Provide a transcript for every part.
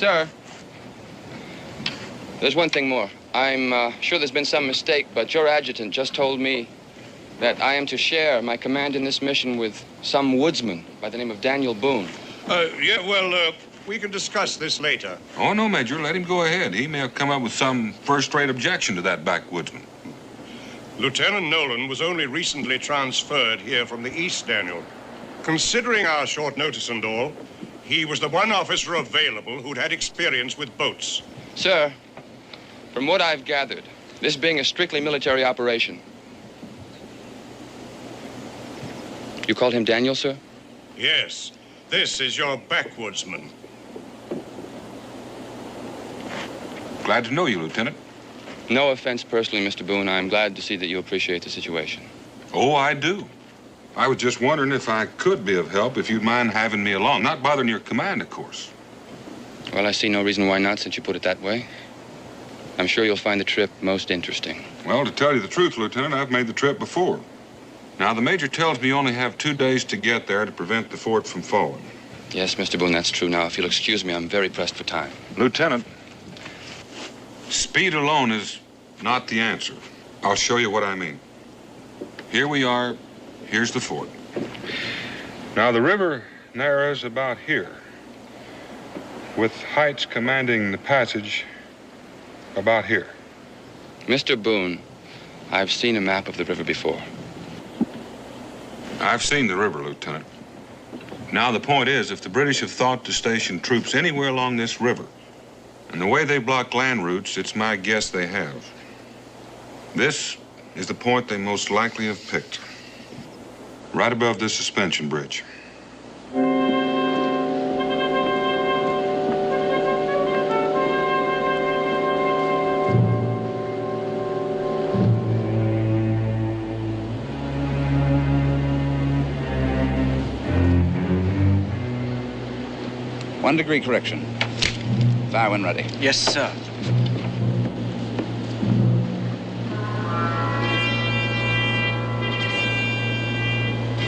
Sir, there's one thing more. I'm sure there's been some mistake, but your adjutant just told me that I am to share my command in this mission with some woodsman by the name of Daniel Boone. We can discuss this later. Oh, no, Major. Let him go ahead. He may have come up with some first-rate objection to that backwoodsman. Lieutenant Nolan was only recently transferred here from the East, Daniel. Considering our short notice and all, he was the one officer available who'd had experience with boats. Sir, from what I've gathered, this being a strictly military operation. You called him Daniel, sir? Yes. This is your backwoodsman. Glad to know you, Lieutenant. No offense personally, Mr. Boone. I'm glad to see that you appreciate the situation. Oh, I do. I was just wondering if I could be of help, if you'd mind having me along. Not bothering your command, of course. Well, I see no reason why not, since you put it that way. I'm sure you'll find the trip most interesting. Well, to tell you the truth, Lieutenant, I've made the trip before. Now, the Major tells me you only have 2 days to get there to prevent the fort from falling. Yes, Mr. Boone, that's true. Now, if you'll excuse me, I'm very pressed for time. Lieutenant, speed alone is not the answer. I'll show you what I mean. Here we are. Here's the fort. Now, the river narrows about here, with heights commanding the passage about here. Mr. Boone, I've seen a map of the river before. I've seen the river, Lieutenant. Now, the point is, if the British have thought to station troops anywhere along this river, and the way they block land routes, it's my guess they have. This is the point they most likely have picked. Right above this suspension bridge. One degree correction. Fire when ready. Yes, sir.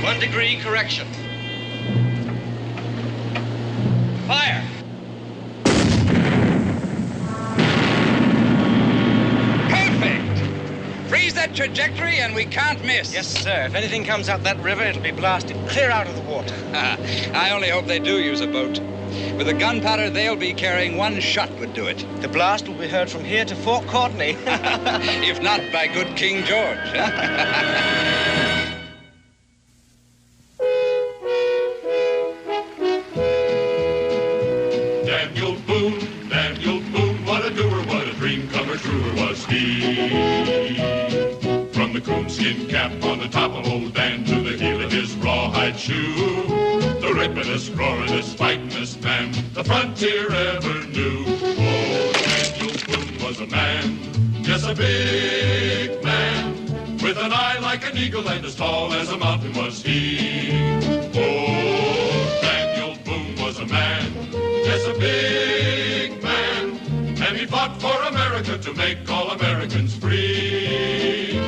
One degree correction. Fire! Perfect! Freeze that trajectory and we can't miss. Yes, sir. If anything comes out that river, it'll be blasted clear out of the water. I only hope they do use a boat. With the gunpowder they'll be carrying, one shot would do it. The blast will be heard from here to Fort Courtney. If not, by good King George. Daniel Boone, what a doer, what a dream comer, truer was he. From the coonskin cap on the top of old Dan to the heel of his rawhide shoe, the rippin'est, roaring'est, fighting'est man the frontier ever knew. Oh, Daniel Boone was a man, yes, a big man, with an eye like an eagle and as tall as a mountain was he. Oh, Daniel Boone was a man, yes, a big man, and he fought for America to make all Americans free.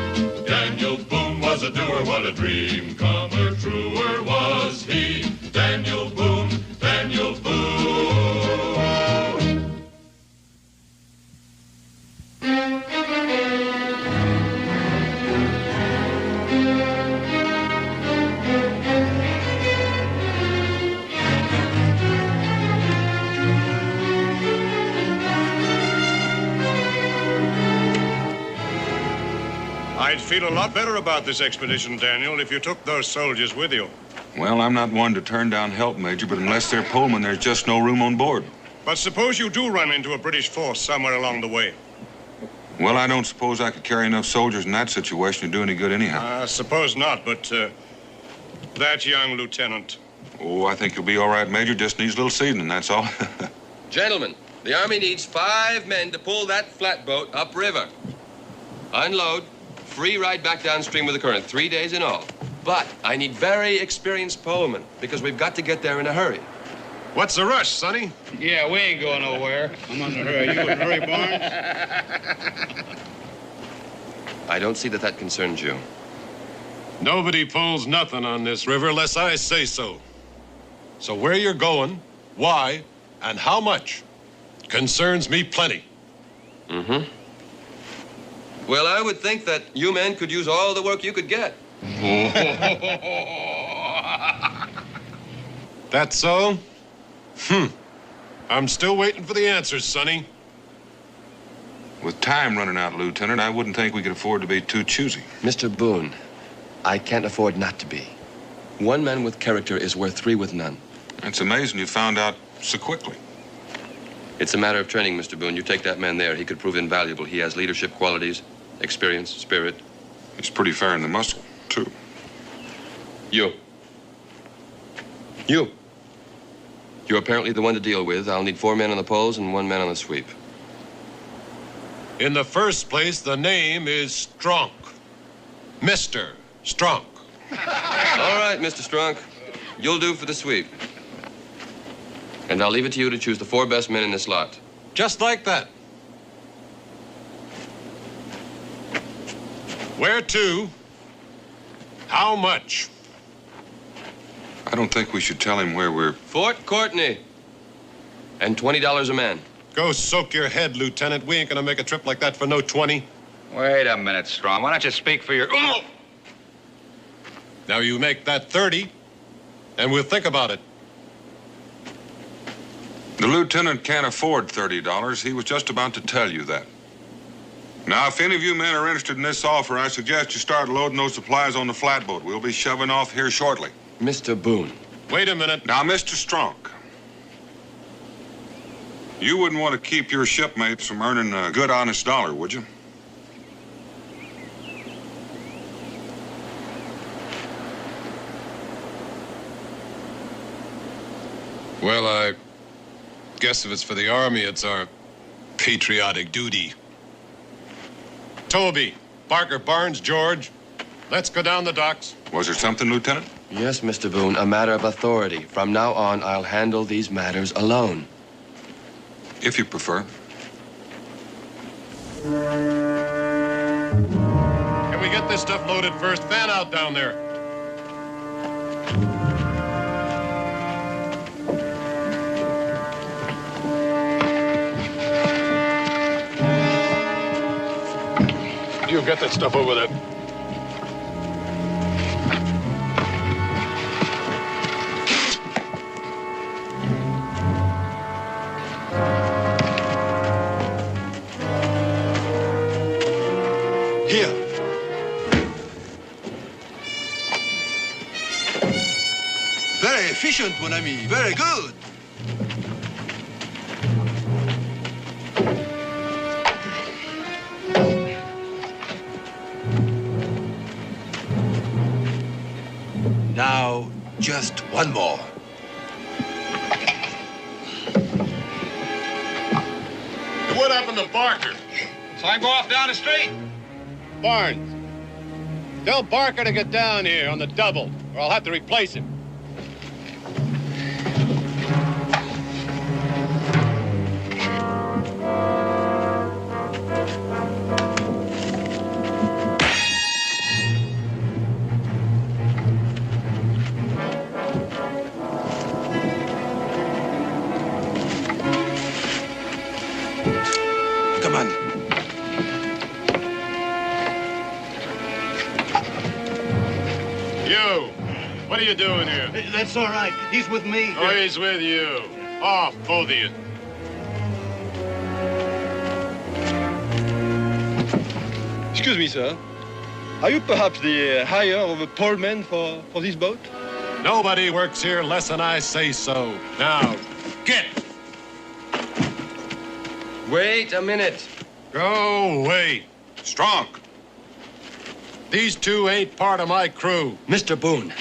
Daniel Boone was a doer, what a dream comer, truer was he. Daniel Boone, Daniel Boone. I'd feel a lot better about this expedition, Daniel, if you took those soldiers with you. Well, I'm not one to turn down help, Major, but unless they're Pullman, there's just no room on board. But suppose you do run into a British force somewhere along the way. Well, I don't suppose I could carry enough soldiers in that situation to do any good anyhow. Suppose not, but that young lieutenant. Oh, I think you'll be all right, Major. Just needs a little seasoning, that's all. Gentlemen, the Army needs 5 men to pull that flatboat upriver. Unload, free ride back downstream with the current, 3 days in all. But I need very experienced polemen, because we've got to get there in a hurry. What's the rush, Sonny? Yeah, we ain't going nowhere. I'm on the hurry. You in a hurry, Barnes? I don't see that concerns you. Nobody pulls nothing on this river unless I say so. So where you're going, why, and how much? Concerns me plenty. Mm-hmm. Well, I would think that you men could use all the work you could get. That so? I'm still waiting for the answers, Sonny. With time running out, Lieutenant, I wouldn't think we could afford to be too choosy. Mr. Boone, I can't afford not to be. One man with character is worth three with none. It's amazing you found out so quickly. It's a matter of training, Mr. Boone. You take that man there, he could prove invaluable. He has leadership qualities, experience, spirit. He's pretty fair in the muscle, too. You. You're apparently the one to deal with. I'll need 4 men on the poles and 1 man on the sweep. In the first place, the name is Strunk. Mr. Strunk. All right, Mr. Strunk. You'll do for the sweep. And I'll leave it to you to choose the 4 best men in this lot. Just like that. Where to? How much? I don't think we should tell him where we're... Fort Courtney. And $20 a man. Go soak your head, Lieutenant. We ain't gonna make a trip like that for no 20. Wait a minute, Strong. Why don't you speak for your... Oh! Now you make that 30, and we'll think about it. The lieutenant can't afford $30. He was just about to tell you that. Now, if any of you men are interested in this offer, I suggest you start loading those supplies on the flatboat. We'll be shoving off here shortly. Mr. Boone. Wait a minute. Now, Mr. Strunk, you wouldn't want to keep your shipmates from earning a good, honest dollar, would you? Well, I guess if it's for the Army, it's our patriotic duty. Toby, Barker, Barnes, George, let's go down the docks. Was there something, Lieutenant? Yes, Mr. Boone, a matter of authority. From now on, I'll handle these matters alone. If you prefer. Can we get this stuff loaded first? Fan out down there. You get that stuff over there. Here. Very efficient, mon ami. Very good. Now, just one more. What happened to Barker? So I go off down the street? Barnes. Tell Barker to get down here on the double, or I'll have to replace him. Come on. You, what are you doing here? That's all right. He's with me. Oh, he's with you. Off, both of you. Excuse me, sir. Are you perhaps the hire of a poleman for this boat? Nobody works here less than I say so. Now, get! Wait a minute. Go away. Strunk. These two ain't part of my crew. Mr. Boone,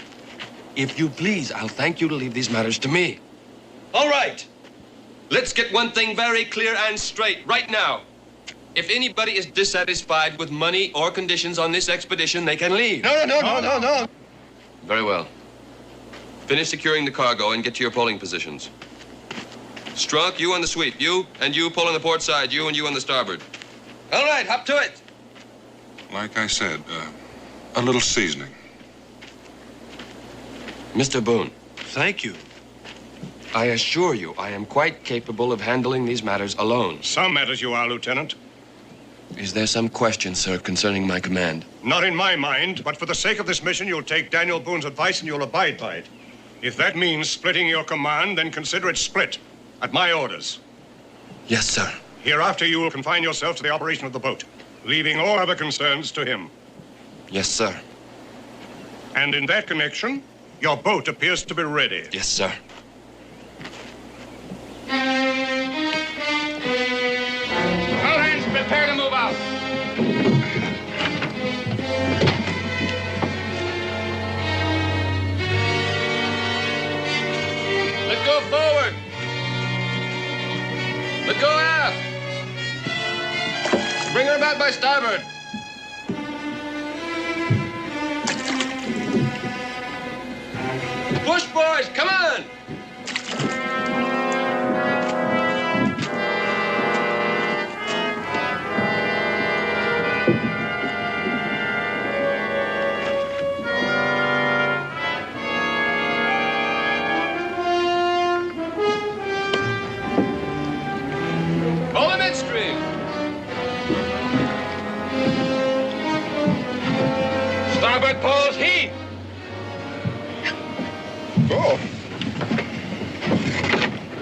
if you please, I'll thank you to leave these matters to me. All right. Let's get one thing very clear and straight right now. If anybody is dissatisfied with money or conditions on this expedition, they can leave. No. Very well. Finish securing the cargo and get to your polling positions. Strunk, you on the sweep. You and you pull on the port side. You and you on the starboard. All right, hop to it. Like I said, a little seasoning. Mr. Boone. Thank you. I assure you, I am quite capable of handling these matters alone. Some matters you are, Lieutenant. Is there some question, sir, concerning my command? Not in my mind, but for the sake of this mission, you'll take Daniel Boone's advice and you'll abide by it. If that means splitting your command, then consider it split, at my orders. Yes, sir. Hereafter, you will confine yourself to the operation of the boat, leaving all other concerns to him. Yes, sir. And in that connection, your boat appears to be ready. Yes, sir. All hands prepare to move out. Let go forward. Let go aft. Bring her about by starboard. Push, boys, come on! Pull the midstream. Starboard poles, heave. Oh.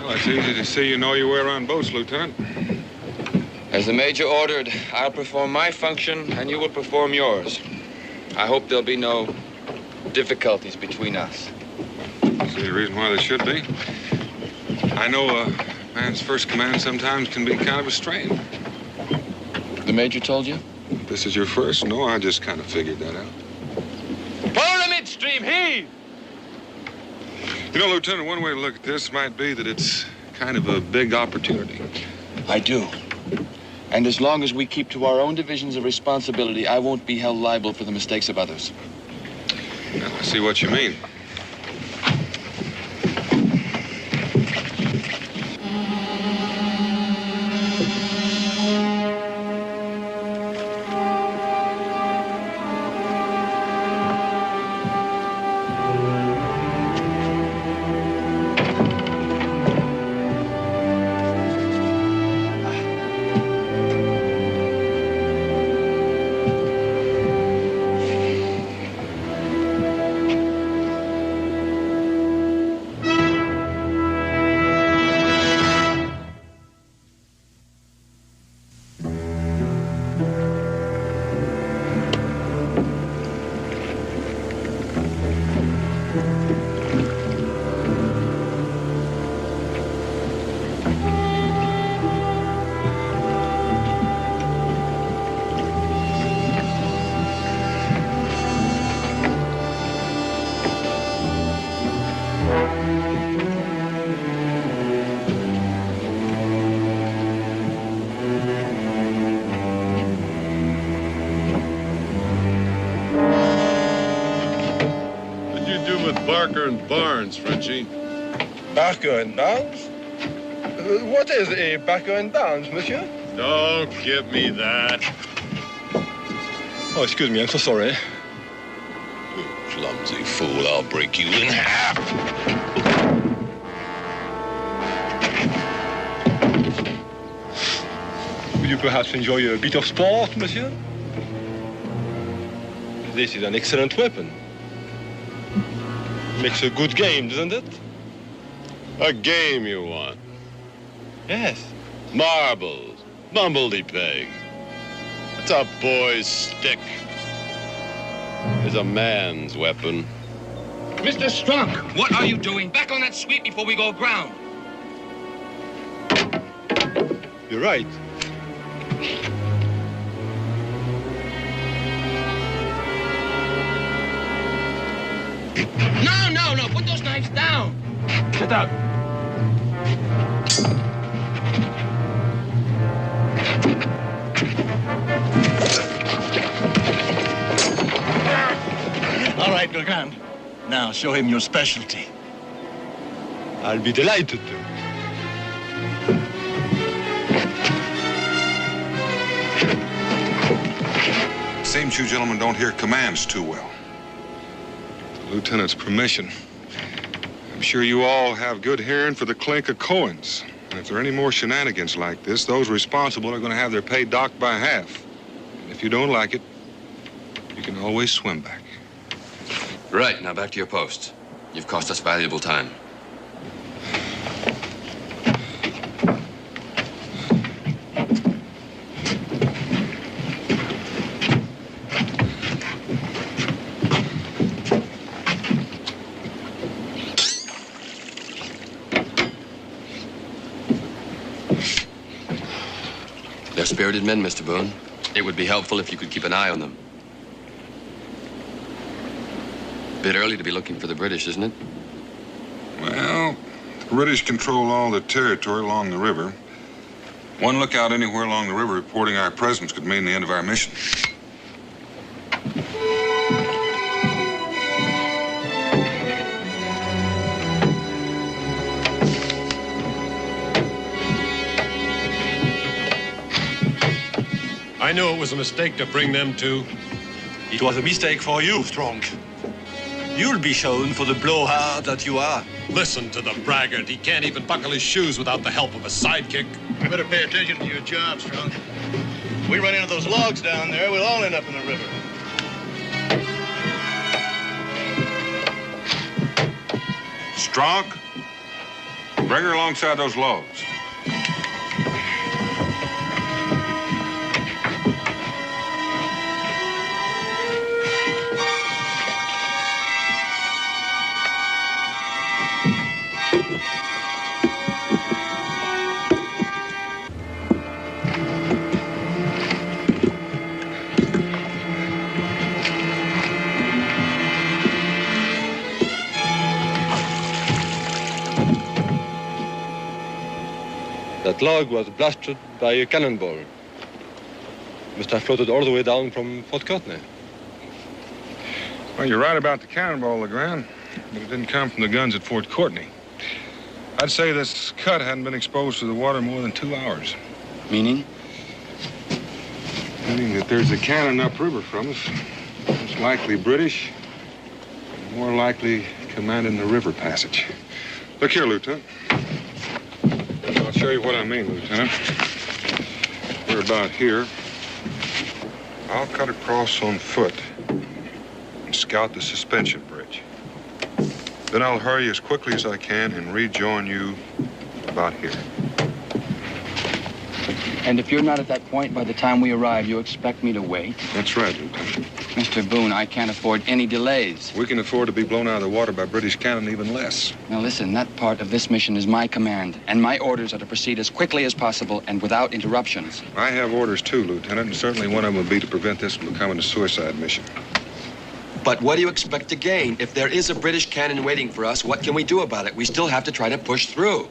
Well, it's easy to see you know your way around boats, Lieutenant. As the Major ordered, I'll perform my function and you will perform yours. I hope there'll be no difficulties between us. See the reason why there should be? I know a man's first command sometimes can be kind of a strain. The Major told you? This is your first? No, I just kind of figured that out. Pull the midstream, heave! You know, Lieutenant, one way to look at this might be that it's kind of a big opportunity. I do. And as long as we keep to our own divisions of responsibility, I won't be held liable for the mistakes of others. Well, I see what you mean. Barker and Barnes, Frenchie. Barker and Barnes? What is a Barker and Barnes, monsieur? Don't give me that. Oh, excuse me, I'm so sorry. You clumsy fool, I'll break you in half. Would you perhaps enjoy a bit of sport, monsieur? This is an excellent weapon. Makes a good game, doesn't it? A game you want? Yes. Marbles, bumbledy-peg. It's a boy's stick. It's a man's weapon. Mr. Strunk, what are you doing? Back on that sweep before we go aground. You're right. No, put those knives down. Get out. All right, Legrand. Now show him your specialty. I'll be delighted to. Seems you gentlemen don't hear commands too well. The lieutenant's permission. I'm sure you all have good hearing for the clink of coins. And if there are any more shenanigans like this, those responsible are going to have their pay docked by half. And if you don't like it, you can always swim back. Right, now back to your posts. You've cost us valuable time. They're spirited men, Mr. Boone. It would be helpful if you could keep an eye on them. Bit early to be looking for the British, isn't it? Well, the British control all the territory along the river. One lookout anywhere along the river reporting our presence could mean the end of our mission. I knew it was a mistake to bring them to. It was a mistake for you, Strong. You'll be shown for the blowhard that you are. Listen to the braggart. He can't even buckle his shoes without the help of a sidekick. You better pay attention to your job, Strong. We run into those logs down there, we'll all end up in the river. Strong, bring her alongside those logs. That log was blasted by a cannonball. Must have floated all the way down from Fort Courtney. Well, you're right about the cannonball, Legrand, but it didn't come from the guns at Fort Courtney. I'd say this cut hadn't been exposed to the water more than 2 hours. Meaning? Meaning that there's a cannon upriver from us. Most likely British, more likely commanding the river passage. Look here, Lieutenant. I'll show you what I mean, Lieutenant. We're about here. I'll cut across on foot and scout the suspension bridge. Then I'll hurry as quickly as I can and rejoin you about here. And if you're not at that point by the time we arrive, you expect me to wait? That's right, Lieutenant. Mr. Boone, I can't afford any delays. We can afford to be blown out of the water by British cannon even less. Now listen, that part of this mission is my command, and my orders are to proceed as quickly as possible and without interruptions. I have orders too, Lieutenant, and certainly one of them would be to prevent this from becoming a suicide mission. But what do you expect to gain? If there is a British cannon waiting for us, what can we do about it? We still have to try to push through.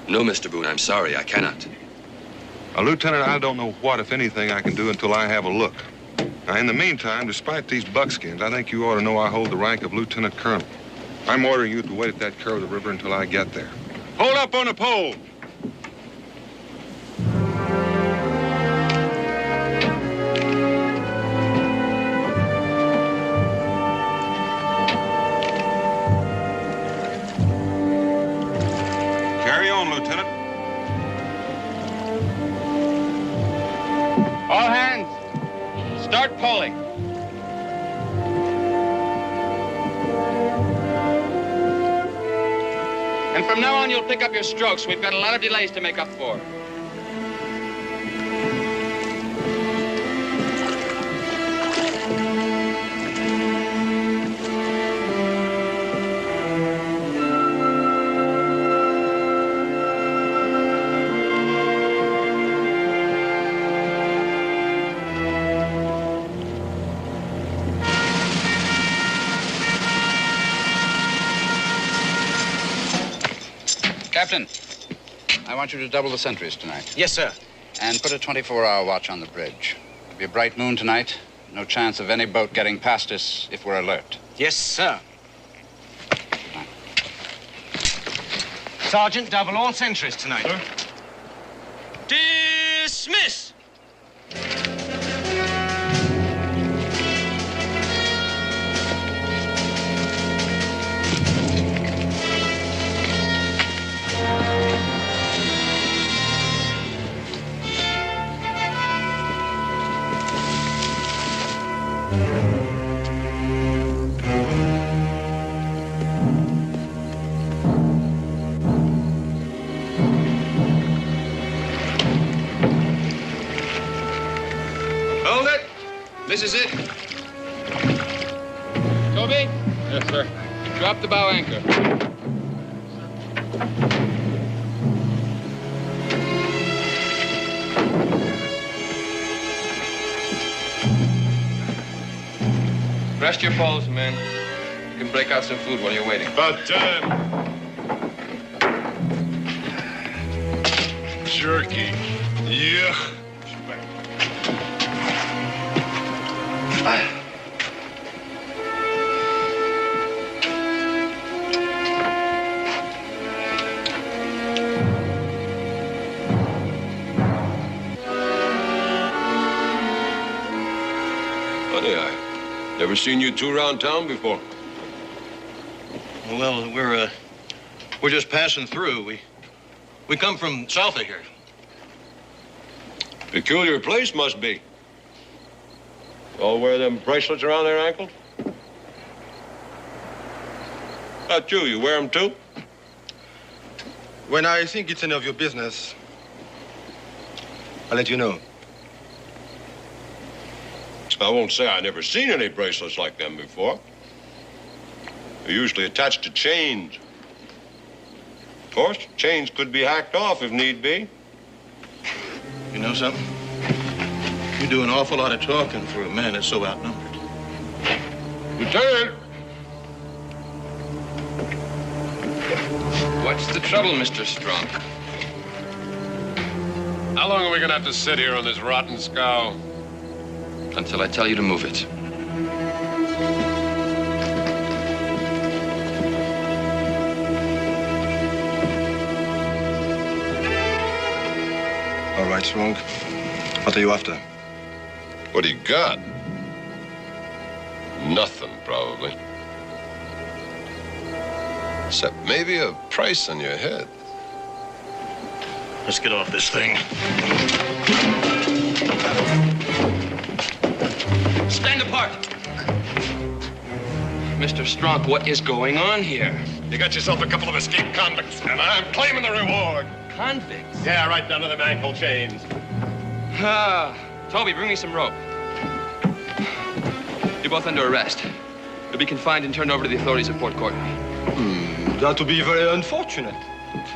No, Mr. Boone, I'm sorry, I cannot. Lieutenant, I don't know what, if anything, I can do until I have a look. Now, in the meantime, despite these buckskins, I think you ought to know I hold the rank of Lieutenant Colonel. I'm ordering you to wait at that curve of the river until I get there. Hold up on the pole! Carry on, Lieutenant. All hands, start pulling. And from now on, you'll pick up your strokes. We've got a lot of delays to make up for. Captain, I want you to double the sentries tonight. Yes, sir. And put a 24-hour watch on the bridge. It'll be a bright moon tonight. No chance of any boat getting past us if we're alert. Yes, sir. Sergeant, double all sentries tonight. Sir? Dismiss! This is it. Toby? Yes, sir. Drop the bow anchor. Rest your poles, men. You can break out some food while you're waiting. But, jerky. Yeah. Funny, I never seen you two around town before. Well, we're just passing through. We come from south of here. Peculiar place must be. All wear them bracelets around their ankles? About you, you wear them too? When I think it's any of your business, I'll let you know. I won't say I never seen any bracelets like them before. They're usually attached to chains. Of course, chains could be hacked off if need be. You know something? You do an awful lot of talking for a man that's so outnumbered. Lieutenant! What's the trouble, Mr. Strong? How long are we gonna have to sit here on this rotten scow? Until I tell you to move it. All right, Strong. What are you after? What do you got? Nothing, probably. Except maybe a price on your head. Let's get off this thing. Stand apart! Mr. Strunk, what is going on here? You got yourself a couple of escaped convicts, and I'm claiming the reward. Convicts? Yeah, right down to them ankle chains. Toby, bring me some rope. You're both under arrest. You'll be confined and turned over to the authorities at Port Courtney. That would be very unfortunate.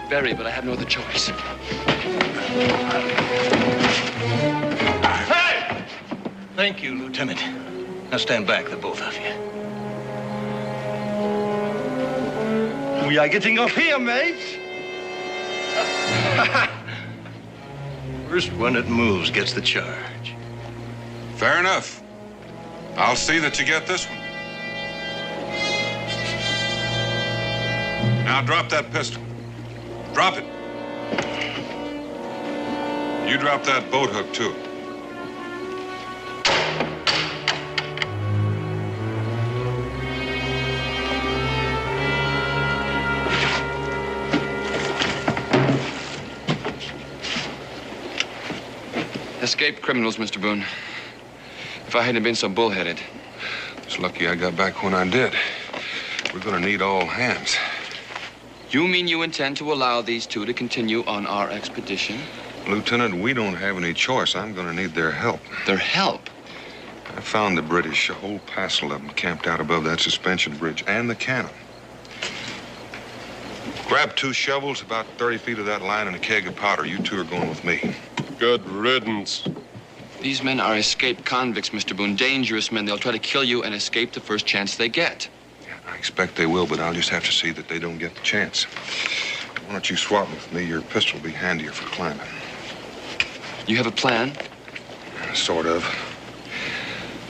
Very, but I have no other choice. Hey! Thank you, Lieutenant. Now stand back, the both of you. We are getting off here, mates. First one that moves gets the charge. Fair enough. I'll see that you get this one. Now drop that pistol. Drop it. You drop that boat hook, too. Escaped criminals, Mr. Boone. If I hadn't been so bullheaded. It's lucky I got back when I did. We're gonna need all hands. You mean you intend to allow these two to continue on our expedition? Lieutenant, we don't have any choice. I'm gonna need their help. Their help? I found the British, a whole passel of them, camped out above that suspension bridge, and the cannon. Grab 2 shovels, about 30 feet of that line, and a keg of powder. You two are going with me. Good riddance. These men are escaped convicts, Mr. Boone. Dangerous men. They'll try to kill you and escape the first chance they get. I expect they will, but I'll just have to see that they don't get the chance. Why don't you swap with me? Your pistol will be handier for climbing. You have a plan? Sort of.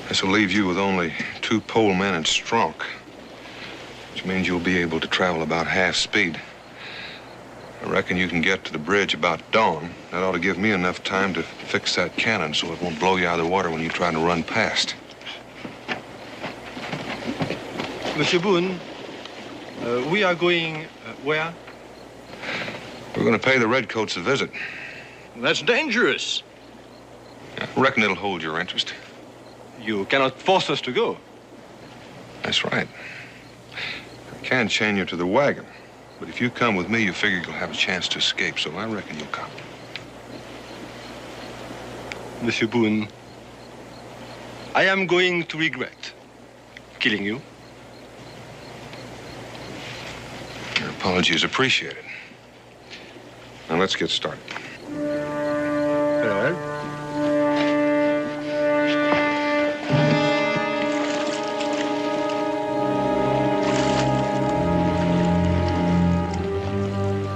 This will leave you with only 2 pole men and Stronk, which means you'll be able to travel about half speed. I reckon you can get to the bridge about dawn. That ought to give me enough time to fix that cannon so it won't blow you out of the water when you try to run past. Monsieur Boone, we are going where? We're going to pay the Redcoats a visit. That's dangerous. I reckon it'll hold your interest. You cannot force us to go. That's right. I can chain you to the wagon. But if you come with me, you figure you'll have a chance to escape, so I reckon you'll come. Monsieur Boone, I am going to regret killing you. Your apology is appreciated. Now let's get started. Very well.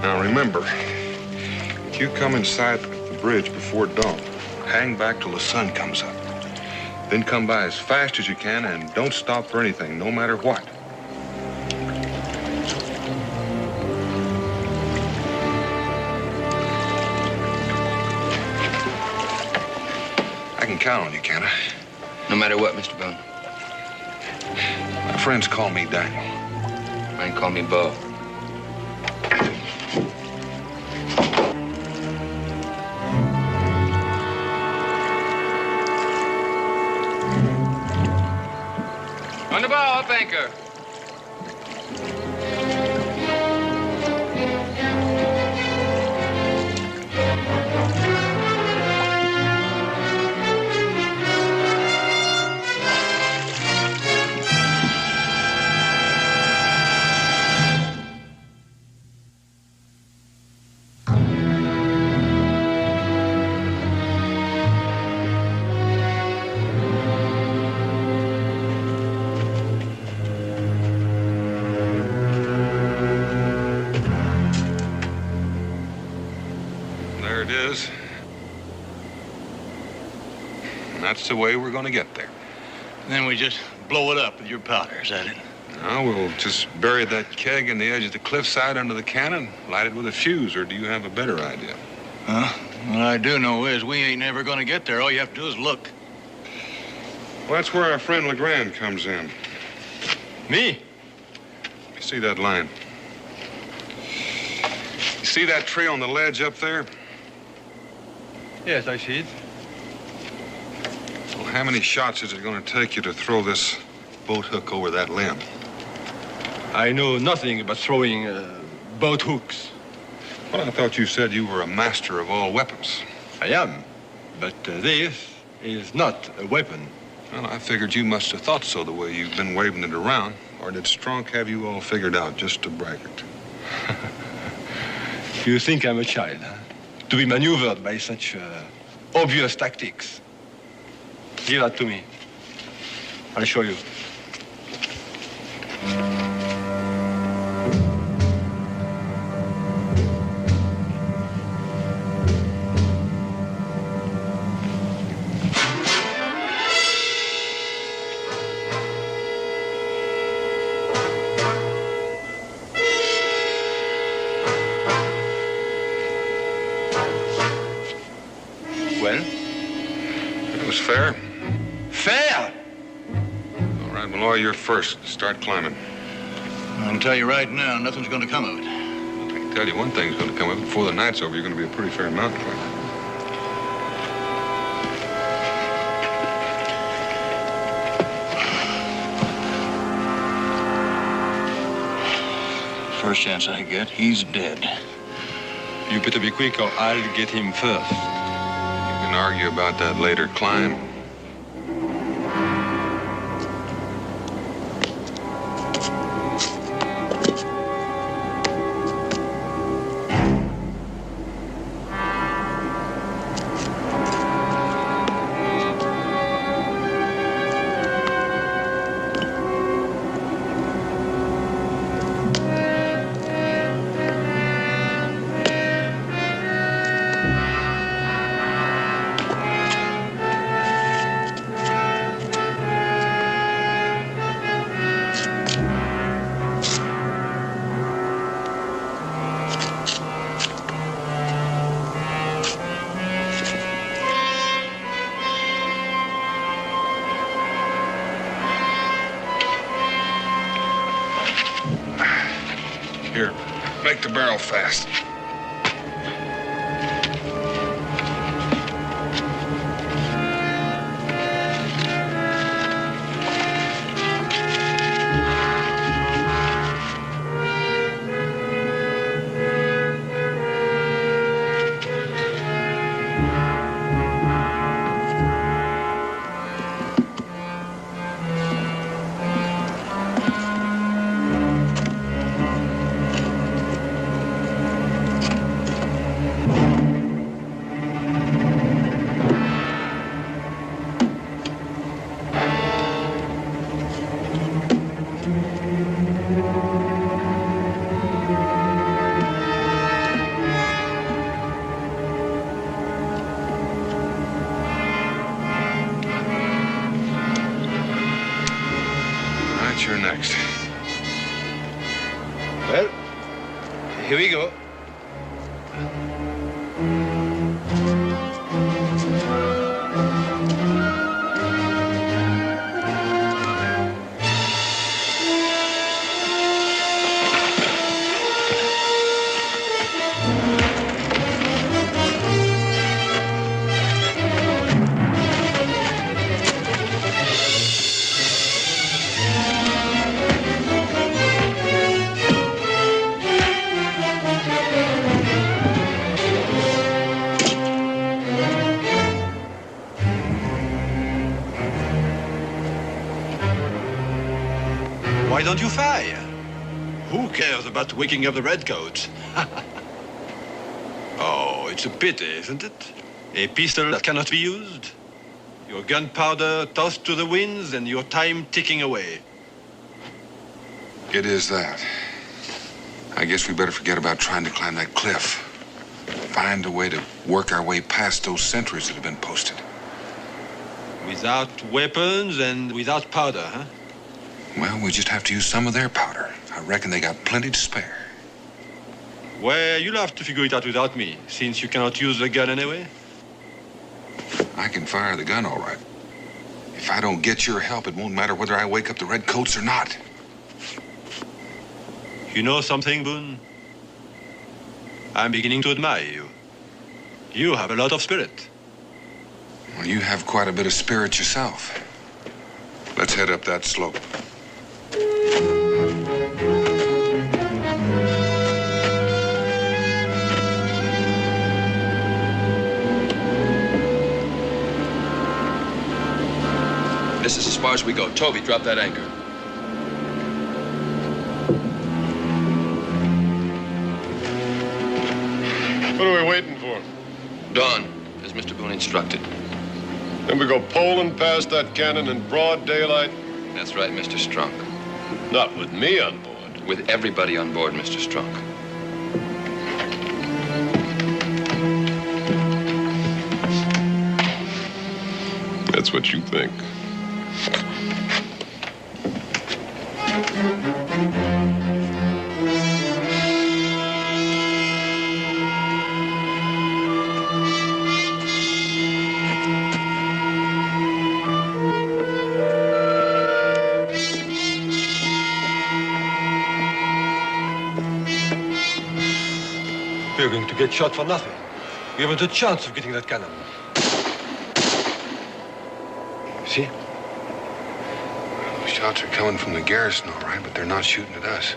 Now remember, if you come inside the bridge before dawn, hang back till the sun comes up. Then come by as fast as you can and don't stop for anything, no matter what. I can count on you, can't I? No matter what, Mr. Boone. My friends call me Daniel. Mine call me Bo. On the bow, up anchor. There it is. And that's the way we're going to get there. Then we just blow it up with your powder, is that it? Now, we'll just bury that keg in the edge of the cliffside under the cannon, light it with a fuse, or do you have a better idea? Huh? What I do know is we ain't never gonna get there. All you have to do is look. Well, that's where our friend Legrand comes in. Me? You see that line? You see that tree on the ledge up there? Yes, I see it. Well, how many shots is it going to take you to throw this boat hook over that limb? I know nothing about throwing boat hooks. Well, I thought you said you were a master of all weapons. I am, but this is not a weapon. Well, I figured you must have thought so the way you've been waving it around. Or did Strunk have you all figured out just to braggart? You think I'm a child, huh? To be maneuvered by such obvious tactics. Give that to me. I'll show you. Well? It was fair. Fair? All right, Malloy, you're first. Start climbing. I can tell you right now, nothing's gonna come of it. I can tell you one thing's going to come of it. Before the night's over, you're going to be a pretty fair mountain climber. First chance I get, he's dead. You better be quick or I'll get him first. You can argue about that later. Climb. Here, make the barrel fast. Why don't you fire? Who cares about waking up the redcoats? Oh, it's a pity, isn't it? A pistol that cannot be used. Your gunpowder tossed to the winds and your time ticking away. It is that. I guess we better forget about trying to climb that cliff. Find a way to work our way past those sentries that have been posted. Without weapons and without powder, huh? Well, we just have to use some of their powder. I reckon they got plenty to spare. Well, you'll have to figure it out without me, since you cannot use the gun anyway. I can fire the gun all right. If I don't get your help, it won't matter whether I wake up the redcoats or not. You know something, Boone? I'm beginning to admire you. You have a lot of spirit. Well, you have quite a bit of spirit yourself. Let's head up that slope. This is as far as we go. Toby, drop that anchor. What are we waiting for? Dawn, as Mr. Boone instructed. Then we go poling past that cannon in broad daylight? That's right, Mr. Strunk. Not with me on board. With everybody on board, Mr. Strunk. That's what you think. We're going to get shot for nothing. We haven't a chance of getting that cannon. See? Shots are coming from the garrison, all right, but they're not shooting at us.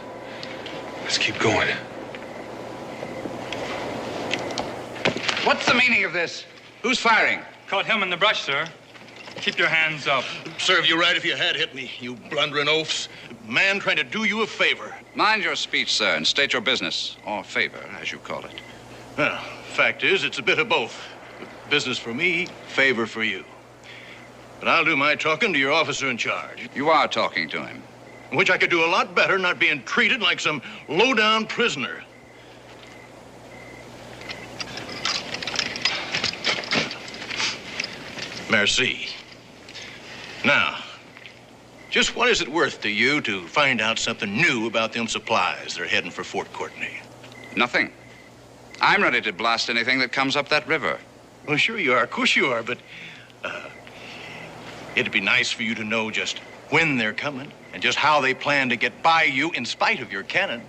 Let's keep going. What's the meaning of this? Who's firing? Caught him in the brush, sir. Keep your hands up. Serve you right if you had hit me, you blundering oafs. Man trying to do you a favor. Mind your speech, sir, and state your business, or favor, as you call it. Well, fact is, it's a bit of both. Business for me, favor for you. But I'll do my talking to your officer in charge. You are talking to him. Which I could do a lot better, not being treated like some low-down prisoner. Merci. Now, just what is it worth to you to find out something new about them supplies they're heading for Fort Courtney? Nothing. I'm ready to blast anything that comes up that river. Well, sure you are. Of course you are, but it'd be nice for you to know just when they're coming and just how they plan to get by you in spite of your cannon.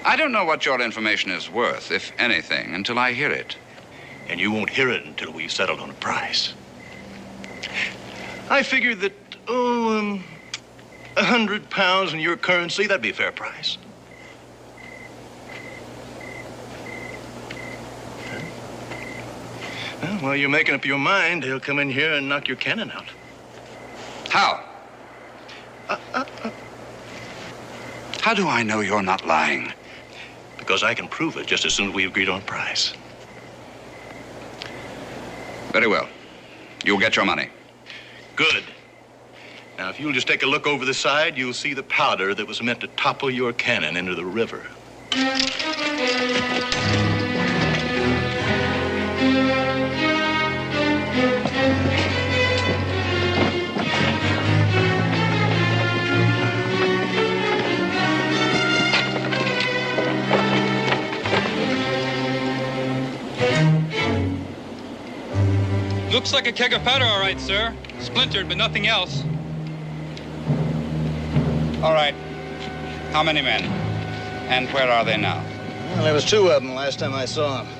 I don't know what your information is worth, if anything, until I hear it. And you won't hear it until we've settled on a price. I figured that, 100 pounds in your currency, that'd be a fair price. Well, while you're making up your mind, they'll come in here and knock your cannon out. How? How do I know you're not lying? Because I can prove it just as soon as we agreed on a price. Very well. You'll get your money. Good. Now, if you'll just take a look over the side, you'll see the powder that was meant to topple your cannon into the river. Looks like a keg of powder, all right, sir. Splintered, but nothing else. All right. How many men? And where are they now? Well, there was 2 of them last time I saw them.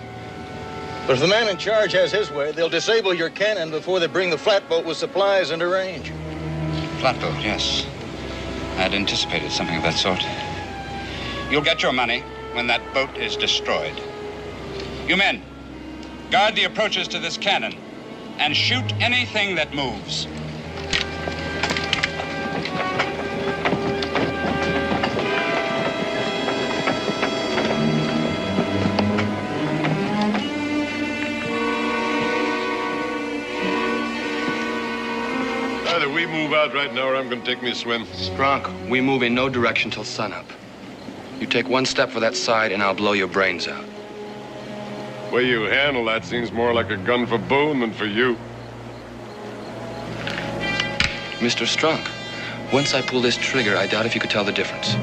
But if the man in charge has his way, they'll disable your cannon before they bring the flatboat with supplies into range. Flatboat, yes. I'd anticipated something of that sort. You'll get your money when that boat is destroyed. You men, guard the approaches to this cannon and shoot anything that moves. Either we move out right now or I'm going to take me a swim. Strunk, we move in no direction till sunup. You take 1 step for that side and I'll blow your brains out. The way you handle that seems more like a gun for Boone than for you. Mr. Strunk, once I pull this trigger, I doubt if you could tell the difference.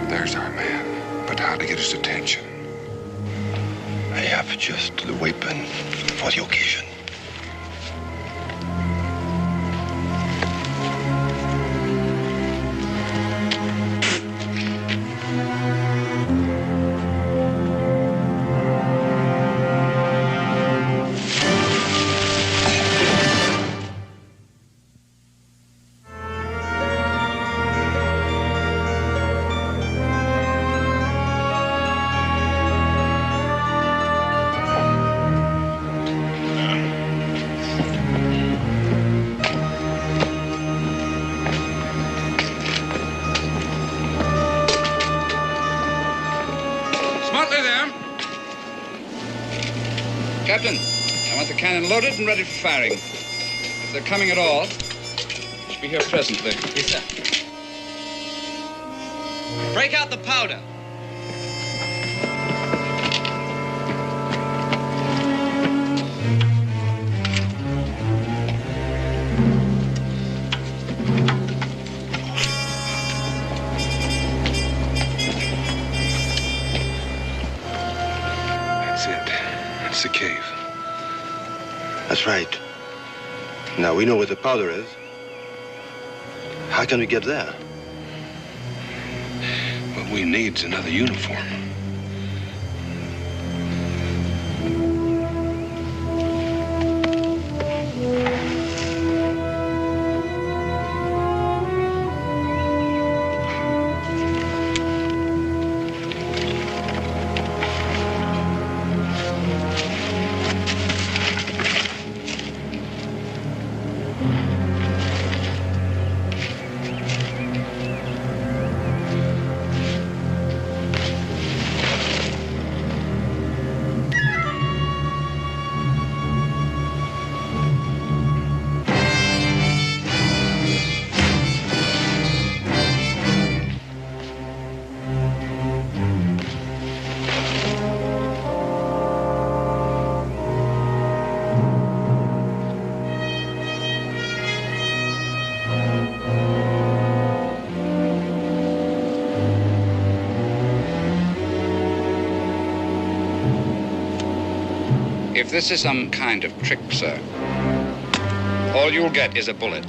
There's our man. But how to get his attention? I have just the weapon for the occasion. Captain, I want the cannon loaded and ready for firing. If they're coming at all, should be here presently. Yes, sir. Break out the powder. That's it. That's the cave. That's right. Now we know where the powder is. How can we get there? What we need's another uniform. If this is some kind of trick, sir, all you'll get is a bullet.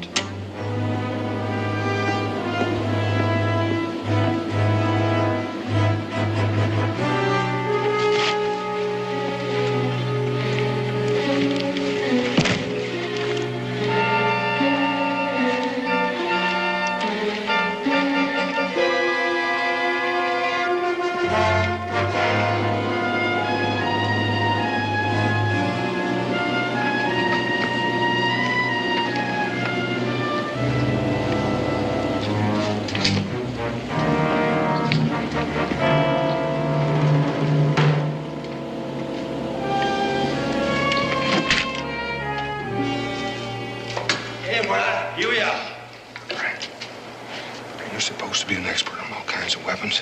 you're supposed to be an expert on all kinds of weapons.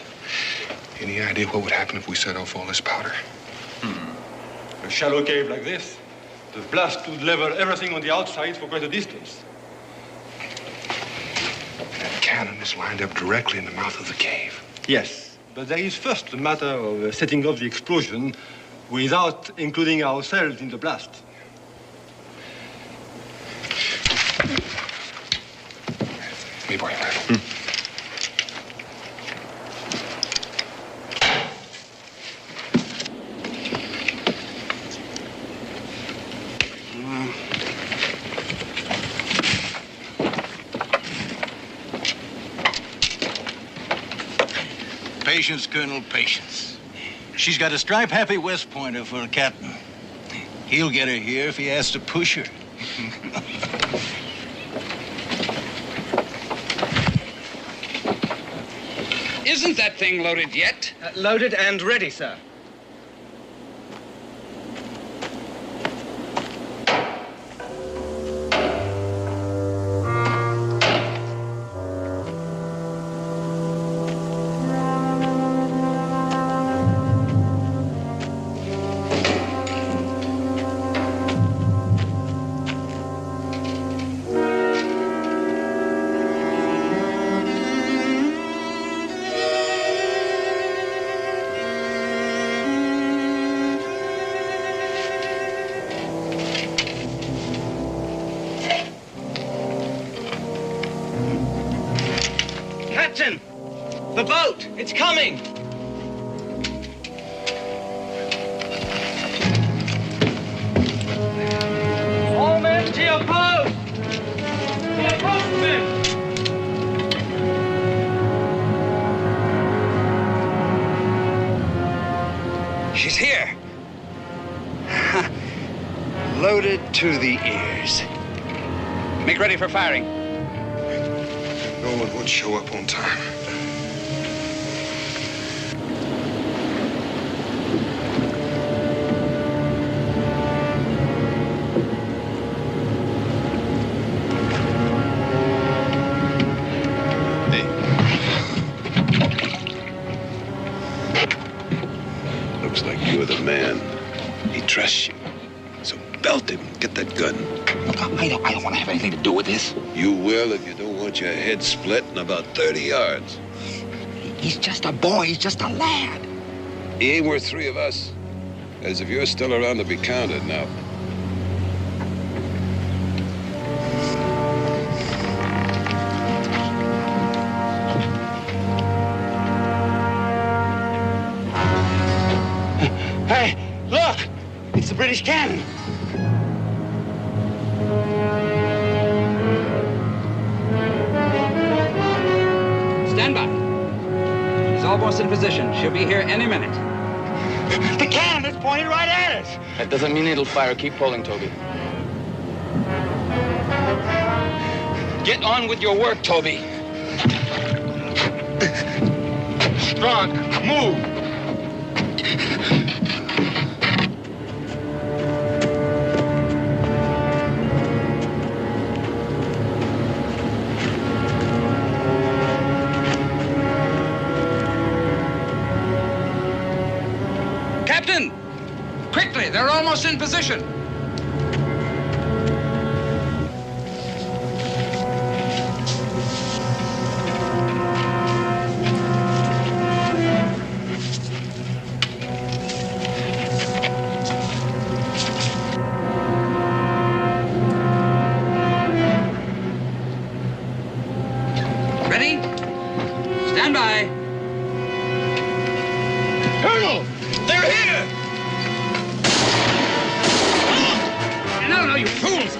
Any idea what would happen if we set off all this powder? A shallow cave like this, the blast would level everything on the outside for quite a distance. That cannon is lined up directly in the mouth of the cave. Yes, but there is first the matter of setting off the explosion without including ourselves in the blast. Me boy, rifle. Patience, Colonel, patience. She's got a stripe-happy West Pointer for a captain. He'll get her here if he has to push her. Isn't that thing loaded yet? Loaded and ready, sir. Captain! The boat! It's coming! All men to your post! To your post, men! She's here. Loaded to the ears. Make ready for firing. No one would show up on time. Looks like you're the man. He trusts you. So belt him. Get that gun. Look, I don't want to have anything to do with this. You will if you don't want your head split in about 30 yards. He's just a boy. He's just a lad. He ain't worth 3 of us. As if you're still around to be counted now. Hey, look! It's the British cannon. Stand by. She's almost in position. She'll be here any minute. The cannon is pointed right at us. That doesn't mean it'll fire. Keep pulling, Toby. Get on with your work, Toby. Strong, move. Captain! Quickly, they're almost in position. Ready? Stand by. Colonel! They're here! No, you fools!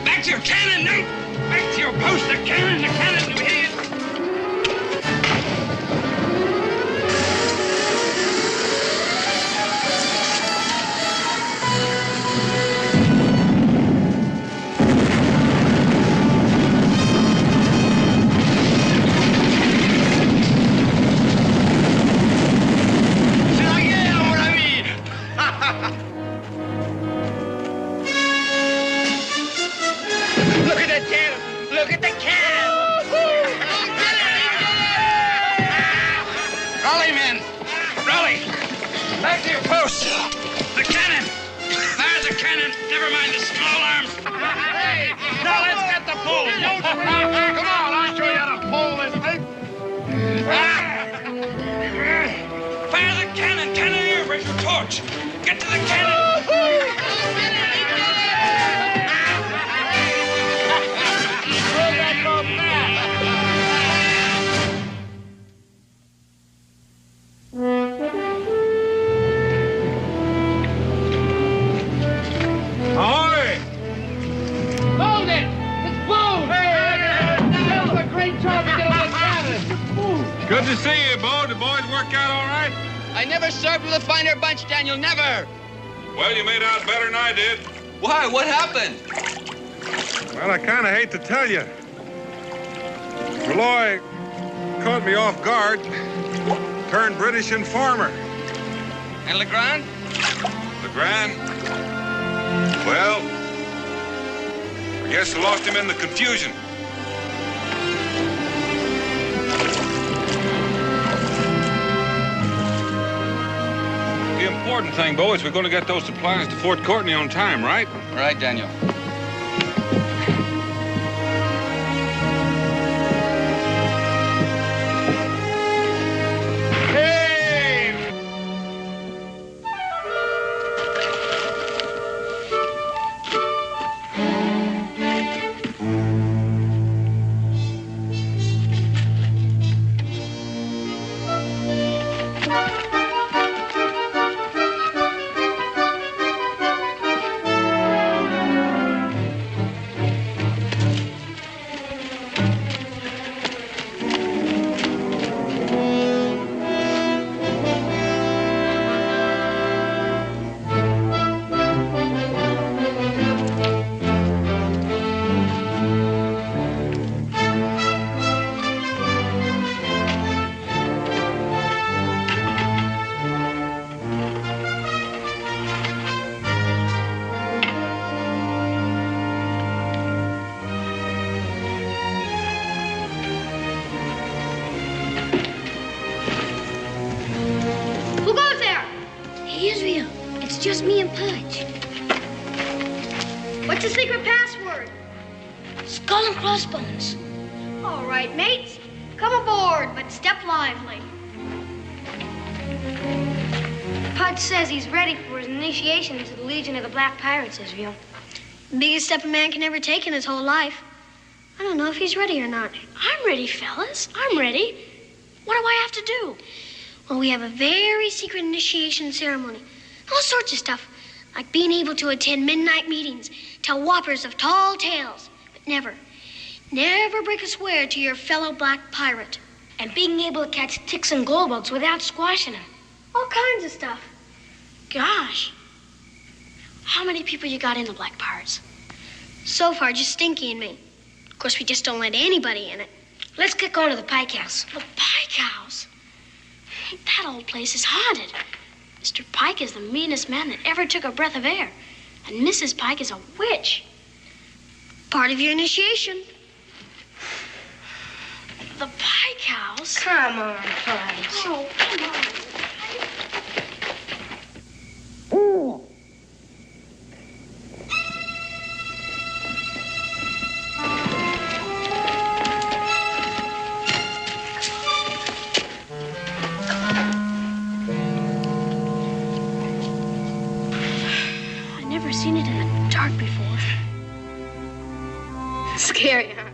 Back to your cannon, no! Back to your post! The cannon, you idiots! Look at that cannon! Look at the cannon! Back to your post. The cannon. Fire the cannon. Never mind the small arms. Hey, now let's get the pole. Come on, I'll show you how to pull this thing. Fire the cannon. Cannoneer, raise your torch. Get to the cannon. Ahoy! Hold it! It's Boone! That was a great job to get on the cannon! Good to see you, Bo. The boys work out all right? I never served with a finer bunch, Daniel, never. Well, you made out better than I did. Why? What happened? Well, I kind of hate to tell you. Malloy caught me off guard. Turned British informer. And Legrand? Legrand? Well, I guess I lost him in the confusion. The important thing, Bo, is we're going to get those supplies to Fort Courtney on time, right? Right, Daniel. Just me and Pudge. What's the secret password? Skull and crossbones. All right, mates. Come aboard, but step lively. Pudge says he's ready for his initiation into the Legion of the Black Pirates, Israel. Biggest step a man can ever take in his whole life. I don't know if he's ready or not. I'm ready, fellas. I'm ready. What do I have to do? Well, we have a very secret initiation ceremony. All sorts of stuff, like being able to attend midnight meetings, tell whoppers of tall tales, but never break a swear to your fellow black pirate, and being able to catch ticks and glow-bugs without squashing them. All kinds of stuff. Gosh, how many people you got in the Black Pirates? So far, just Stinky and me. Of course, we just don't let anybody in it. Let's get going to the Pike House. The Pike House? That old place is haunted. Mr. Pike is the meanest man that ever took a breath of air. And Mrs. Pike is a witch. Part of your initiation. The Pike House? Come on, Pudge. Oh, come on. Seen it in the dark before. Scary, huh?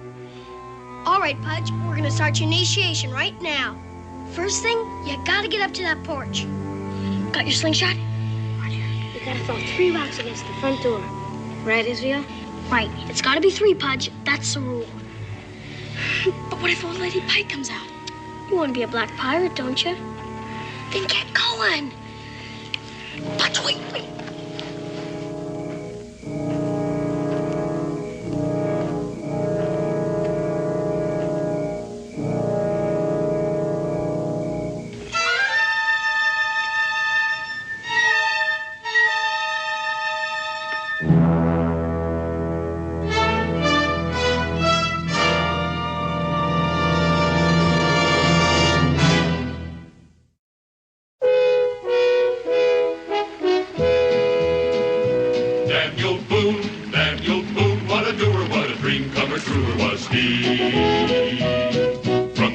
All right, Pudge, we're gonna start your initiation right now. First thing, you gotta get up to that porch. Got your slingshot? You gotta throw 3 rocks against the front door. Right, Israel? Right. It's gotta be 3, Pudge. That's the rule. But what if old Lady Pike comes out? You wanna be a black pirate, don't you? Then get going. Pudge, wait.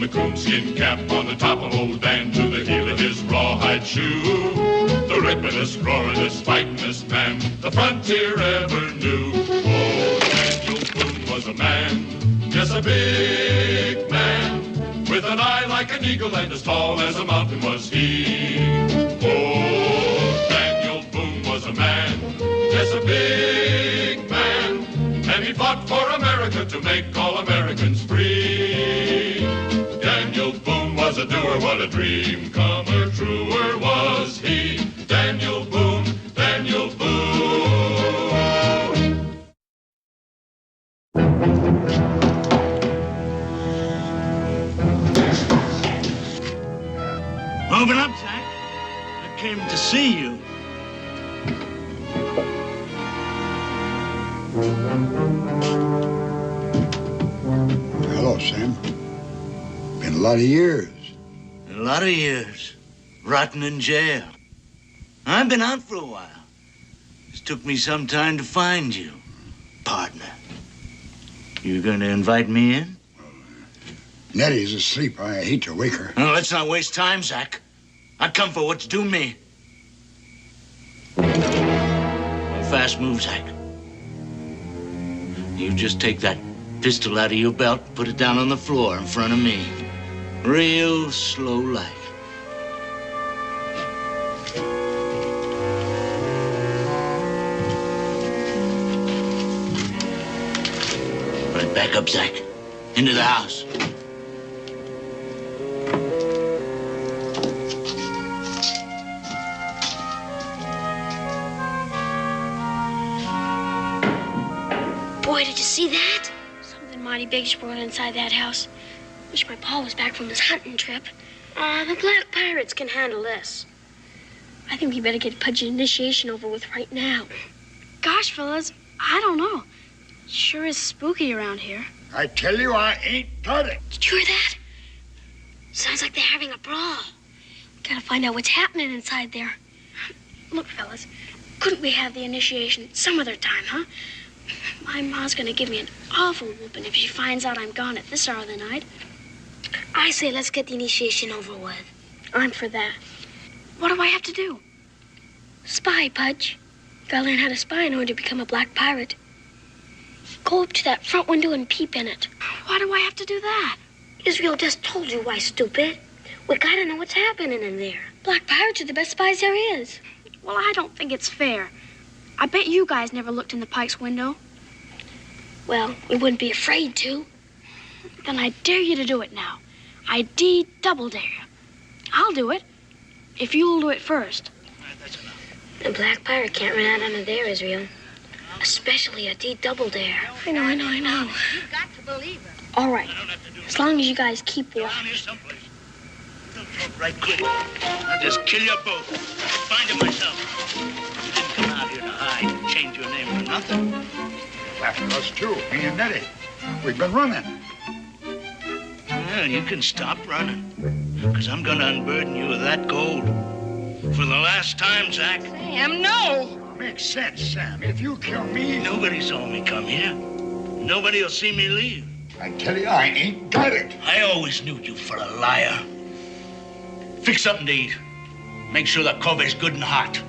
the coonskin cap on the top of old Dan to the heel of his rawhide shoe. The ripperest, roaringest, fightingest man the frontier ever knew. Oh, Daniel Boone was a man, yes, a big man, with an eye like an eagle and as tall as a mountain was he. Oh, Daniel Boone was a man, yes, a big man, and he fought for America to make all Americans free. Daniel Boone was a doer, what a dream comer, truer was he. Daniel Boone, Daniel Boone. Open up, Zach. I came to see you. Hello, Sam. Been a lot of years. A lot of years. Rotting in jail. I've been out for a while. It's took me some time to find you, partner. You going to invite me in? Nettie's asleep. I hate to wake her. No, let's not waste time, Zach. I come for what's due me. A fast move, Zach. You just take that pistol out of your belt and put it down on the floor in front of me. Real slow like. Put it back up, Zach. Into the house. Boy, did you see that? Something mighty big's brought inside that house. Wish my pa was back from his hunting trip. The black pirates can handle this. I think we better get Pudge's initiation over with right now. Gosh, fellas, I don't know. Sure is spooky around here. I tell you, I ain't got it. Did you hear that? Sounds like they're having a brawl. We gotta find out what's happening inside there. Look, fellas, couldn't we have the initiation some other time, huh? My ma's gonna give me an awful whooping if she finds out I'm gone at this hour of the night. I say let's get the initiation over with. I'm for that. What do I have to do? Spy, Pudge. Gotta learn how to spy in order to become a black pirate. Go up to that front window and peep in it. Why do I have to do that? Israel just told you why, stupid. We gotta know what's happening in there. Black pirates are the best spies there is. Well, I don't think it's fair. I bet you guys never looked in the Pike's window. Well, we wouldn't be afraid to. Then I dare you to do it now. I double dare you. I'll do it, if you'll do it first. A black pirate can't run out under there, Israel. Especially a double dare. I know. You've got to believe it. All right, as long as you guys keep watch. Right quick. I'll just kill you both. Find him myself. You didn't come out here to hide and change your name for nothing. After us, too. Me and Nettie. We've been running. Well, you can stop running. Because I'm going to unburden you of that gold. For the last time, Zach. Sam, no! Makes sense, Sam. If you kill me... Nobody saw me come here. Nobody will see me leave. I tell you, I ain't got it. I always knew you for a liar. Fix something to eat. Make sure the cover's good and hot.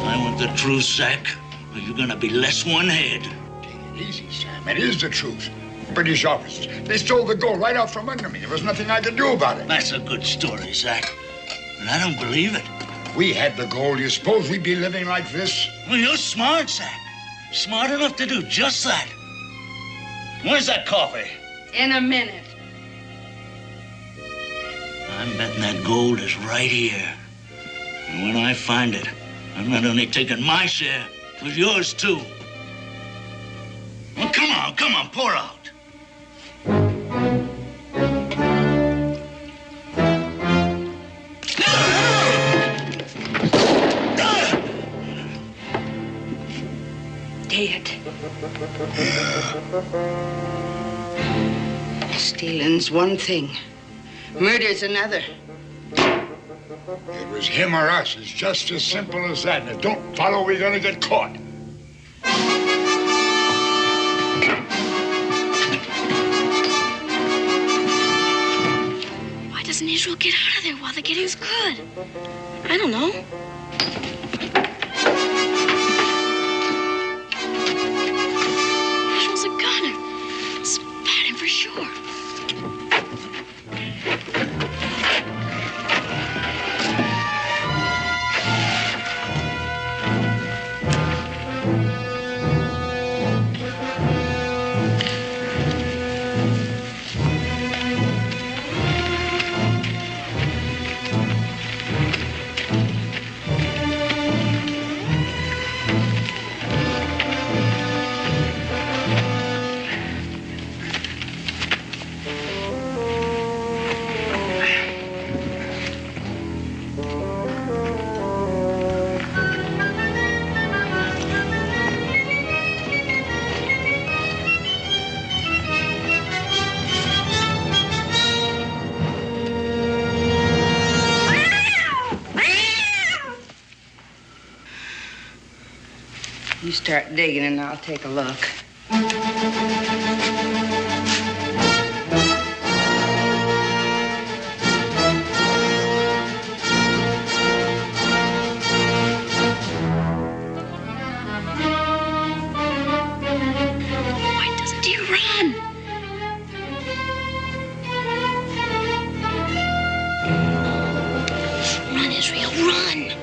I want the truth, Zach, or you're gonna be less one head. Take it easy, Sam. It is the truth. British officers. They stole the gold right out from under me. There was nothing I could do about it. That's a good story, Zach. But I don't believe it. We had the gold. You suppose we'd be living like this? Well, you're smart, Zach. Smart enough to do just that. Where's that coffee? In a minute. I'm betting that gold is right here. And when I find it, I'm not only taking my share, but yours too. Well, come on, pour out. Dead. Stealing's one thing. Murder's another. It was him or us. It's just as simple as that. And if don't follow, we're gonna get caught. as well get out of there while the getting's good. I don't know. Marshall's a gunner. Spot him for sure. You start digging and I'll take a look. Why doesn't he run? Run, Israel, run!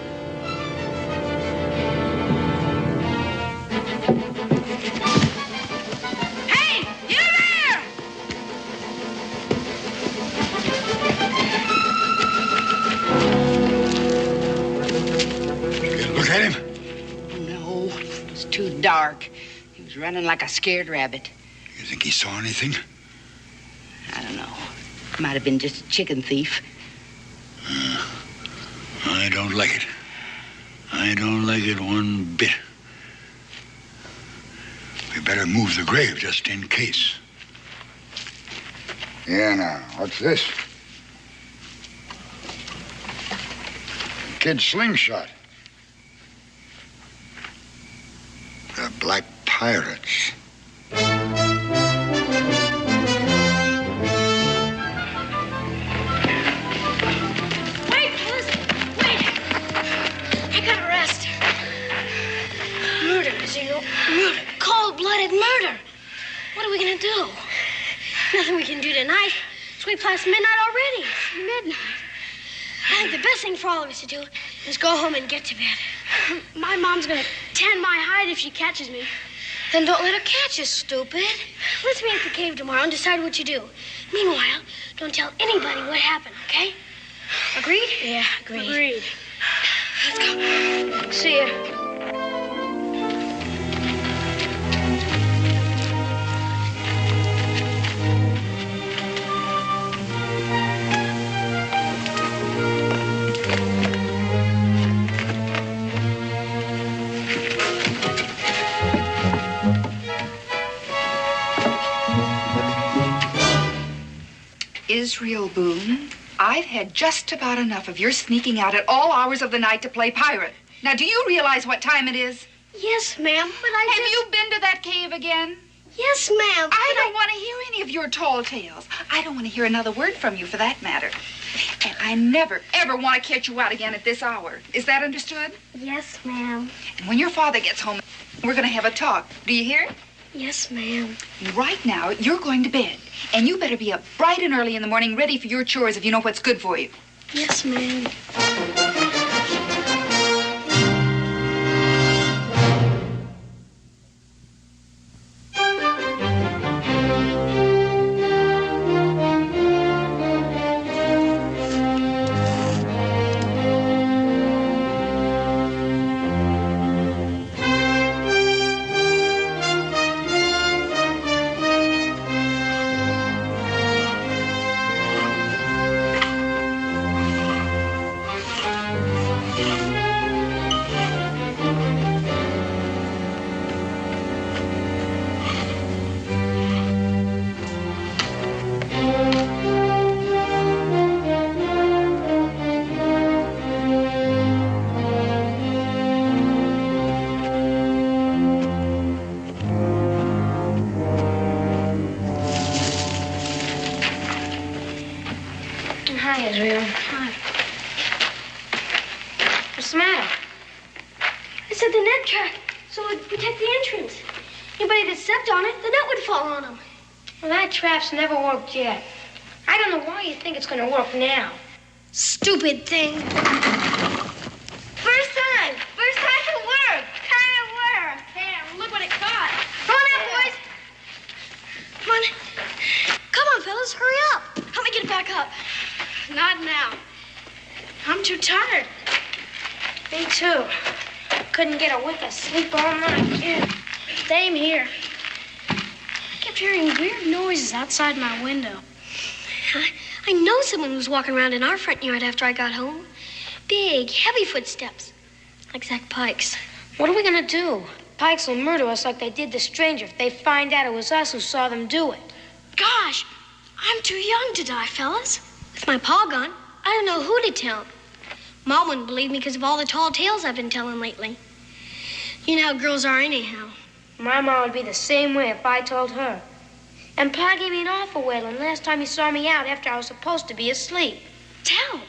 Look at him. No, it's too dark. He was running like a scared rabbit. You think he saw anything? I don't know. Might have been just a chicken thief. I don't like it. I don't like it one bit. We better move the grave just in case. Yeah, now, what's this? Kid's slingshot. The Black Pirates. Wait, listen, wait. I gotta rest. Murder, Zero. Murder. Cold-blooded murder. What are we gonna do? Nothing we can do tonight. It's way past midnight already. Midnight? I think the best thing for all of us to do is go home and get to bed. My mom's gonna tan my hide if she catches me. Then don't let her catch us, stupid. Let's meet at the cave tomorrow and decide what you do. Meanwhile, don't tell anybody what happened, okay? Agreed? Yeah, agreed. Agreed. Let's go. See ya. Israel Boone, I've had just about enough of your sneaking out at all hours of the night to play pirate. Now, do you realize what time it is? Yes, ma'am, but Have you been to that cave again? Yes, ma'am. I don't want to hear any of your tall tales. I don't want to hear another word from you for that matter. And I never, ever want to catch you out again at this hour. Is that understood? Yes, ma'am. And when your father gets home, we're going to have a talk. Do you hear? Yes, ma'am. Right now, you're going to bed. And you better be up bright and early in the morning, ready for your chores if you know what's good for you. Yes, ma'am. Hi, Israel. Hi. What's the matter? I said the net trap, so it would protect the entrance. Anybody that stepped on it, the net would fall on them. Well, that trap's never worked yet. I don't know why you think it's going to work now. Stupid thing. First time. First time it worked. Kind of worked. Hey, look what it caught. Come on up, boys. Come on. Come on, fellas. Hurry up. Help me get it back up. Not now. I'm too tired. Me too. Couldn't get a wink of sleep all night. Yeah. Same here. I kept hearing weird noises outside my window. I know someone was walking around in our front yard after I got home. Big, heavy footsteps. Like Zach Pike's. What are we gonna do? Pikes will murder us like they did the stranger if they find out it was us who saw them do it. Gosh, I'm too young to die, fellas. With my paw gone, I don't know who to tell. Mom wouldn't believe me because of all the tall tales I've been telling lately. You know how girls are anyhow. My mom would be the same way if I told her. And Pa gave me an awful wailing last time he saw me out after I was supposed to be asleep. Tell?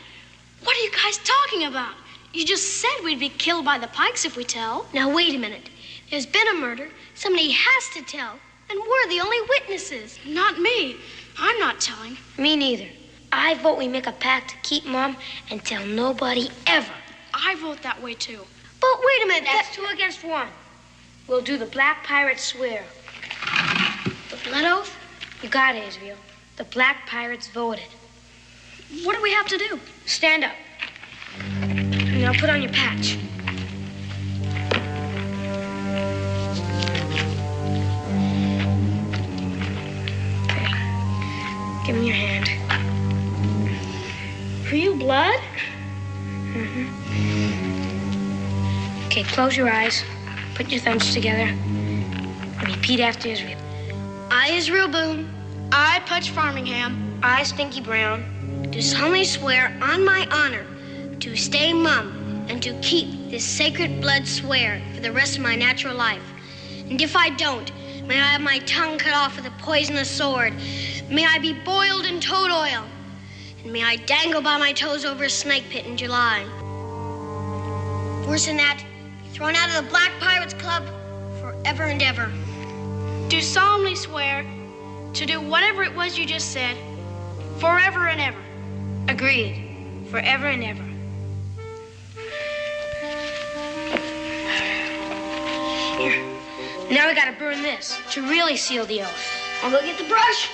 What are you guys talking about? You just said we'd be killed by the Pikes if we tell. Now, wait a minute. There's been a murder. Somebody has to tell. And we're the only witnesses. Not me. I'm not telling. Me neither. I vote we make a pact to keep Mom and tell nobody ever. I vote that way, too. But wait a minute. That's 2 against 1. We'll do the Black Pirates swear. The blood oath? You got it, Israel. The Black Pirates voted. What do we have to do? Stand up. And now put on your patch. Okay. Give me your hand. Real blood? Mm-hmm. Okay, close your eyes. Put your thumbs together. And repeat after Israel. I, Israel Boone. I, Pudge Farmingham. I, Stinky Brown. Do solemnly swear on my honor to stay mum and to keep this sacred blood swear for the rest of my natural life. And if I don't, may I have my tongue cut off with a poisonous sword. May I be boiled in toad oil. And may I dangle by my toes over a snake pit in July. Worse than that, be thrown out of the Black Pirates Club forever and ever. Do solemnly swear to do whatever it was you just said, forever and ever. Agreed. Forever and ever. Here. Now we gotta burn this to really seal the oath. I'll go get the brush.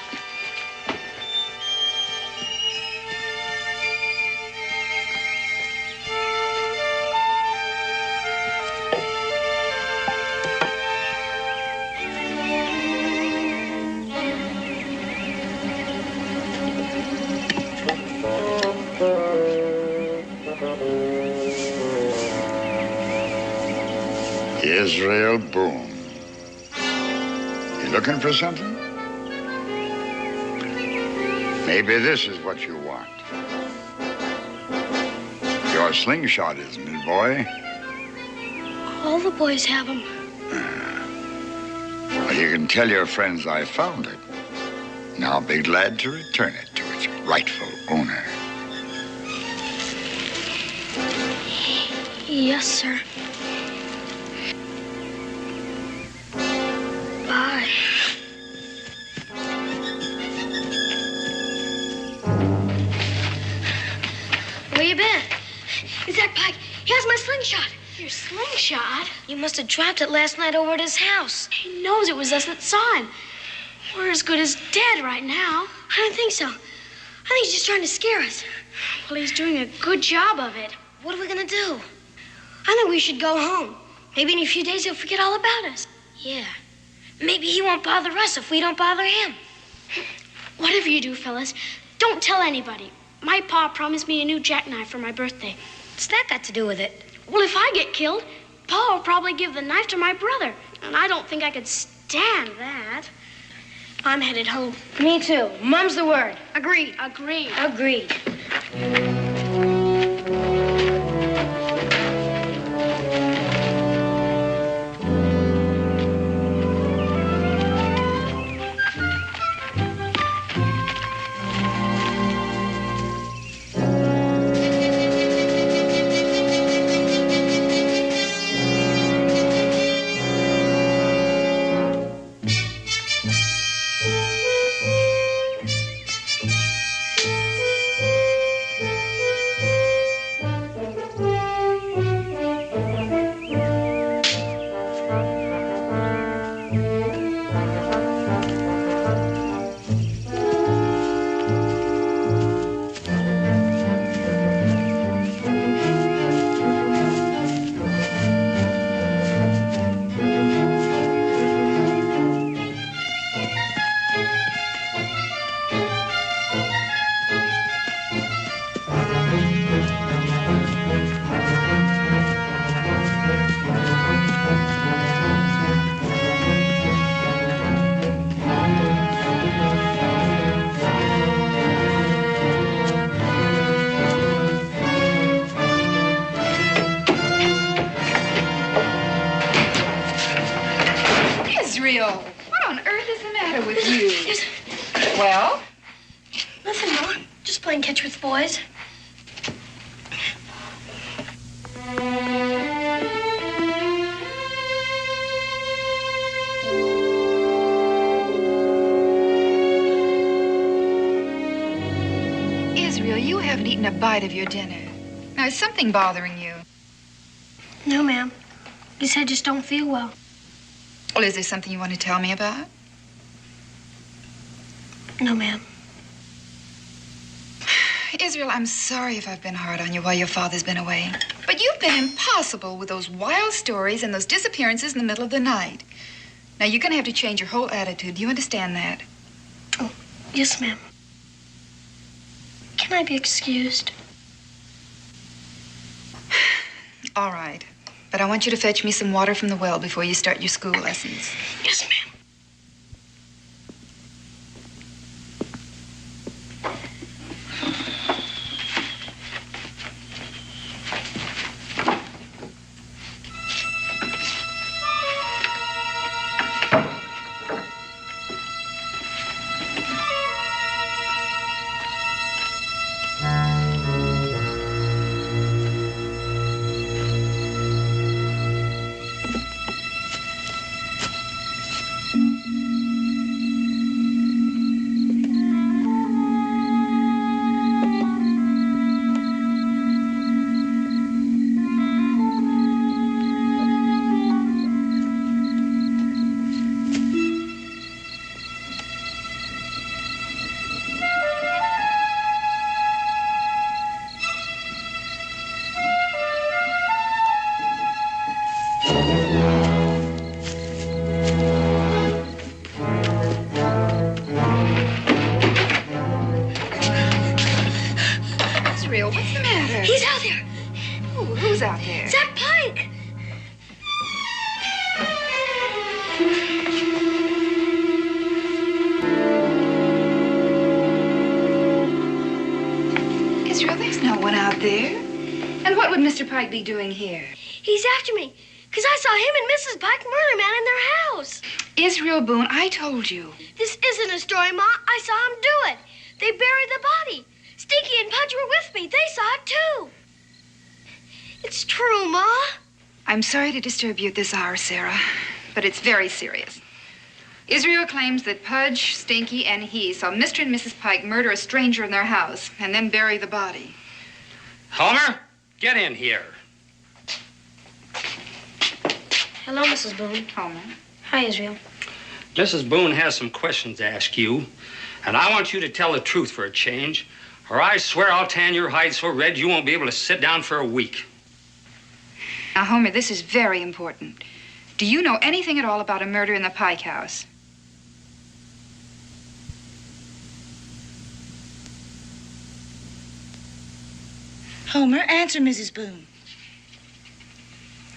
Israel Boone. You looking for something? Maybe this is what you want. Your slingshot, isn't it, boy? All the boys have them. Well, you can tell your friends I found it. Now I'll be glad to return it to its rightful owner. Yes, sir. Bye. Where you been? Is that Pike? He has my slingshot. Your slingshot? You must have dropped it last night over at his house. He knows it was us that saw him. We're as good as dead right now. I don't think so. I think he's just trying to scare us. Well, he's doing a good job of it. What are we gonna do? I think we should go home. Maybe in a few days he'll forget all about us. Yeah. Maybe he won't bother us if we don't bother him. Whatever you do, fellas, don't tell anybody. My pa promised me a new jackknife for my birthday. What's that got to do with it? Well, if I get killed, Pa will probably give the knife to my brother. And I don't think I could stand that. I'm headed home. Me too. Mum's the word. Agreed. Agreed. Agreed. Nothing, Ma. Just playing catch with the boys. Israel, you haven't eaten a bite of your dinner. Now, is something bothering you? No, ma'am. He said just don't feel well. Well, is there something you want to tell me about? No, ma'am. Israel, I'm sorry if I've been hard on you while your father's been away. But you've been impossible with those wild stories and those disappearances in the middle of the night. Now, you're going to have to change your whole attitude. Do you understand that? Oh, yes, ma'am. Can I be excused? All right. But I want you to fetch me some water from the well before you start your school lessons. Yes, ma'am. What's the matter? He's out there. Who's out there? Zach Pike. Israel, there's no one out there. And what would Mr. Pike be doing here? He's after me, because I saw him and Mrs. Pike murder man in their house. Israel Boone, I told you. This isn't a story, Ma. I saw him do it. They buried the body. Stinky and Pudge were with me. They saw it, too. It's true, Ma. I'm sorry to disturb you at this hour, Sarah, but it's very serious. Israel claims that Pudge, Stinky, and he saw Mr. and Mrs. Pike murder a stranger in their house and then bury the body. Homer, get in here. Hello, Mrs. Boone. Homer. Hi, Israel. Mrs. Boone has some questions to ask you, and I want you to tell the truth for a change, or I swear I'll tan your hide so red you won't be able to sit down for a week. Now, Homer, this is very important. Do you know anything at all about a murder in the Pike house? Homer, answer Mrs. Boone.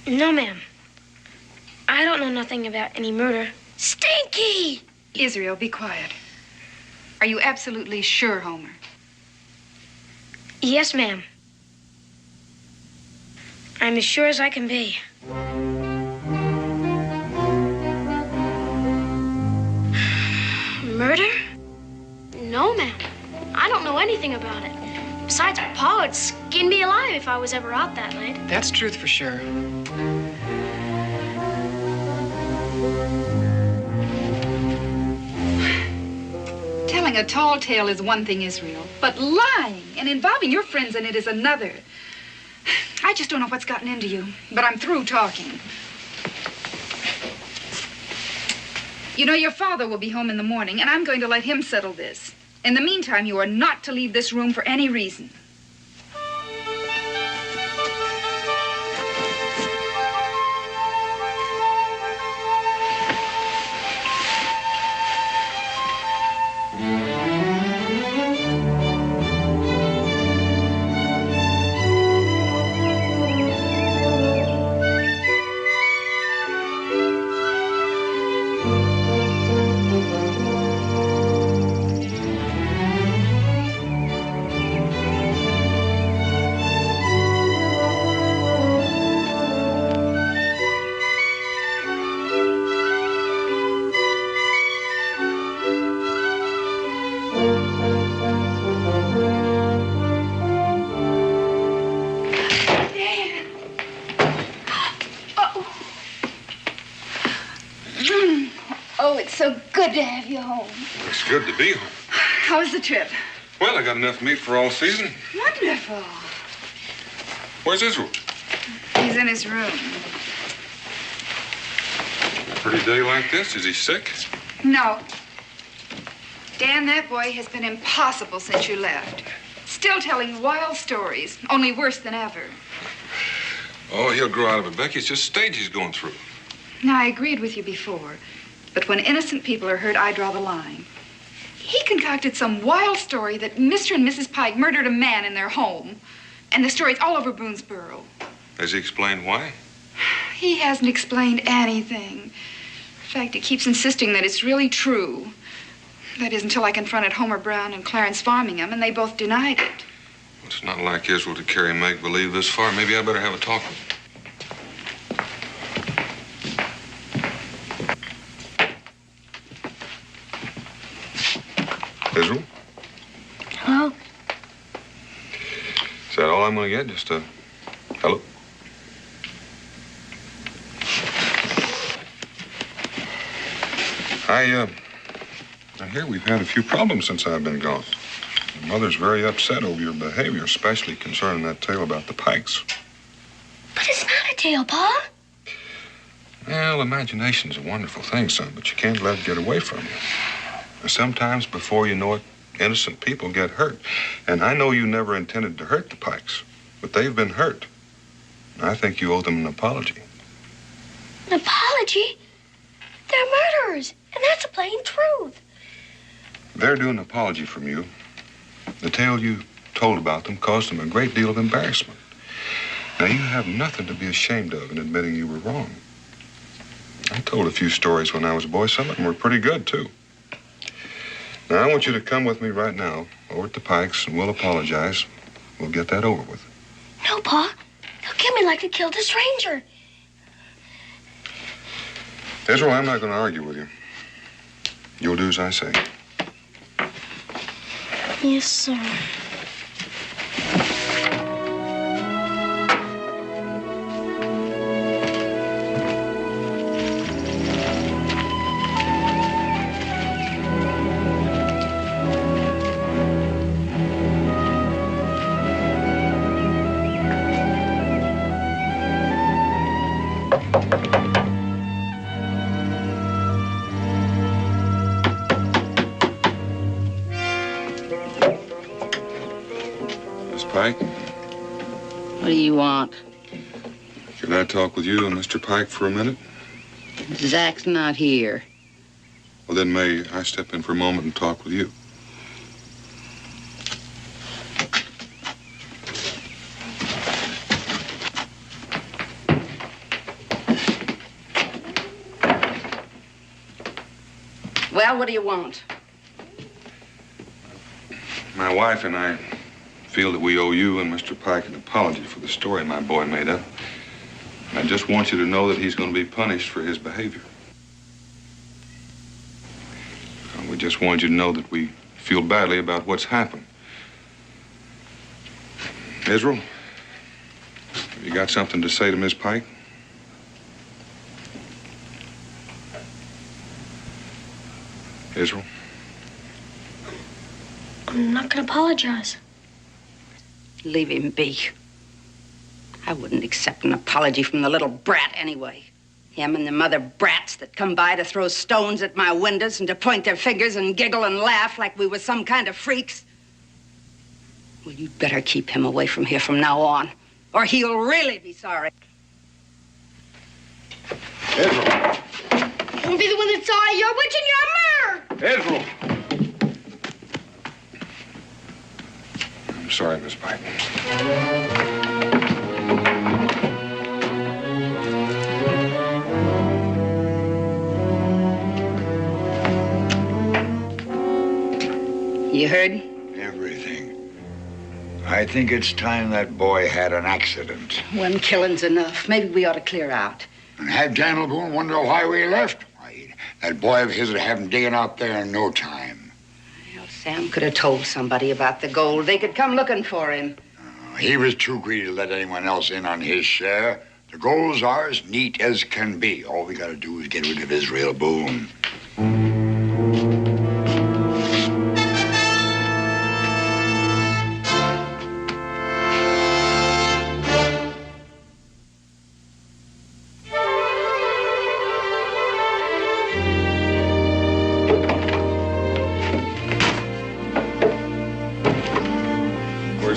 No, ma'am. I don't know nothing about any murder. Stinky! Israel, be quiet. Are you absolutely sure, Homer? Yes, ma'am. I'm as sure as I can be. Murder? No, ma'am. I don't know anything about it. Besides, Pa would skin me alive if I was ever out that night. That's truth for sure. Telling a tall tale is one thing, Israel, but lying and involving your friends in it is another. I just don't know what's gotten into you, but I'm through talking. You know, your father will be home in the morning, and I'm going to let him settle this. In the meantime, you are not to leave this room for any reason. to have you home. It's good to be home. How was the trip? Well, I got enough meat for all season. Wonderful. Where's Israel? He's in his room. A pretty day like this? Is he sick? No. Dan, that boy has been impossible since you left. Still telling wild stories, only worse than ever. Oh, he'll grow out of it, Becky. It's just stage he's going through. Now, I agreed with you before, but when innocent people are hurt, I draw the line. He concocted some wild story that Mr. and Mrs. Pike murdered a man in their home, and the story's all over Boonesboro. Has he explained why? He hasn't explained anything. In fact, he keeps insisting that it's really true. That is, until I confronted Homer Brown and Clarence Farmingham, and they both denied it. It's not like Israel to carry make-believe this far. Maybe I better have a talk with him. Israel? Hello? Is that all I'm going to get? Just a hello? I hear we've had a few problems since I've been gone. Your mother's very upset over your behavior, especially concerning that tale about the Pikes. But it's not a tale, Pa. Well, imagination's a wonderful thing, son, but you can't let it get away from you. And sometimes, before you know it, innocent people get hurt. And I know you never intended to hurt the Pikes, but they've been hurt. And I think you owe them an apology. An apology? They're murderers, and that's the plain truth. They're due an apology from you. The tale you told about them caused them a great deal of embarrassment. Now, you have nothing to be ashamed of in admitting you were wrong. I told a few stories when I was a boy. Some of them were pretty good, too. Now, I want you to come with me right now over at the Pikes, and we'll apologize. We'll get that over with. No, Pa. They'll kill me like they killed the stranger. Israel, I'm not going to argue with you. You'll do as I say. Yes, sir. Pike? What do you want? Can I talk with you and Mr. Pike for a minute? Zach's not here. Well, then may I step in for a moment and talk with you? Well, what do you want? My wife and I feel that we owe you and Mr. Pike an apology for the story my boy made up. And I just want you to know that he's going to be punished for his behavior. We just want you to know that we feel badly about what's happened. Israel, have you got something to say to Miss Pike? Israel? I'm not going to apologize. Leave him be. I wouldn't accept an apology from the little brat anyway. Him and the mother brats that come by to throw stones at my windows and to point their fingers and giggle and laugh like we were some kind of freaks. Well, you'd better keep him away from here from now on, or he'll really be sorry. Israel. You won't be the one that saw it. You're a witch and you're a murderer. Israel. I'm sorry, Miss Pike. You heard? Everything. I think it's time that boy had an accident. One killing's enough. Maybe we ought to clear out. And have Daniel Boone wonder why we left. Why, that boy of his would have him digging out there in no time. Well, Sam could have told somebody about the gold. They could come looking for him. He was too greedy to let anyone else in on his share. The gold's ours, neat as can be. All we gotta do is get rid of Israel Boone.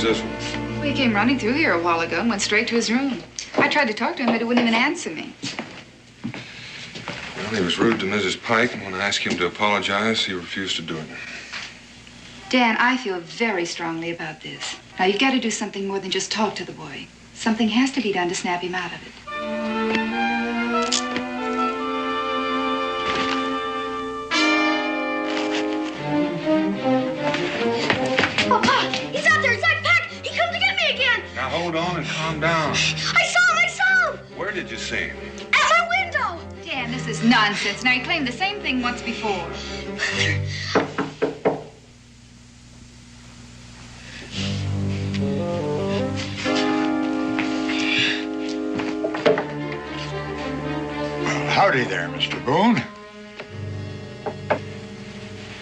Where's Israel? Well, he came running through here a while ago and went straight to his room. I tried to talk to him, but he wouldn't even answer me. Well, he was rude to Mrs. Pike, and when I asked him to apologize, he refused to do it. Dan, I feel very strongly about this. Now, you've got to do something more than just talk to the boy. Something has to be done to snap him out of it. Oh, Pa! He's out there! Zach Pack! He come to get me again! Now hold on and calm down. I saw him! I saw him! Where did you see him? At my window! Dan, this is nonsense. Now, he claimed the same thing once before. Howdy there, Mr. Boone.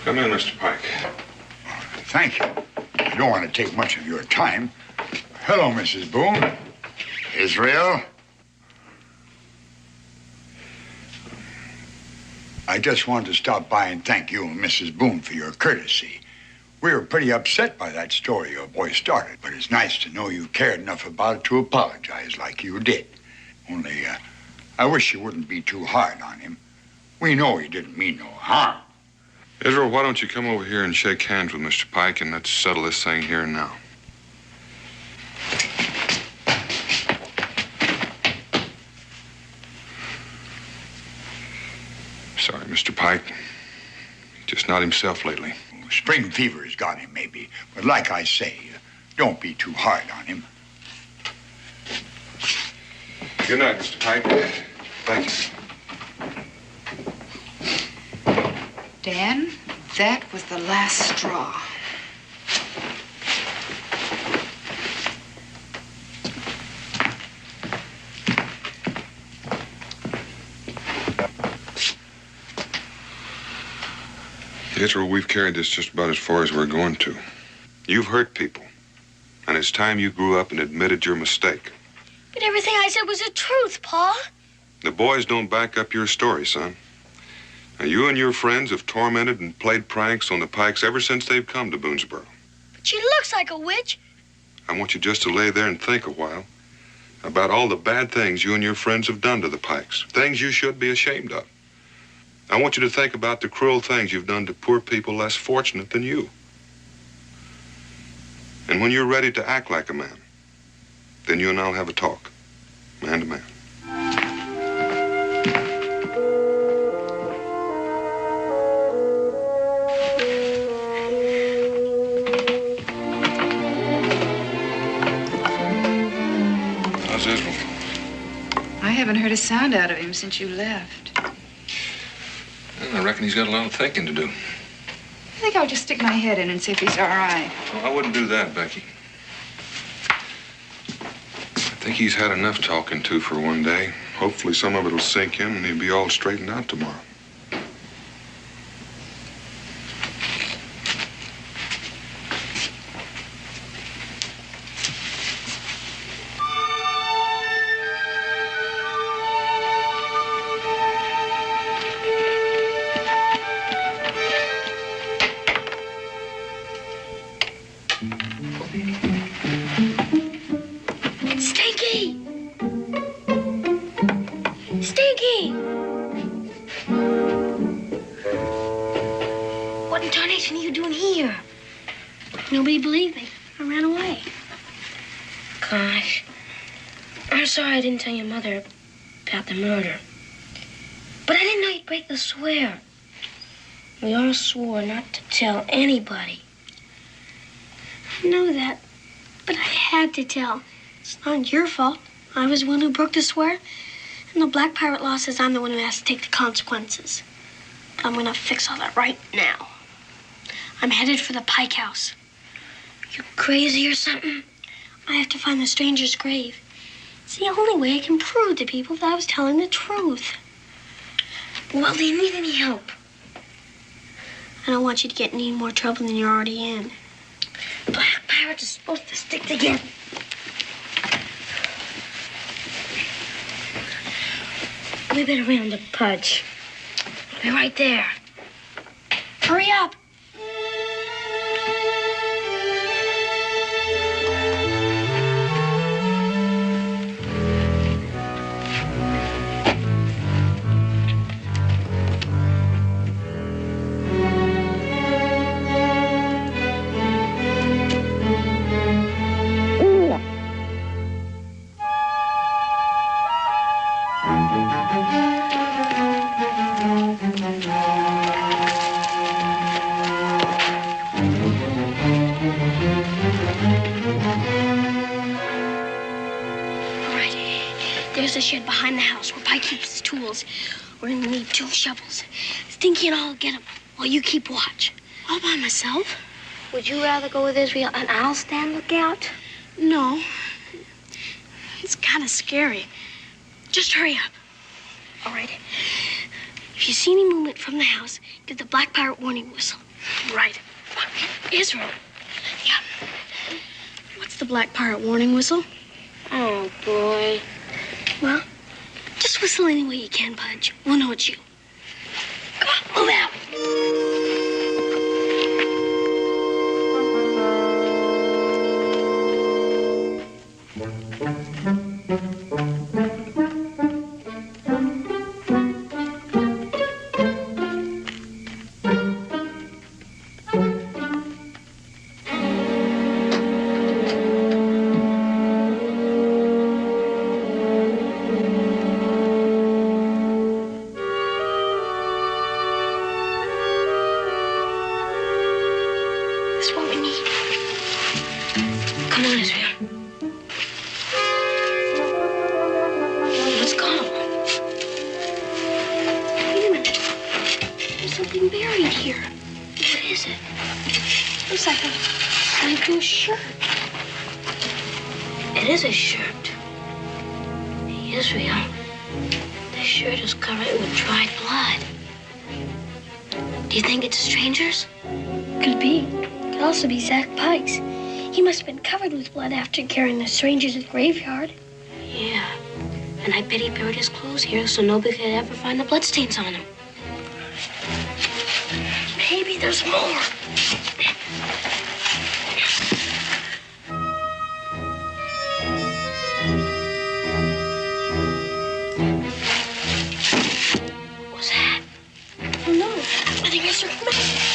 Come in, Mr. Pike. Thank you. I don't want to take much of your time. Hello, Mrs. Boone. Israel. I just wanted to stop by and thank you and Mrs. Boone for your courtesy. We were pretty upset by that story your boy started, but it's nice to know you cared enough about it to apologize like you did. Only, I wish you wouldn't be too hard on him. We know he didn't mean no harm. Israel, why don't you come over here and shake hands with Mr. Pike, and let's settle this thing here and now. Sorry, Mr. Pike. He's just not himself lately. Spring fever has got him, maybe. But like I say, don't be too hard on him. Good night, Mr. Pike. Thank you. Dan, that was the last straw. Israel, we've carried this just about as far as we're going to. You've hurt people, and it's time you grew up and admitted your mistake. But everything I said was the truth, Pa. The boys don't back up your story, son. Now, you and your friends have tormented and played pranks on the Pikes ever since they've come to Boonesboro. But she looks like a witch. I want you just to lay there and think a while about all the bad things you and your friends have done to the Pikes, things you should be ashamed of. I want you to think about the cruel things you've done to poor people less fortunate than you. And when you're ready to act like a man, then you and I'll have a talk, man to man. How's Israel? I haven't heard a sound out of him since you left. I reckon he's got a lot of thinking to do. I think I'll just stick my head in and see if he's all right. Well, I wouldn't do that, Becky. I think he's had enough talking to for one day. Hopefully some of it'll sink in and he'll be all straightened out tomorrow. Nobody believed me. I ran away. Gosh. I'm sorry I didn't tell your mother about the murder. But I didn't know you'd break the swear. We all swore not to tell anybody. I know that, but I had to tell. It's not your fault. I was the one who broke the swear, and the Black Pirate law says I'm the one who has to take the consequences. But I'm gonna fix all that right now. I'm headed for the Pike House. You crazy or something? I have to find the stranger's grave. It's the only way I can prove to people that I was telling the truth. Well, do you need any help? I don't want you to get in any more trouble than you're already in. Black pirates are supposed to stick together. We better round up Pudge. They're right there. Hurry up. There's a shed behind the house where Pike keeps his tools. We're gonna need 2 shovels. Stinky and I'll get them while you keep watch. All by myself? Would you rather go with Israel and I'll stand lookout? No. It's kind of scary. Just hurry up. All right. If you see any movement from the house, give the black pirate warning whistle. Right. Israel. Yeah. What's the black pirate warning whistle? Oh, boy. Well, just whistle any way you can, Pudge. We'll know it's you. Come on, move out. Be Zach Pike's. He must have been covered with blood after carrying the stranger to the graveyard. Yeah, and I bet he buried his clothes here so nobody could ever find the bloodstains on him. Maybe there's more. What's that? Oh, no. I think I struck magic.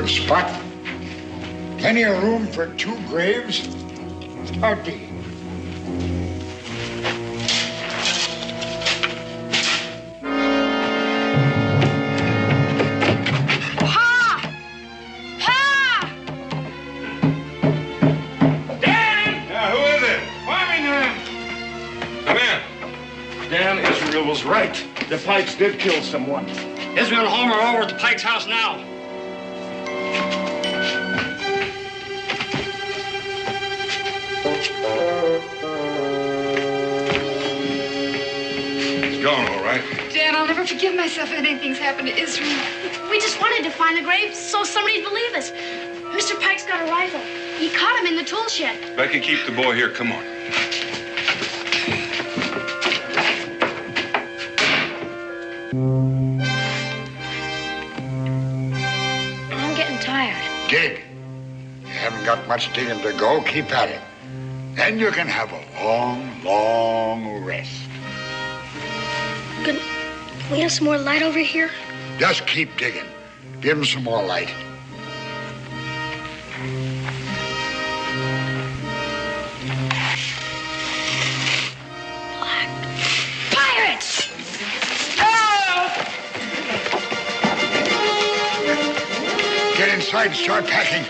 the spot. Plenty of room for 2 graves. Start digging. Was right. The Pikes did kill someone. Israel and Homer are over at the Pike's house now. He's gone, all right. Dan, I'll never forgive myself if anything's happened to Israel. We just wanted to find the grave so somebody'd believe us. Mr. Pike's got a rifle. He caught him in the tool shed. Becky, keep the boy here. Come on. I'm getting tired. Dig. You haven't got much digging to go. Keep at it. Then you can have a long, long rest. Can we have some more light over here? Just keep digging. Give him some more light. Pirates! Get inside and start packing.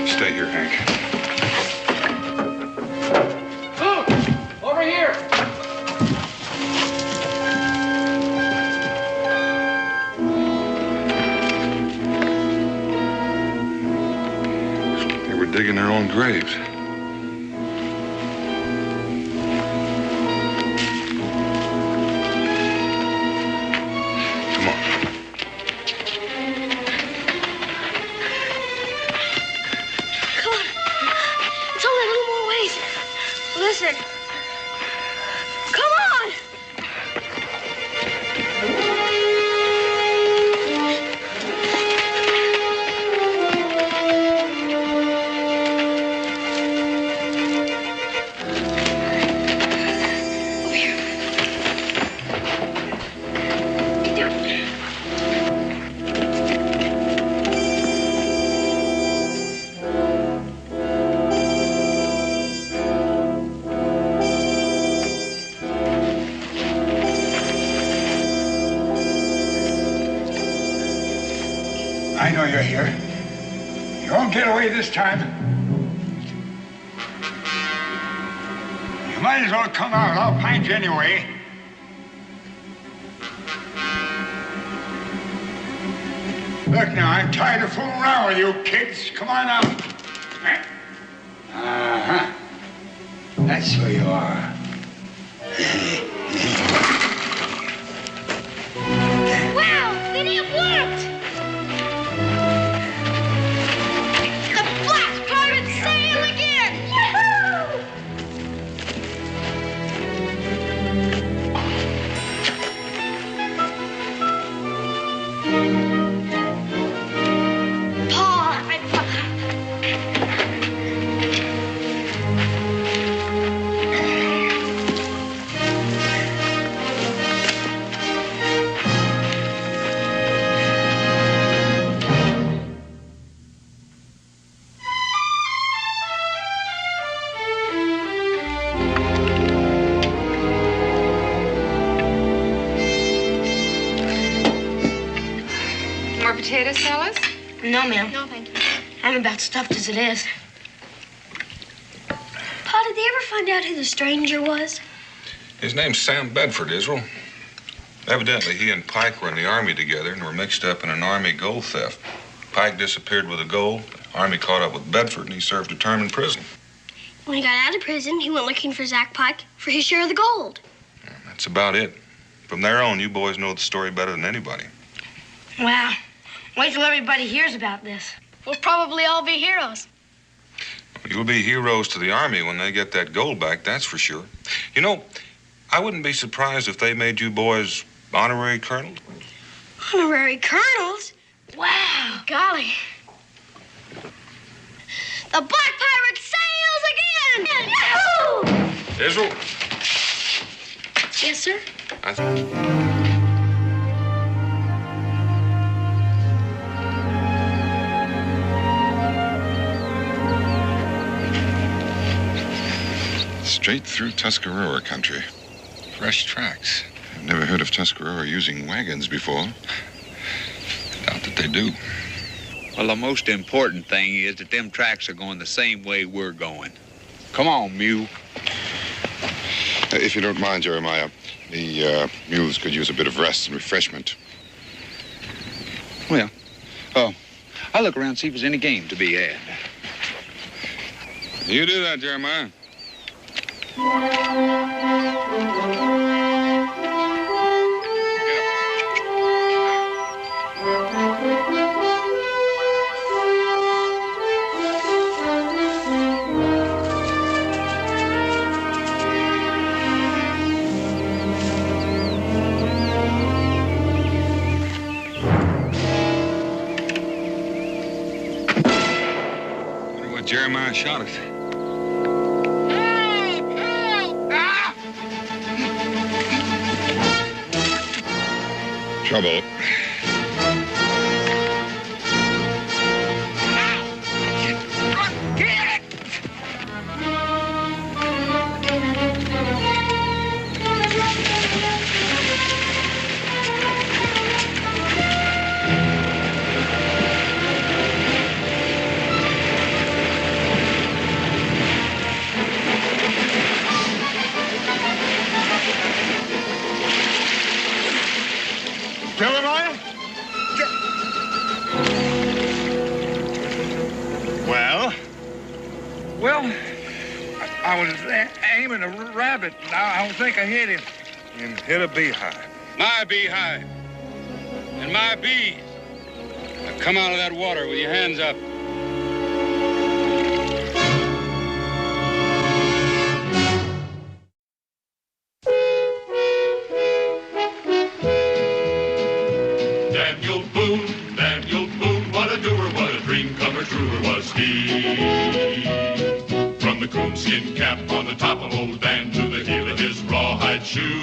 Stay here, Hank. Luke, over here. They were digging their own graves. Listen. Come on! Over here. Get down. I know you're here. You won't get away this time. You might as well come out. I'll find you anyway. Look now, I'm tired of fooling around with you kids. Come on out. Uh-huh. That's who you are. Wow, then it worked! The Black Pirates sail again! Yahoo! Paul, potatoes, fellas? No, ma'am. No, thank you. I'm about stuffed as it is. Pa, did they ever find out who the stranger was? His name's Sam Bedford, Israel. Evidently, he and Pike were in the Army together and were mixed up in an Army gold theft. Pike disappeared with the gold. The Army caught up with Bedford, and he served a term in prison. When he got out of prison, he went looking for Zach Pike for his share of the gold. Yeah, that's about it. From there on, you boys know the story better than anybody. Wow. Wait till everybody hears about this. We'll probably all be heroes. You'll be heroes to the Army when they get that gold back, that's for sure. You know, I wouldn't be surprised if they made you boys honorary colonels. Honorary colonels? Wow. Golly. The Black Pirate sails again! Yahoo! Israel? Yes, sir? Straight through Tuscarora country. Fresh tracks. I've never heard of Tuscarora using wagons before. Doubt that they do. Well, the most important thing is that them tracks are going the same way we're going. Come on, mule. If you don't mind, Jeremiah, the mules could use a bit of rest and refreshment. Well, I'll look around and see if there's any game to be had. You do that, Jeremiah. Jeremiah shot us. Trouble. Jeremiah? Well, I was aiming a rabbit, and I don't think I hit him. And hit a beehive. My beehive. And my bees. Now come out of that water with your hands up. Daniel Boone, what a doer, what a dream comer truer was he. From the coonskin cap on the top of old Dan to the heel of his rawhide shoe,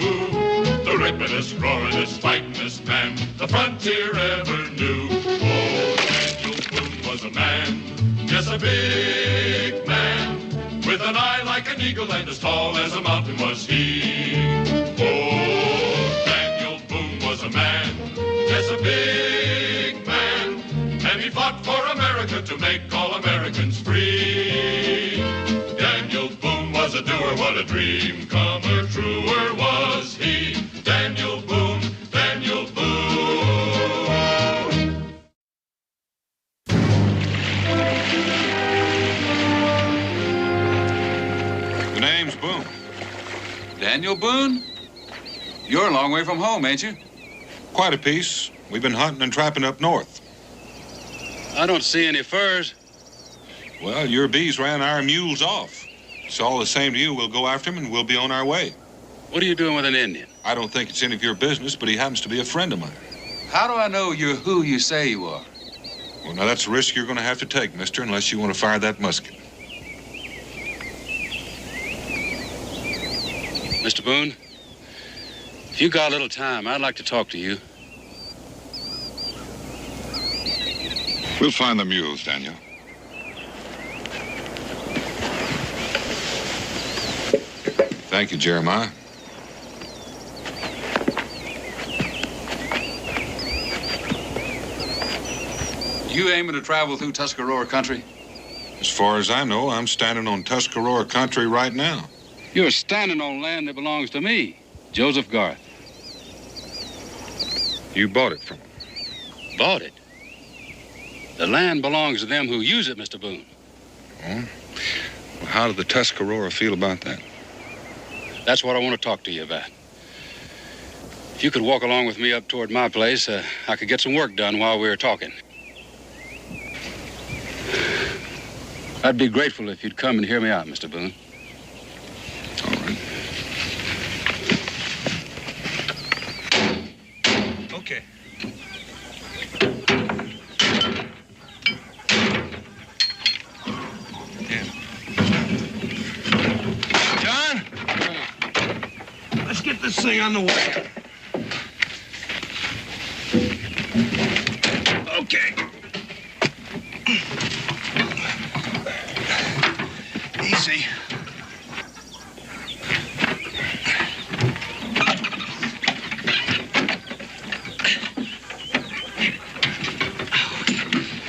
the rippin'est, roaring'est, fighting'est man the frontier ever knew. Oh, Daniel Boone was a man, yes, a big man, with an eye like an eagle and as tall as a mountain was he. Oh, Daniel Boone was a man, yes, a big man, and he fought for America to make all Americans free. Daniel Boone was a doer, what a dream comer truer was he. Daniel Boone, Daniel Boone. The name's Boone. Daniel Boone? You're a long way from home, ain't you? Quite a piece. We've been hunting and trapping up north. I don't see any furs. Well, your bees ran our mules off. It's all the same to you. We'll go after him and we'll be on our way. What are you doing with an Indian? I don't think it's any of your business, but he happens to be a friend of mine. How do I know you're who you say you are? Well, now that's a risk you're going to have to take, mister, unless you want to fire that musket. Mr. Boone, if you got a little time, I'd like to talk to you. We'll find the mules, Daniel. Thank you, Jeremiah. You aiming to travel through Tuscarora country? As far as I know, I'm standing on Tuscarora country right now. You're standing on land that belongs to me, Joseph Garth. You bought it from him. Bought it? The land belongs to them who use it, Mr. Boone. Oh? Well, how do the Tuscarora feel about that? That's what I want to talk to you about. If you could walk along with me up toward my place, I could get some work done while we were talking. I'd be grateful if you'd come and hear me out, Mr. Boone. All right. Okay. John? Let's get this thing on the way. Okay. Easy.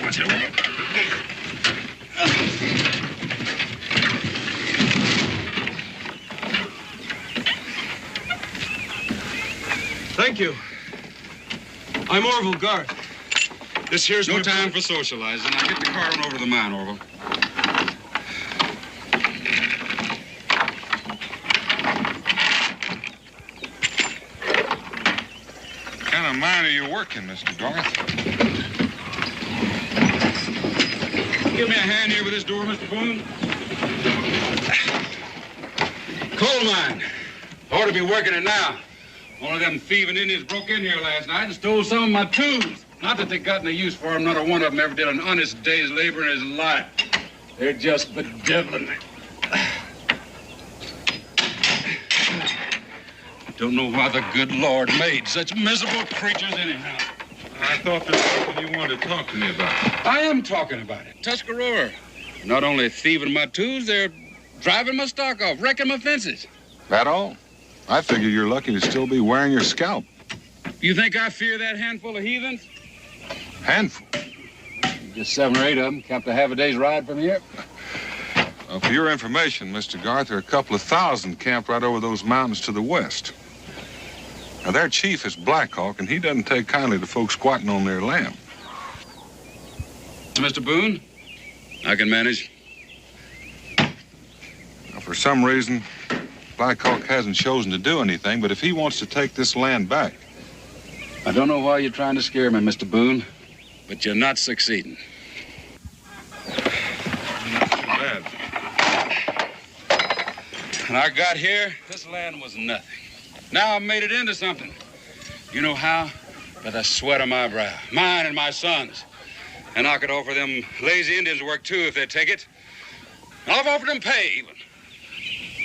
Watch it. Thank you. I'm Orville Garth. This here's no time for socializing. Now get the car on over to the mine, Orville. What kind of mine are you working, Mr. Garth? Give me a hand here with this door, Mr. Boone. Coal mine. Ought to be working it now. One of them thieving Indians broke in here last night and stole some of my tools. Not that they got any use for them. Not a one of them ever did an honest day's labor in his life. They're just bedeviling me. Don't know why the good Lord made such miserable creatures anyhow. I thought there was something you wanted to talk to me about. I am talking about it. Tuscarora. Not only thieving my tools, they're driving my stock off, wrecking my fences. That all? I figure you're lucky to still be wearing your scalp. You think I fear that handful of heathens? Handful? Just 7 or 8 of them, camped a half a day's ride from here. For your information, Mr. Garth, there are a couple of thousand camped right over those mountains to the west. Now, their chief is Black Hawk, and he doesn't take kindly to folks squatting on their land. Mr. Boone, I can manage. Now, for some reason, Black Hawk hasn't chosen to do anything, but if he wants to take this land back... I don't know why you're trying to scare me, Mr. Boone, but you're not succeeding. Not too bad. When I got here, this land was nothing. Now I've made it into something. You know how? By the sweat of my brow. Mine and my sons. And I could offer them lazy Indians work, too, if they'd take it. I've offered them pay, even.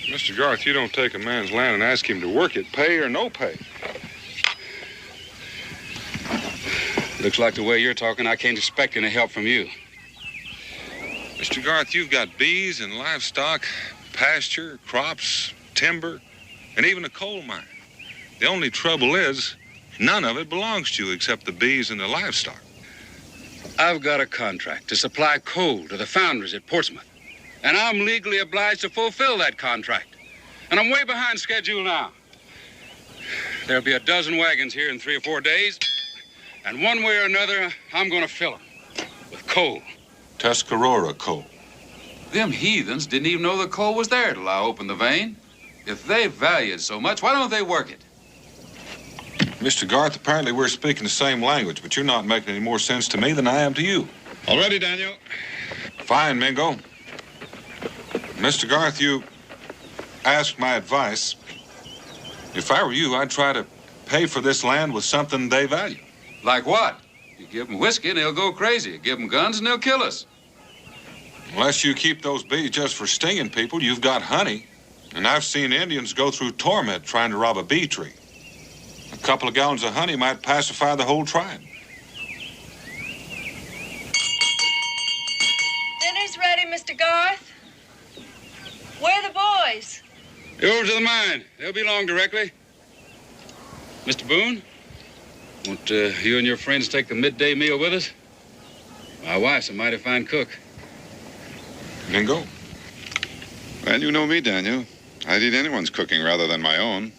Mr. Garth, you don't take a man's land and ask him to work it, pay or no pay. Looks like the way you're talking, I can't expect any help from you. Mr. Garth, you've got bees and livestock, pasture, crops, timber, and even a coal mine. The only trouble is, none of it belongs to you except the bees and the livestock. I've got a contract to supply coal to the foundries at Portsmouth. And I'm legally obliged to fulfill that contract. And I'm way behind schedule now. There'll be a dozen wagons here in 3 or 4 days. And one way or another, I'm going to fill them with coal. Tuscarora coal. Them heathens didn't even know the coal was there till I opened the vein. If they value it so much, why don't they work it? Mr. Garth, apparently we're speaking the same language, but you're not making any more sense to me than I am to you. All ready, Daniel. Fine, Mingo. Mr. Garth, you asked my advice. If I were you, I'd try to pay for this land with something they value. Like what? You give them whiskey and they'll go crazy. You give them guns and they'll kill us. Unless you keep those bees just for stinging people, you've got honey. And I've seen Indians go through torment trying to rob a bee tree. A couple of gallons of honey might pacify the whole tribe. Dinner's ready, Mr. Garth. Where are the boys? You're over to the mine. They'll be along directly. Mr. Boone, won't you and your friends take the midday meal with us? My wife's a mighty fine cook. Then go. Well, you know me, Daniel. I'd eat anyone's cooking rather than my own.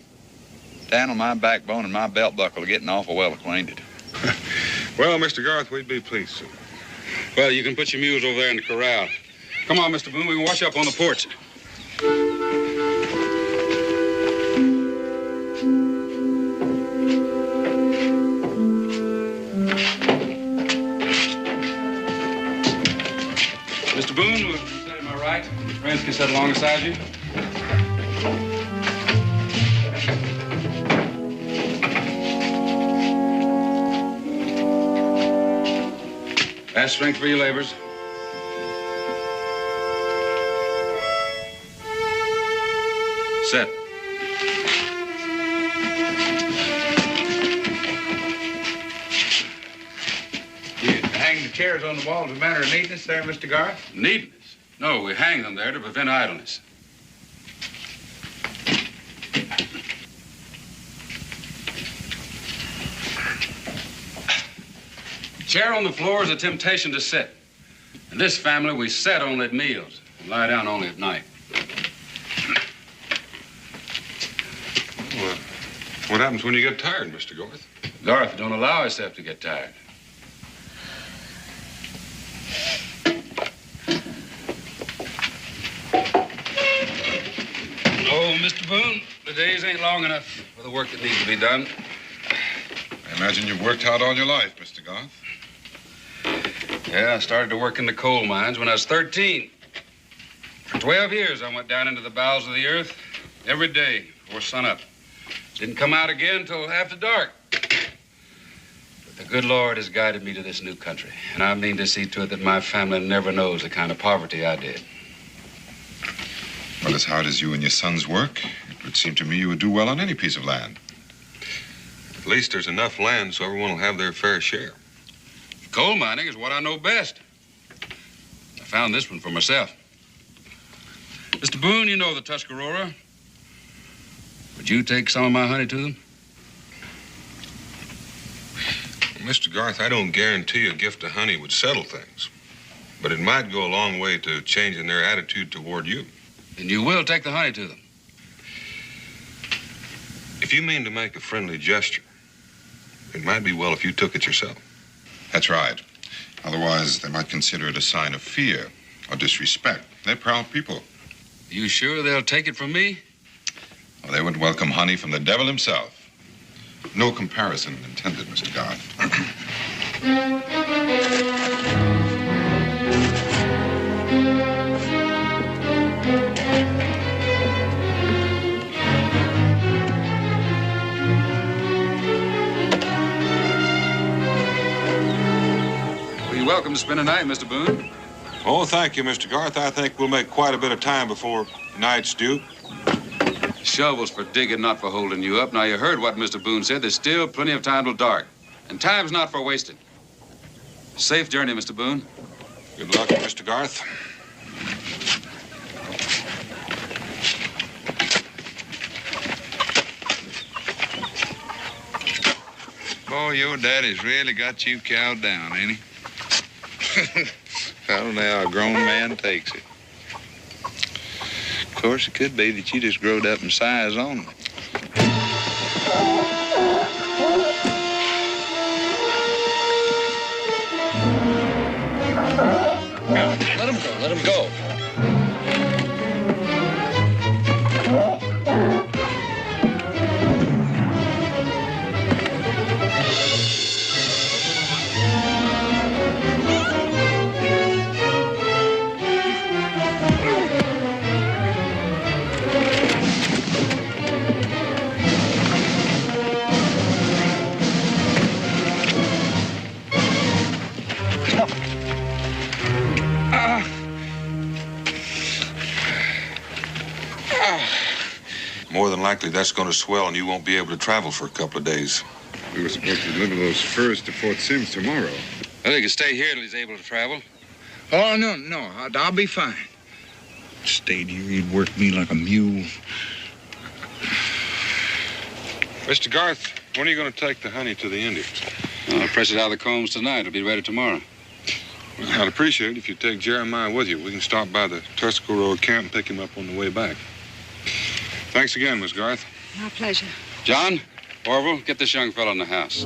Daniel, my backbone and my belt buckle are getting awful well acquainted. Well, Mr. Garth, we'd be pleased to. Well, you can put your mules over there in the corral. Come on, Mr. Boone, we can wash up on the porch. Mr. Boone, will you sit at my right? Your friends can sit alongside you. Add strength for your labors. Set. You hang the chairs on the wall as a matter of neatness there, Mr. Garth? Neatness? No, we hang them there to prevent idleness. Chair on the floor is a temptation to sit. In this family, we sit only at meals and lie down only at night. Well, what happens when you get tired, Mr. Garth? Garth, don't allow yourself to get tired. Oh, Mr. Boone, the days ain't long enough for the work that needs to be done. I imagine you've worked hard all your life, Mr. Garth. Yeah, I started to work in the coal mines when I was 13. For 12 years, I went down into the bowels of the earth every day before sunup. Didn't come out again till after dark. But the good Lord has guided me to this new country, and I mean to see to it that my family never knows the kind of poverty I did. Well, as hard as you and your sons work, it would seem to me you would do well on any piece of land. At least there's enough land so everyone will have their fair share. Coal mining is what I know best. I found this one for myself. Mr. Boone, you know the Tuscarora. Would you take some of my honey to them? Mr. Garth, I don't guarantee a gift of honey would settle things, but it might go a long way to changing their attitude toward you. And you will take the honey to them? If you mean to make a friendly gesture, it might be well if you took it yourself. That's right. Otherwise, they might consider it a sign of fear or disrespect. They're proud people. You sure they'll take it from me? Well, they would welcome honey from the devil himself. No comparison intended, Mr. Garth. You're welcome to spend a night, Mr. Boone. Oh, thank you, Mr. Garth. I think we'll make quite a bit of time before night's due. Shovels for digging, not for holding you up. Now, you heard what Mr. Boone said. There's still plenty of time till dark. And time's not for wasting. Safe journey, Mr. Boone. Good luck, Mr. Garth. Boy, your daddy's really got you cowed down, ain't he? I don't know how a grown man takes it. Of course, it could be that you just growed up in size only. Let him go, let him go. More than likely, that's going to swell, and you won't be able to travel for a couple of days. We were supposed to deliver those furs to Fort Sims tomorrow. Well, he can stay here till he's able to travel. Oh, no, I'll be fine. Stayed here, he'd work me like a mule. Mr. Garth, when are you going to take the honey to the Indians? I'll press it out of the combs tonight. It'll be ready tomorrow. I'd appreciate it if you'd take Jeremiah with you. We can stop by the Tuscarora camp and pick him up on the way back. Thanks again, Miss Garth. My pleasure. John, Orville, get this young fellow in the house.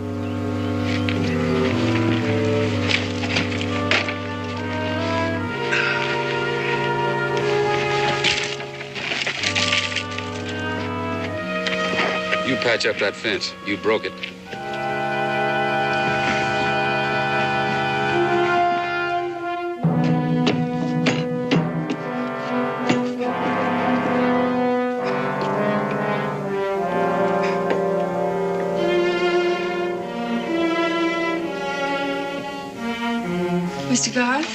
You patch up that fence. You broke it. Mr. Garth?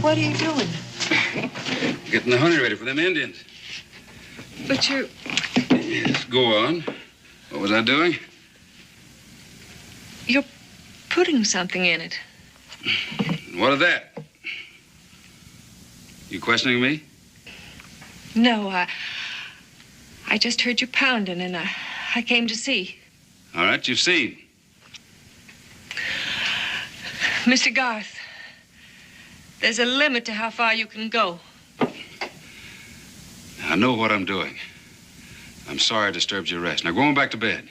What are you doing? Getting the honey ready for them Indians. But you're... Yes, go on. What was I doing? You're putting something in it. What of that? You questioning me? No, I just heard you pounding, and I came to see. All right, you've seen. Mr. Garth, there's a limit to how far you can go. I know what I'm doing. I'm sorry I disturbed your rest. Now go on back to bed.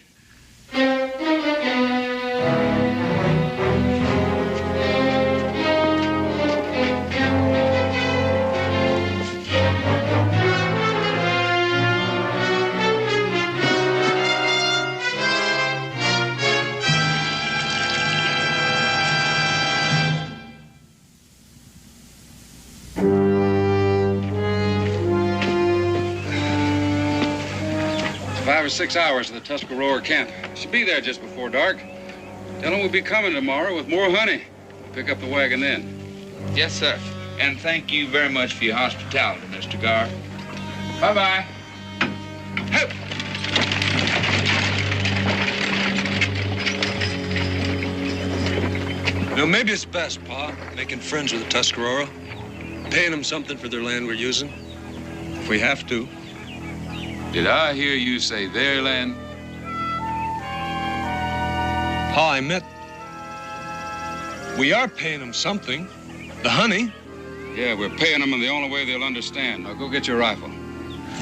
5 or 6 hours to the Tuscarora camp. Should be there just before dark. Tell them we'll be coming tomorrow with more honey. Pick up the wagon then. Yes, sir. And thank you very much for your hospitality, Mr. Garr. Bye-bye. You know, maybe it's best, Pa, making friends with the Tuscarora, paying them something for their land we're using, if we have to. Did I hear you say their land? Pa, I meant we are paying them something. The honey. Yeah, we're paying them in the only way they'll understand. Now go get your rifle.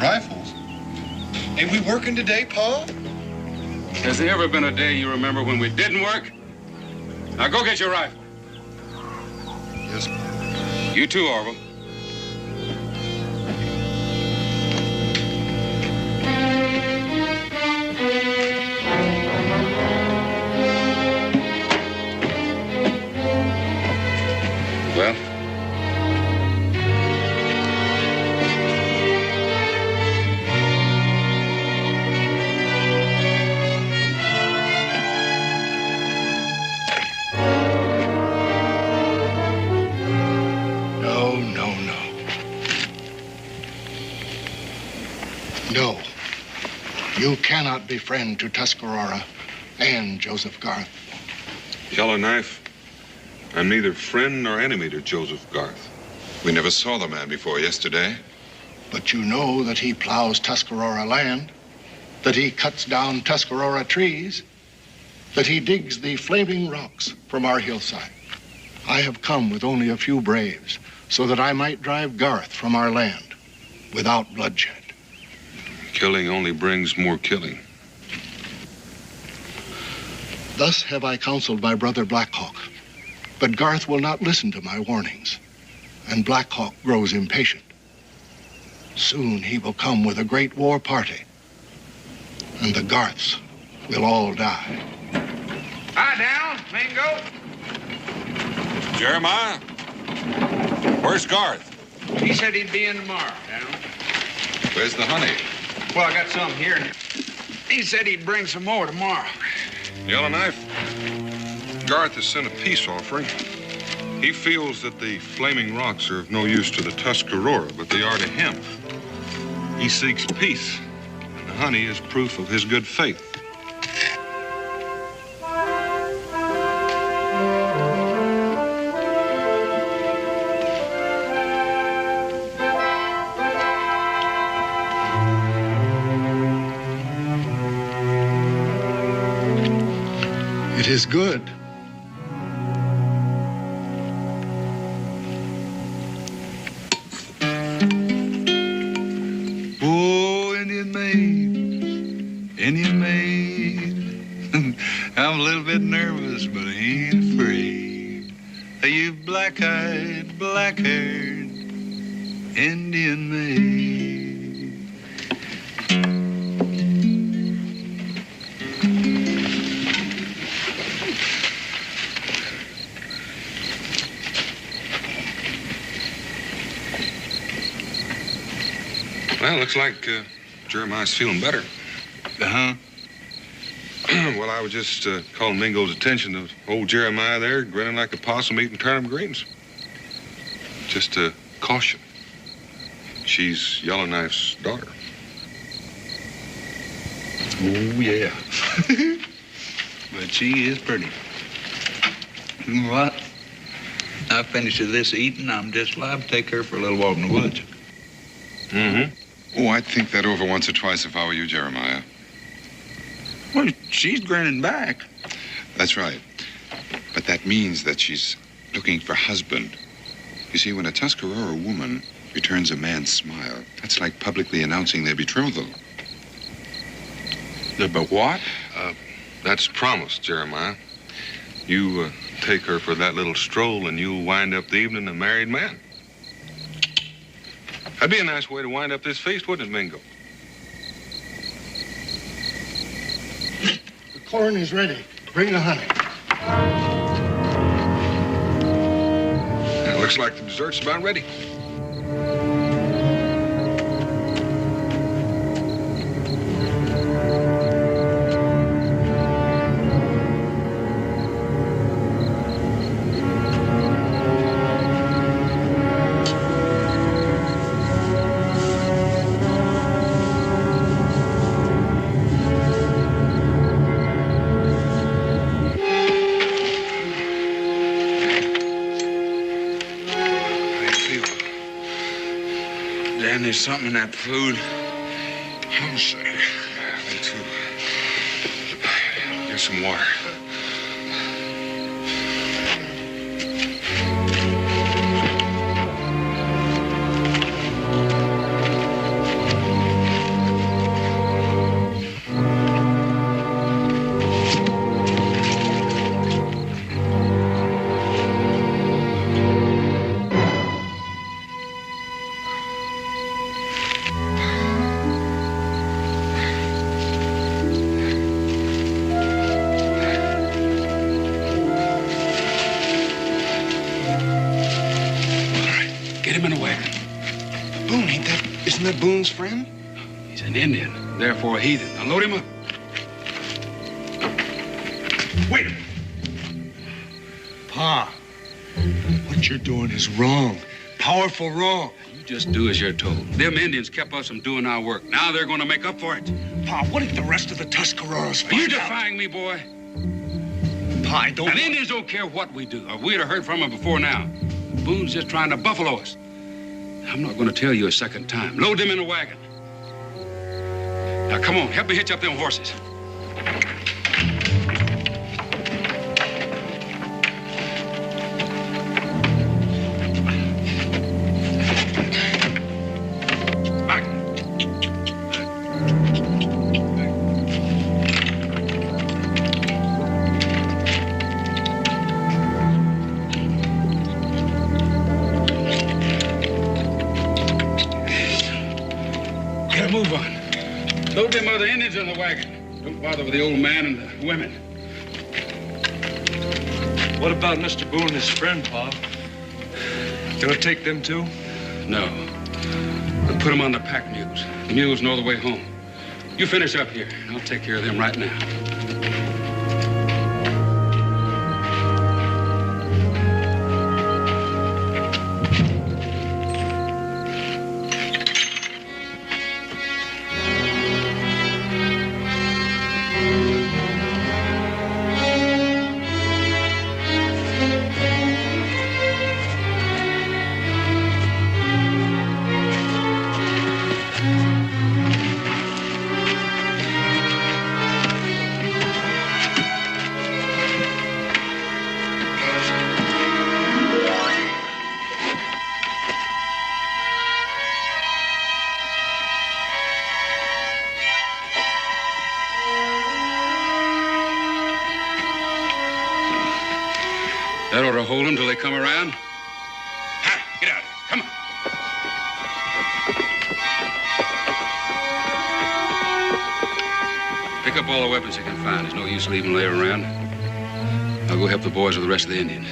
Rifles? Ain't we working today, Pa? Has there ever been a day you remember when we didn't work? Now go get your rifle. Yes, Pa. You too, Orville. Well? No. You cannot be friend to Tuscarora and Joseph Garth. Yellowknife, I'm neither friend nor enemy to Joseph Garth. We never saw the man before yesterday. But you know that he plows Tuscarora land, that he cuts down Tuscarora trees, that he digs the flaming rocks from our hillside. I have come with only a few braves so that I might drive Garth from our land without bloodshed. Killing only brings more killing. Thus have I counseled my brother Blackhawk, but Garth will not listen to my warnings, and Blackhawk grows impatient. Soon he will come with a great war party, and the Garths will all die. Hi, Down. Mingo. Jeremiah? Where's Garth? He said he'd be in tomorrow, Down. Where's the honey? Well, I got some here. He said he'd bring some more tomorrow. Yellowknife, Garth has sent a peace offering. He feels that the flaming rocks are of no use to the Tuscarora, but they are to him. He seeks peace, and the honey is proof of his good faith. It is good. Indian maid. I'm a little bit nervous, but I ain't afraid. You black-eyed, black-haired Indian maid. Well, looks like Jeremiah's feeling better. Uh-huh. Well, I was just calling Mingo's attention to old Jeremiah there, grinning like a possum eating turnip greens. Just a caution. She's Yellowknife's daughter. Oh, yeah. But she is pretty. You know what? I finished this eating. I'm just liable to take her for a little walk in the woods. Mm-hmm. Oh, I'd think that over once or twice if I were you, Jeremiah. Well, she's grinning back. That's right. But that means that she's looking for husband. You see, when a Tuscarora woman returns a man's smile, that's like publicly announcing their betrothal. But what? That's promised, Jeremiah. You take her for that little stroll and you'll wind up the evening a married man. That'd be a nice way to wind up this feast, wouldn't it, Mingo? The corn is ready. Bring the honey. It looks like the dessert's about ready. Dan, there's something in that food. I'm sorry. Me too. Get some water. Get him in a wagon. Boone, isn't that Boone's friend? He's an Indian, therefore a heathen. Now load him up. Wait a minute. Pa, what you're doing is wrong. Powerful wrong. You just do as you're told. Them Indians kept us from doing our work. Now they're going to make up for it. Pa, what if the rest of the Tuscaroras Are you find out? defying me, boy? Pa, I don't... And the Indians don't care what we do, or we'd have heard from them before now. Boone's just trying to buffalo us. I'm not going to tell you a second time. Load them in a wagon. Now, come on, help me hitch up them horses. Move on. Load them other Indians in the wagon. Don't bother with the old man and the women. What about Mr. Boone and his friend, Pa? Gonna take them too? No. We'll put them on the pack mules. The mules know the way home. You finish up here. I'll take care of them right now. ought to hold them till they come around. Ha! Get out of here. Come on. Pick up all the weapons you can find. There's no use leaving them laying around. I'll go help the boys with the rest of the Indians.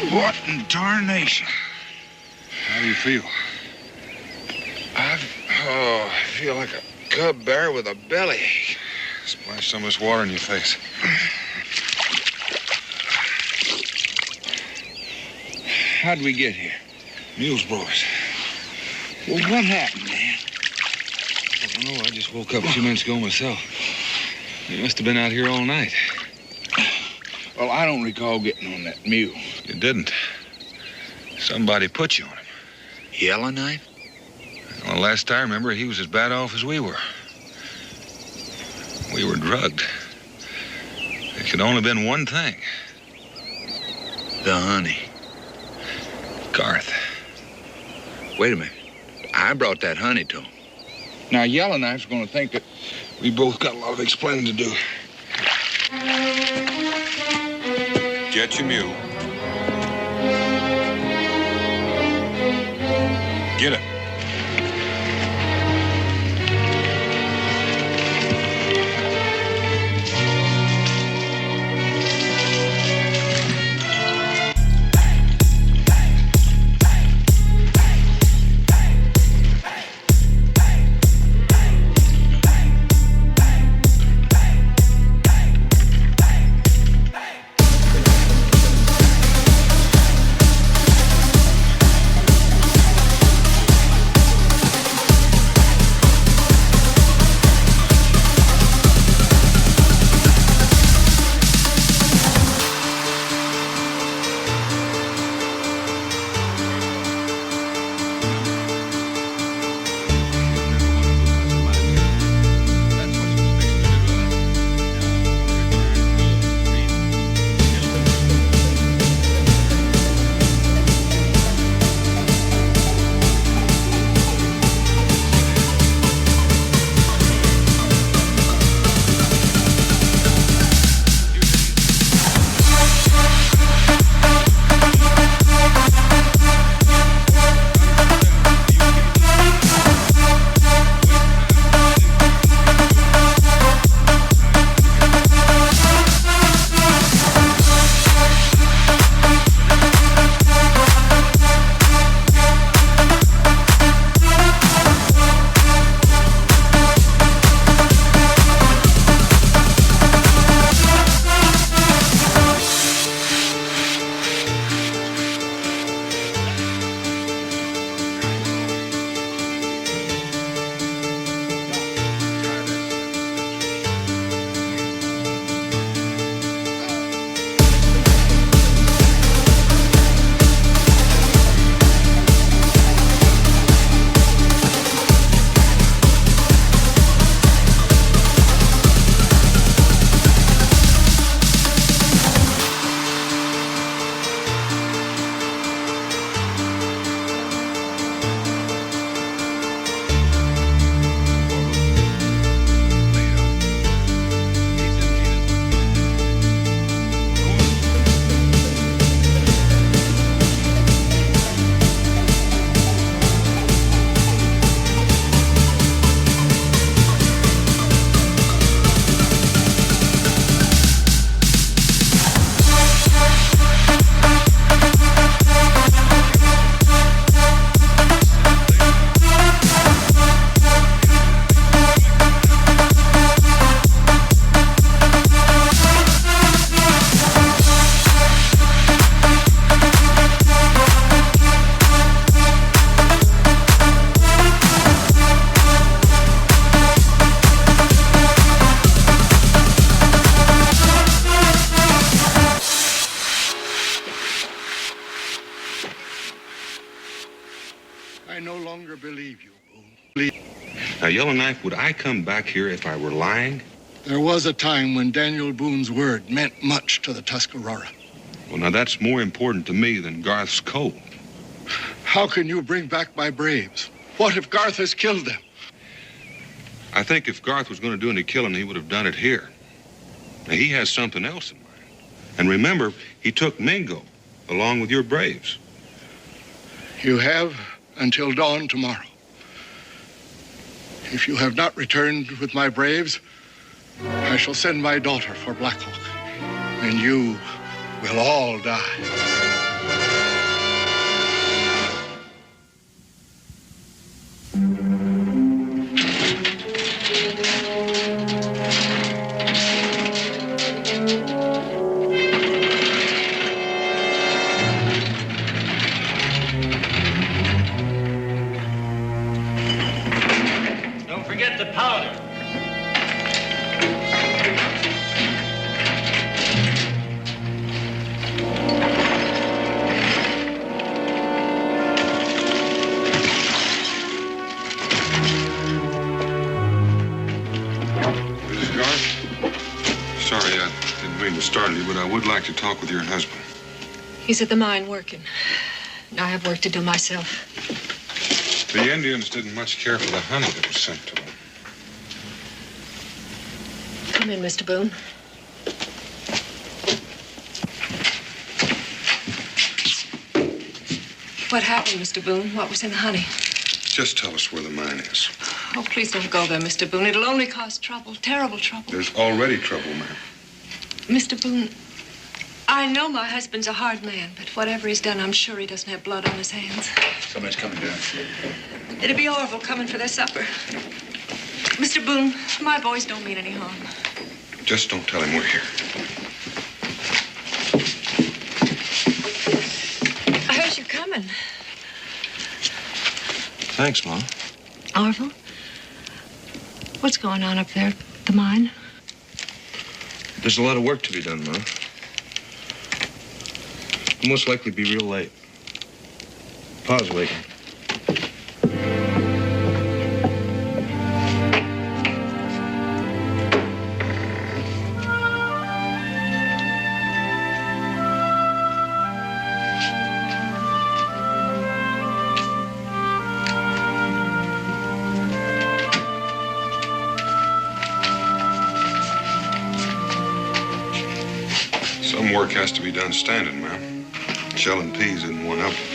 What in tarnation? How do you feel? I feel like a cub bear with a belly ache. Splash some of this water in your face. How'd we get here? Mules brought us. Well, what happened, man? I don't know. I just woke up a few minutes ago myself. You must have been out here all night. Well, I don't recall getting on that mule. You didn't. Somebody put you on him. Yellowknife? Well, last I remember, he was as bad off as we were. We were drugged. It could only have been one thing. The honey. Garth. Wait a minute. I brought that honey to him. Now, Yellowknife's going to think that we both got a lot of explaining to do. Get your mule. Get it. I no longer believe you, Boone. Now, Yellowknife, would I come back here if I were lying? There was a time when Daniel Boone's word meant much to the Tuscarora. Well, now, that's more important to me than Garth's coal. How can you bring back my braves? What if Garth has killed them? I think if Garth was going to do any killing, he would have done it here. Now, he has something else in mind. And remember, he took Mingo along with your braves. You have until dawn tomorrow. If you have not returned with my braves, I shall send my daughter for Black Hawk, and you will all die. Don't forget the powder. Sorry, I didn't mean to startle you, but I would like to talk with your husband. He's at the mine working. And I have work to do myself. The Indians didn't much care for the honey that was sent to them. Come in, Mr. Boone. What happened, Mr. Boone? What was in the honey? Just tell us where the mine is. Oh, please don't go there, Mr. Boone. It'll only cause trouble, terrible trouble. There's already trouble, ma'am. Mr. Boone, I know my husband's a hard man, but whatever he's done, I'm sure he doesn't have blood on his hands. Somebody's coming down. It'd be horrible coming for their supper. Mr. Boone, my boys don't mean any harm. Just don't tell him we're here. I heard you coming. Thanks, Mom. Orville, what's going on up there at the mine? There's a lot of work to be done, Mom. We'll most likely be real late. Pa's waiting. Some work has to be done standing, ma'am. Shelling peas isn't one of them.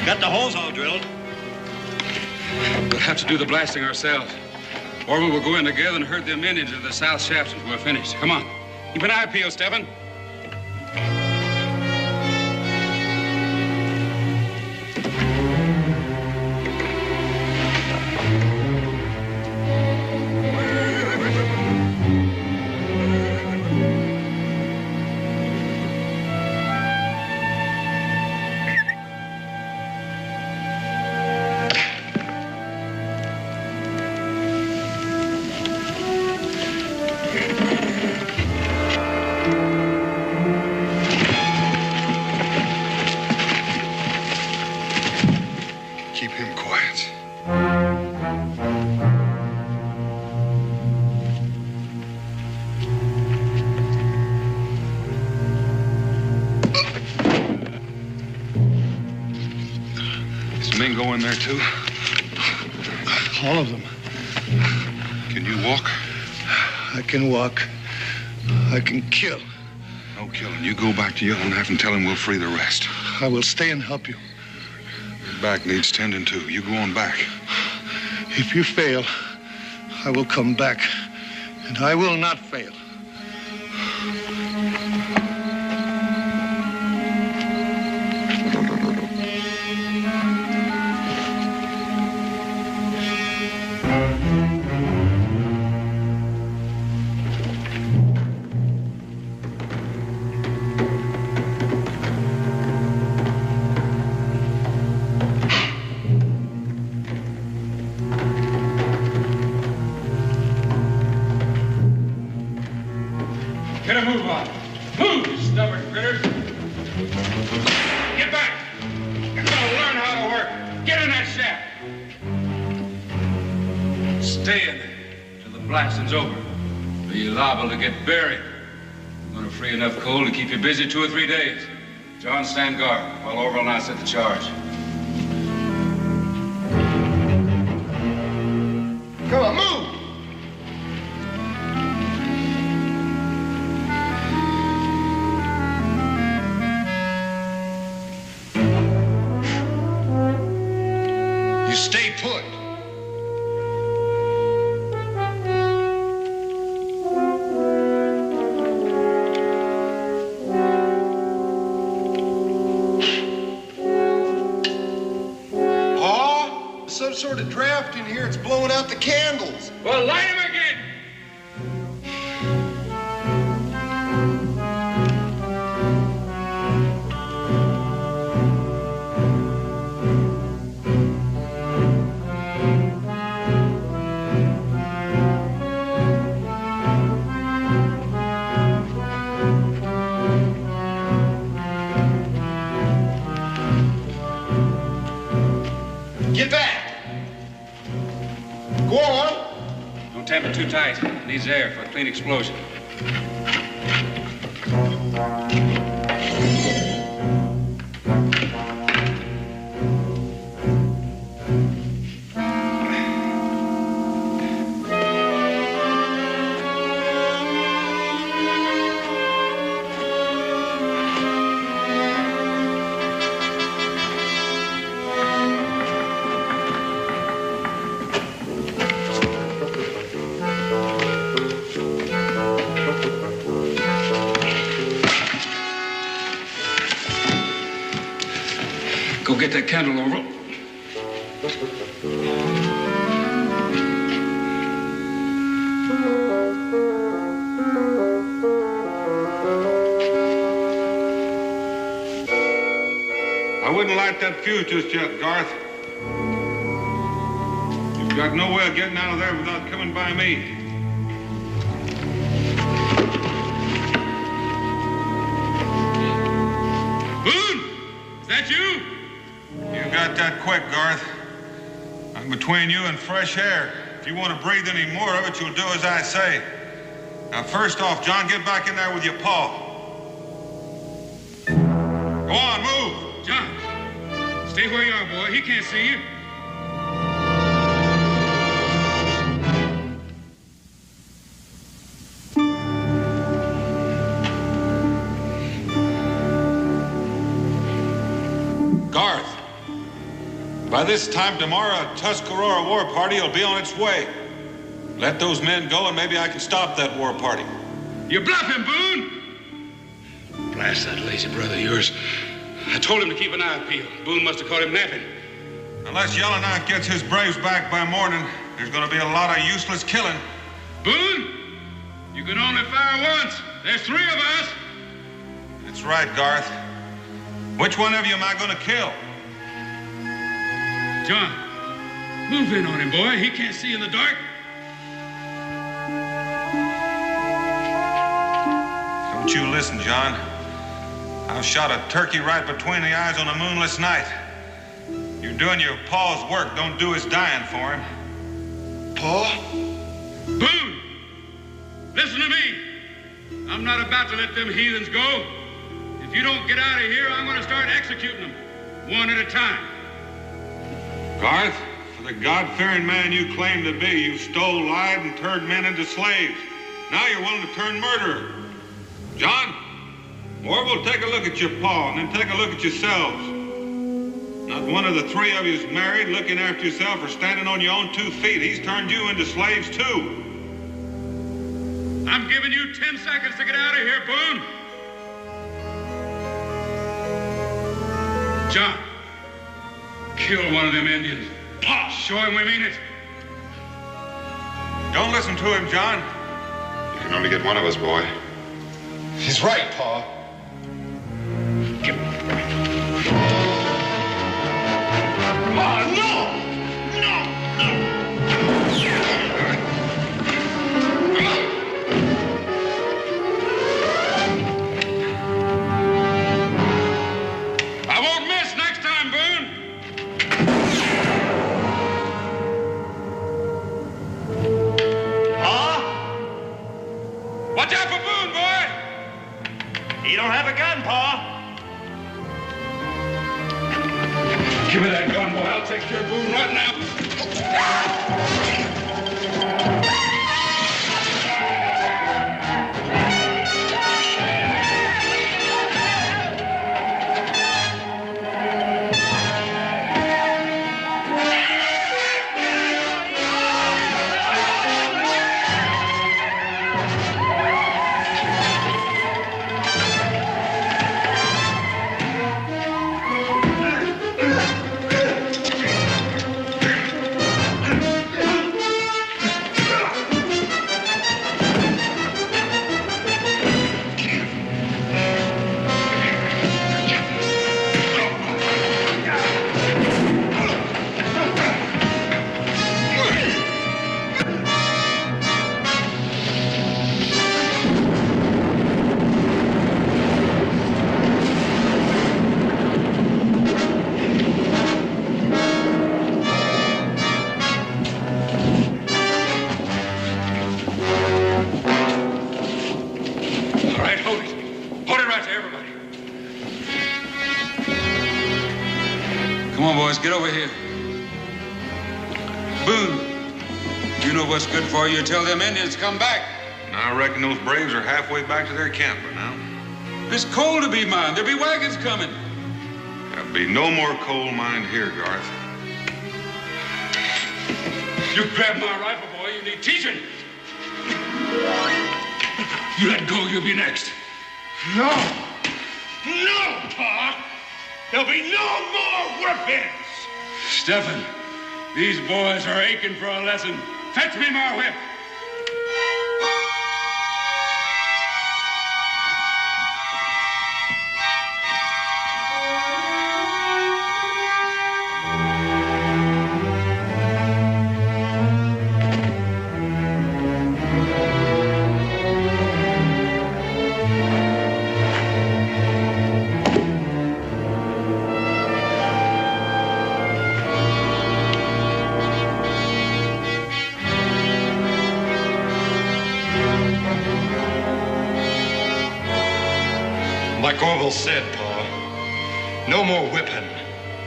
Got the holes all drilled. We'll have to do the blasting ourselves. Or we will go in together and herd them Indians into the south shafts until we're finished. Come on. Keep an eye peeled, Stephen. Keep him quiet. These men go in there, too? All of them. Can you walk? I can walk. I can kill. No killing. You go back to Yellowknife and tell him we'll free the rest. I will stay and help you. Your back needs tending to. You go on back. If you fail, I will come back. And I will not fail. Get a move on. Move, you stubborn critters. Get back. You're gonna learn how to work. Get in that shaft. Stay in there till the blasting's over, or you're liable to get buried. I'm gonna free enough coal to keep you busy 2 or 3 days. John, stand guard while Orville and I set the charge. Come on, move! Stay put. Pa, there's some sort of draft in here. It's blowing out the candles. Well, light him again. Get back! Go on! Don't tamp it too tight. It needs air for a clean explosion. Go get that candle, Orville. I wouldn't light that fuse just yet, Garth. You've got no way of getting out of there without coming by me. Boone! Is that you? You got that quick, Garth. I'm between you and fresh air. If you want to breathe any more of it, you'll do as I say. Now, first off, John, get back in there with your paw. Go on, move. John, stay where you are, boy. He can't see you. Garth, by this time tomorrow, a Tuscarora war party will be on its way. Let those men go and maybe I can stop that war party. You're bluffing, Boone. Blast that lazy brother of yours. I told him to keep an eye peeled. Boone must have caught him napping. Unless Yellowknife gets his braves back by morning, there's going to be a lot of useless killing. Boone, you can only fire once. There's 3 of us. That's right, Garth. Which one of you am I going to kill? John, move in on him, boy. He can't see in the dark. Don't you listen, John. I've shot a turkey right between the eyes on a moonless night. You're doing your paw's work. Don't do his dying for him. Pa? Boone, listen to me. I'm not about to let them heathens go. If you don't get out of here, I'm going to start executing them, one at a time. Garth, for the God-fearing man you claim to be, you stole, lied, and turned men into slaves. Now you're willing to turn murderer. John, Orville, take a look at your pa, and then take a look at yourselves. Not one of the 3 of you is married, looking after yourself, or standing on your own 2 feet. He's turned you into slaves, too. I'm giving you 10 seconds to get out of here, Boone. John, kill one of them Indians. Pa, show him we mean it. Don't listen to him, John. You can only get one of us, boy. He's right, Pa. Pa, no! No! I won't miss next time, Boone. Pa? Watch out for Boone, boy! He don't have a gun, Pa. Give me that gun, boy. I'll take care of Boone right now. Get over here. Boone, you know what's good for you. Tell them Indians to come back. I reckon those braves are halfway back to their camp by now. It's coal to be mined. There'll be wagons coming. There'll be no more coal mined here, Garth. You grab my rifle, boy. You need teaching. You let go, you'll be next. No! No, Pa! There'll be no more weapons! Stephen, these boys are aching for a lesson. Fetch me my whip. Like Orville said, Pa, no more whipping.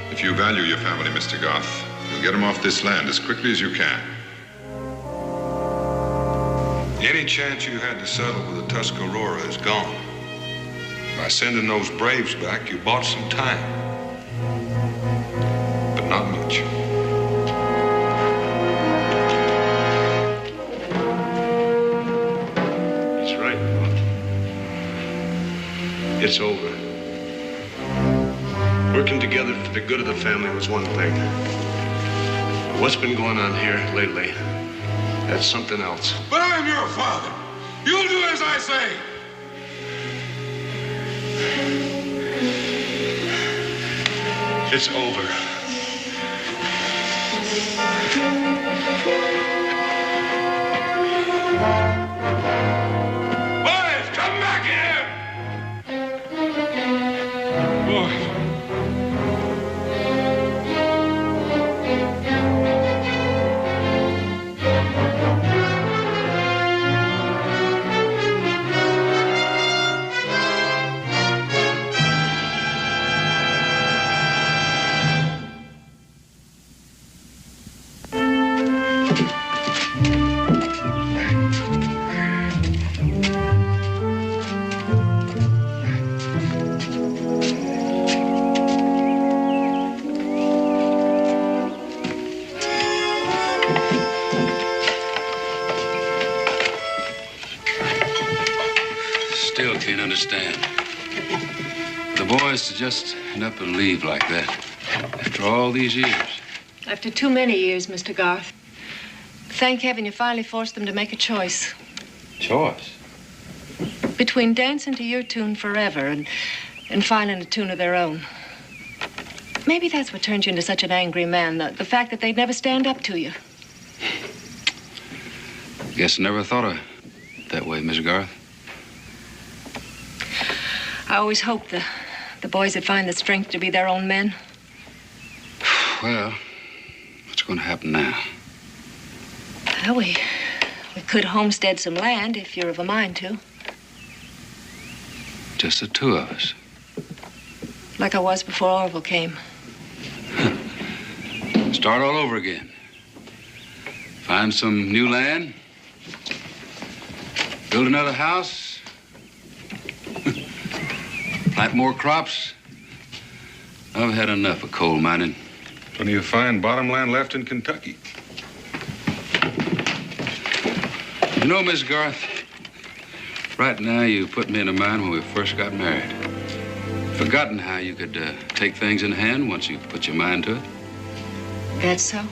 If you value your family, Mr. Goff, you'll get them off this land as quickly as you can. Any chance you had to settle with the Tuscarora is gone. By sending those braves back, you bought some time. But not much. He's right, Pa. It's over. Working together for the good of the family was one thing. What's been going on here lately, that's something else. But I'm your father. You'll do as I say. It's over. Boys, come back here! Boys. Still can't understand. The boys to just end up and leave like that after all these years. After too many years, Mr. Garth. Thank heaven you finally forced them to make a choice. Choice? Between dancing to your tune forever and finding a tune of their own. Maybe that's what turned you into such an angry man, the fact that they'd never stand up to you. Guess I never thought of it that way, Miss Garth. I always hoped the boys would find the strength to be their own men. Well, what's going to happen now? Well, we could homestead some land if you're of a mind to. Just the two of us. Like I was before Orville came. Start all over again. Find some new land. Build another house. Plant more crops. I've had enough of coal mining. Plenty of fine bottomland left in Kentucky. You know, Miss Garth, right now you put me in mind when we first got married. Forgotten how you could take things in hand once you put your mind to it. That's so?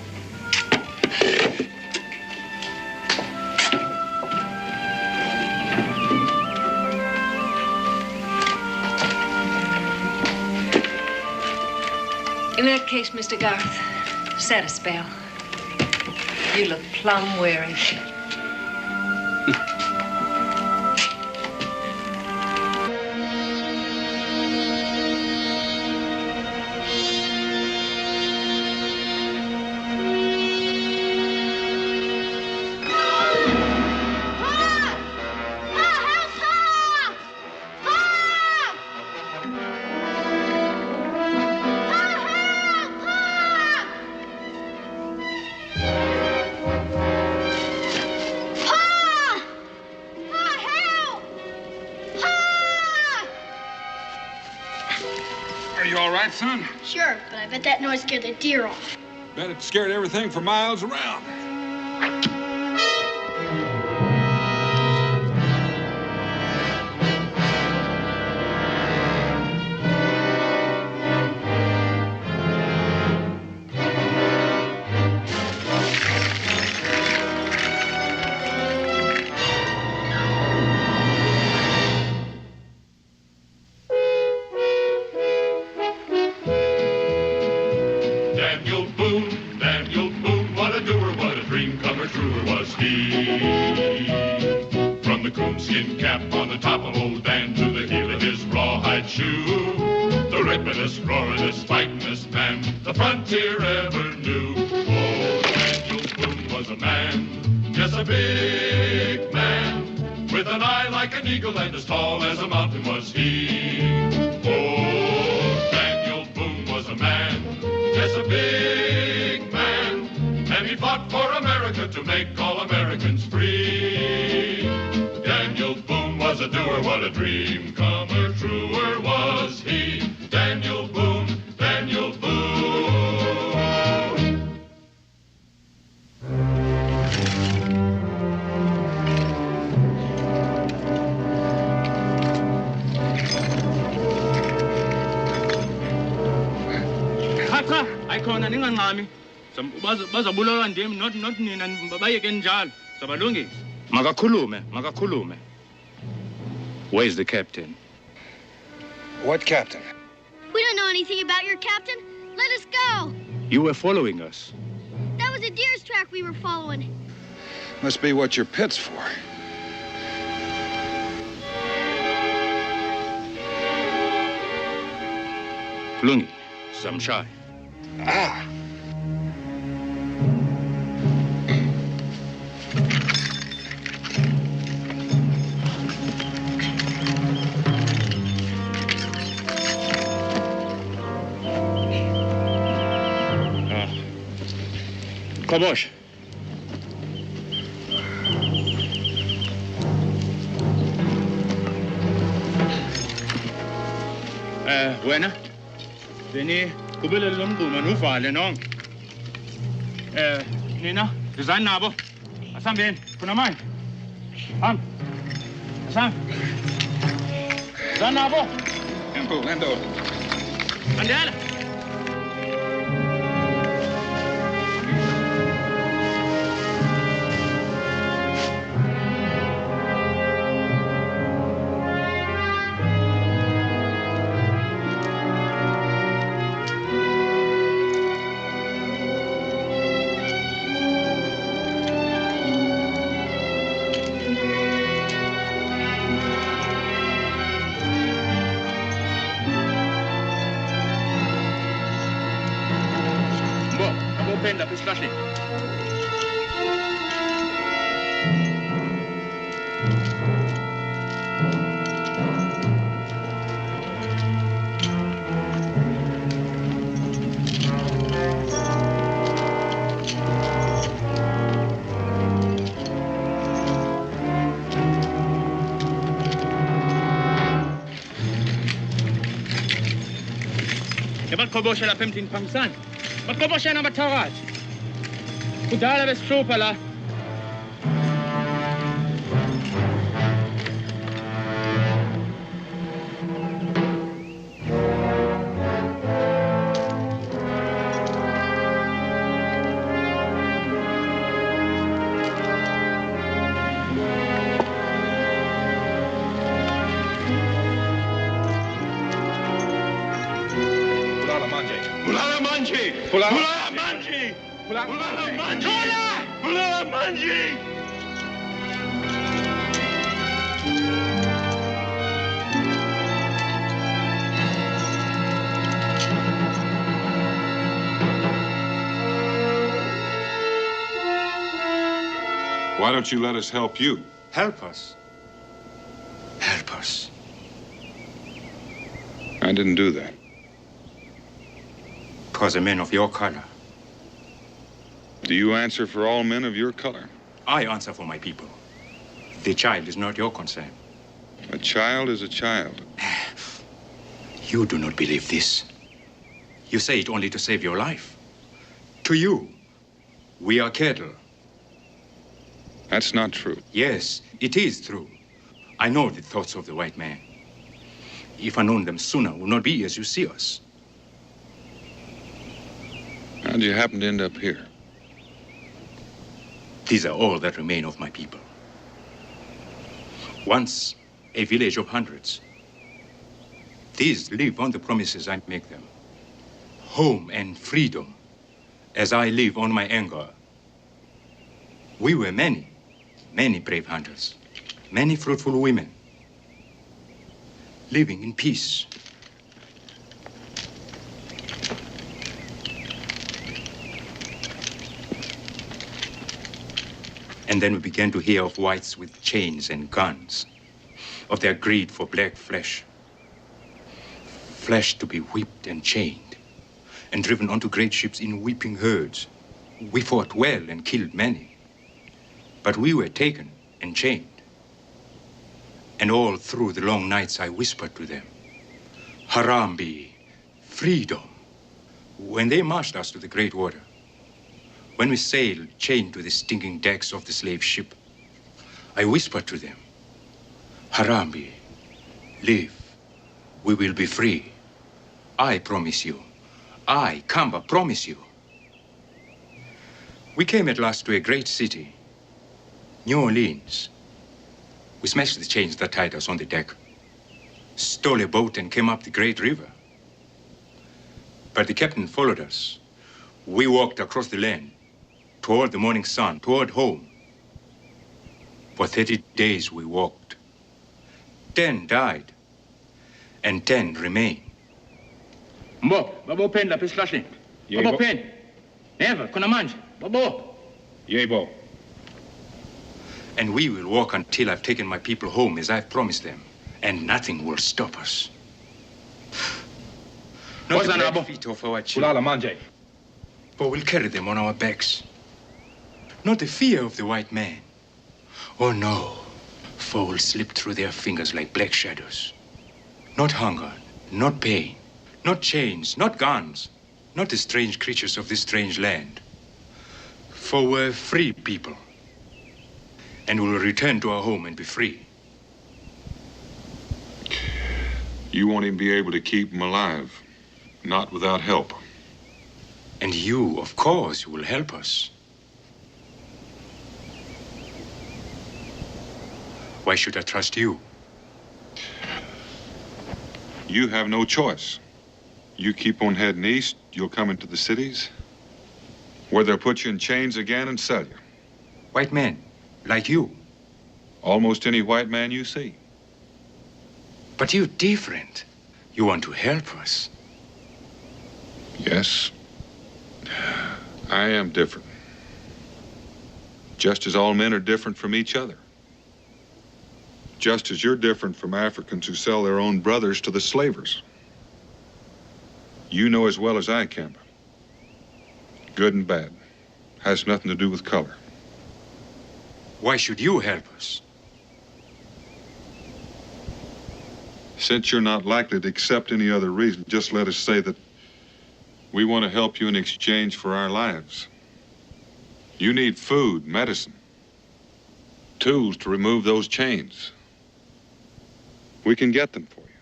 In that case, Mr. Garth, set a spell. You look plumb weary. Son? Sure, but I bet that noise scared the deer off. Bet it scared everything for miles around. And as tall as a mountain was he. Oh, Daniel Boone was a man, yes, a big man. And he fought for America to make all Americans free. Daniel Boone was a doer, what a dream comer, truer was he. Daniel Boone, Daniel Boone. khona ninganqami. Bazabulawa ndim not nina bayeke njalo. Sabalungisa. Makakhulume. Where's the captain? What captain? We don't know anything about your captain. Let us go. You were following us. That was a deer's track we were following. Must be what your pit's for. Lungi, some shy. Ah. Kobosh. Wena? Veni, kubele lomguma nuvale nonke. Nina, dizani nabo. Asambeni, khona manje. Ham. Asam. Dizani nabo. Endo. Andela. Pen lapis flashing. Yabat kobosh la pemtin pangsan. Bakobosh na matarat. Kudala bes chupala. Why don't you let us help you? Help us? Help us? I didn't do that. 'Twas a man of your color. Do you answer for all men of your color? I answer for my people. The child is not your concern. A child is a child. You do not believe this. You say it only to save your life. To you, we are cattle. That's not true. Yes, it is true. I know the thoughts of the white man. If I known them sooner, would not be as you see us. How'd you happen to end up here? These are all that remain of my people. Once a village of hundreds. These live on the promises I make them. Home and freedom, as I live on my anger. We were many, many brave hunters, many fruitful women, living in peace. And then we began to hear of whites with chains and guns, of their greed for black flesh. Flesh to be whipped and chained, and driven onto great ships in weeping herds. We fought well and killed many, but we were taken and chained. And all through the long nights I whispered to them, Harambe, freedom. When they marched us to the great water, when we sailed chained to the stinking decks of the slave ship, I whispered to them, Harambe, live, we will be free. I promise you, I, Kamba, promise you. We came at last to a great city, New Orleans. We smashed the chains that tied us on the deck, stole a boat and came up the great river. But the captain followed us. We walked across the land, toward the morning sun, toward home. For 30 days we walked. 10 died, and 10 remain. Mbo, babo pen la pislashi. Babo pen. Never, kuna manje. Babo. Yebo. And we will walk until I've taken my people home as I've promised them. And nothing will stop us. Not the black feet of our children. For we'll carry them on our backs. Not the fear of the white man. Oh no, for we'll slip through their fingers like black shadows. Not hunger, not pain, not chains, not guns, not the strange creatures of this strange land. For we're free people. And we'll return to our home and be free. You won't even be able to keep them alive. Not without help. And you, of course, will help us. Why should I trust you? You have no choice. You keep on heading east, you'll come into the cities, where they'll put you in chains again and sell you. White men, like you. Almost any white man you see. But you're different. You want to help us. Yes, I am different. Just as all men are different from each other. Just as you're different from Africans who sell their own brothers to the slavers. You know as well as I can. Good and bad. Has nothing to do with color. Why should you help us? Since you're not likely to accept any other reason, just let us say that we want to help you in exchange for our lives. You need food, medicine, tools to remove those chains. We can get them for you.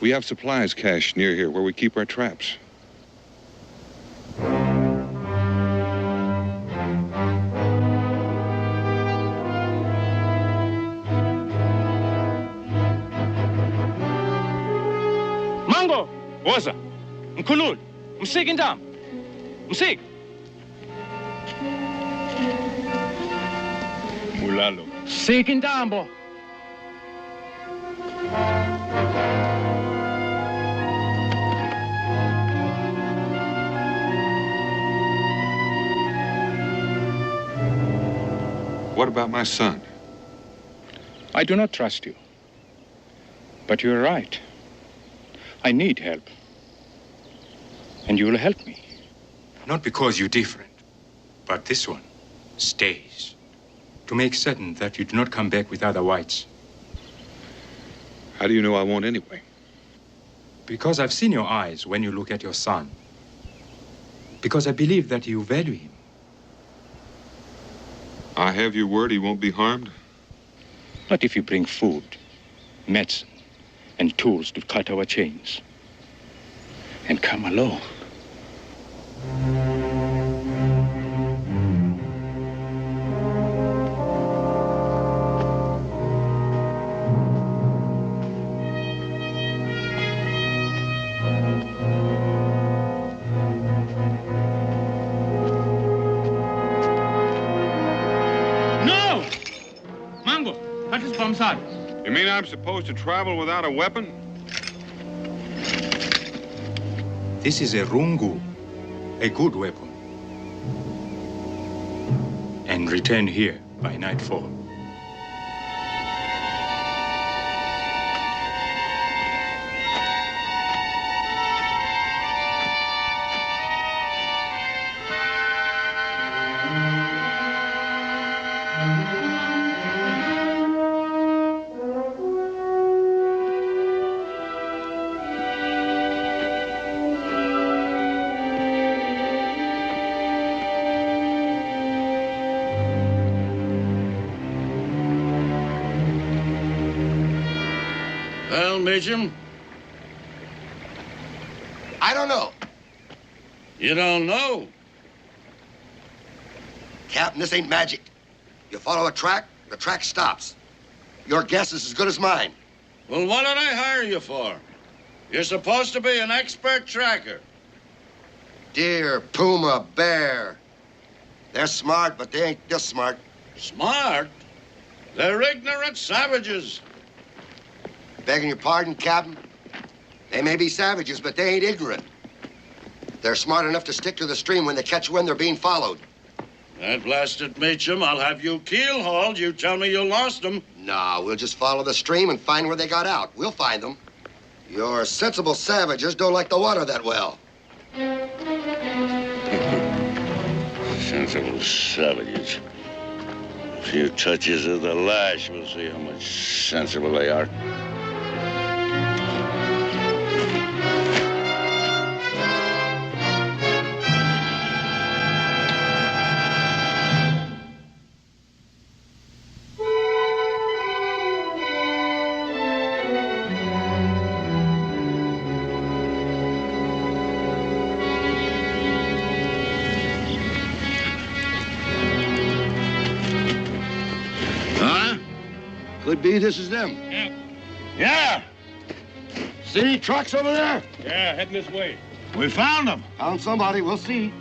We have supplies cached near here where we keep our traps. Mango, woza, mkhululi, msiki intamo, msiki. Mulalo. Siki intambo. What about my son? I do not trust you. But you're right. I need help. And you will help me. Not because you're different, but this one stays. To make certain that you do not come back with other whites. How do you know I won't anyway? Because I've seen your eyes when you look at your son. Because I believe that you value him. I have your word he won't be harmed? Not if you bring food, medicine, and tools to cut our chains. And come alone. You mean I'm supposed to travel without a weapon? This is a rungu, a good weapon. And return here by nightfall. I don't know. You don't know? Captain, this ain't magic. You follow a track, the track stops. Your guess is as good as mine. Well, what did I hire you for? You're supposed to be an expert tracker. Deer, puma, bear. They're smart, but they ain't this smart. Smart? They're ignorant savages. Begging your pardon, Captain? They may be savages, but they ain't ignorant. They're smart enough to stick to the stream when they catch wind they're being followed. That blasted Meacham, I'll have you keel-hauled. You tell me you lost them. No, we'll just follow the stream and find where they got out. We'll find them. Your sensible savages don't like the water that well. Sensible savages. A few touches of the lash, we'll see how much sensible they are. Could be this is them. Yeah. Yeah. See trucks over there? Yeah, heading this way. We found them. Found somebody. We'll see.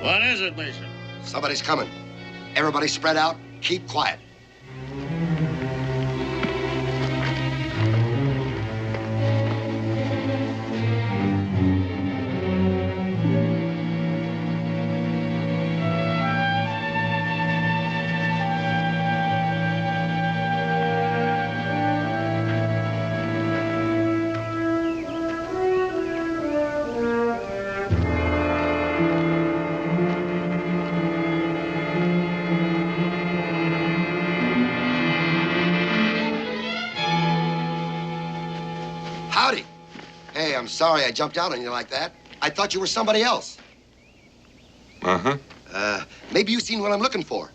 What is it, Mason? Somebody's coming. Everybody spread out. Keep quiet. Howdy. Hey, I'm sorry I jumped out on you like that. I thought you were somebody else. Uh-huh. Maybe you've seen what I'm looking for.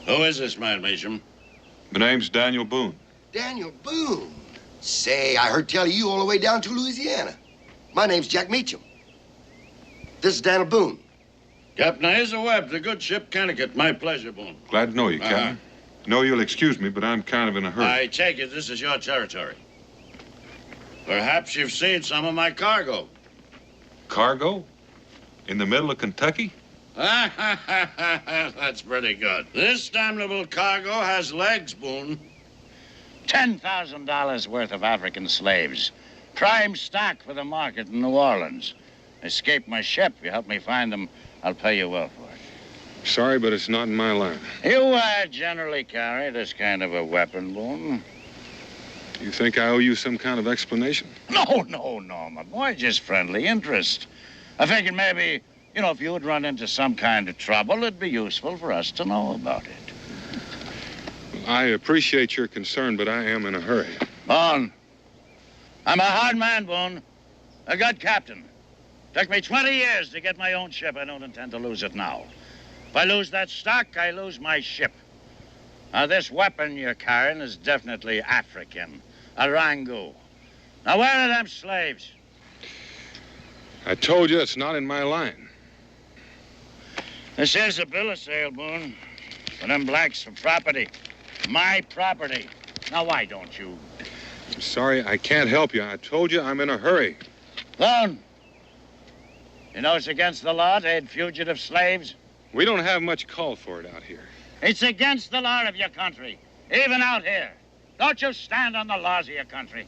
Who is this man, Meacham? My name's Daniel Boone. Daniel Boone. Say, I heard tell of you all the way down to Louisiana. My name's Jack Meacham. This is Daniel Boone. Captain Hazel Webb, the good ship Connecticut. My pleasure, Boone. Glad to know you, Captain. No, you'll excuse me, but I'm kind of in a hurry. I take it this is your territory. Perhaps you've seen some of my cargo. Cargo? In the middle of Kentucky? That's pretty good. This damnable cargo has legs, Boone. $10,000 worth of African slaves. Prime stock for the market in New Orleans. Escaped my ship. You help me find them, I'll pay you well for it. Sorry, but it's not in my line. You generally carry this kind of a weapon, Boone? You think I owe you some kind of explanation? No, my boy. Just friendly interest. I figured maybe, if you would run into some kind of trouble, it'd be useful for us to know about it. I appreciate your concern, but I am in a hurry. Boone, I'm a hard man, Boone. A good captain. Took me 20 years to get my own ship. I don't intend to lose it now. If I lose that stock, I lose my ship. Now, this weapon you're carrying is definitely African. A rango. Now, where are them slaves? I told you it's not in my line. This is a bill of sale, Boone. For them blacks for property. My property. Now, why don't you? I'm sorry, I can't help you. I told you I'm in a hurry. Boone, you know it's against the law to aid fugitive slaves? We don't have much call for it out here. It's against the law of your country, even out here. Don't you stand on the laws of your country.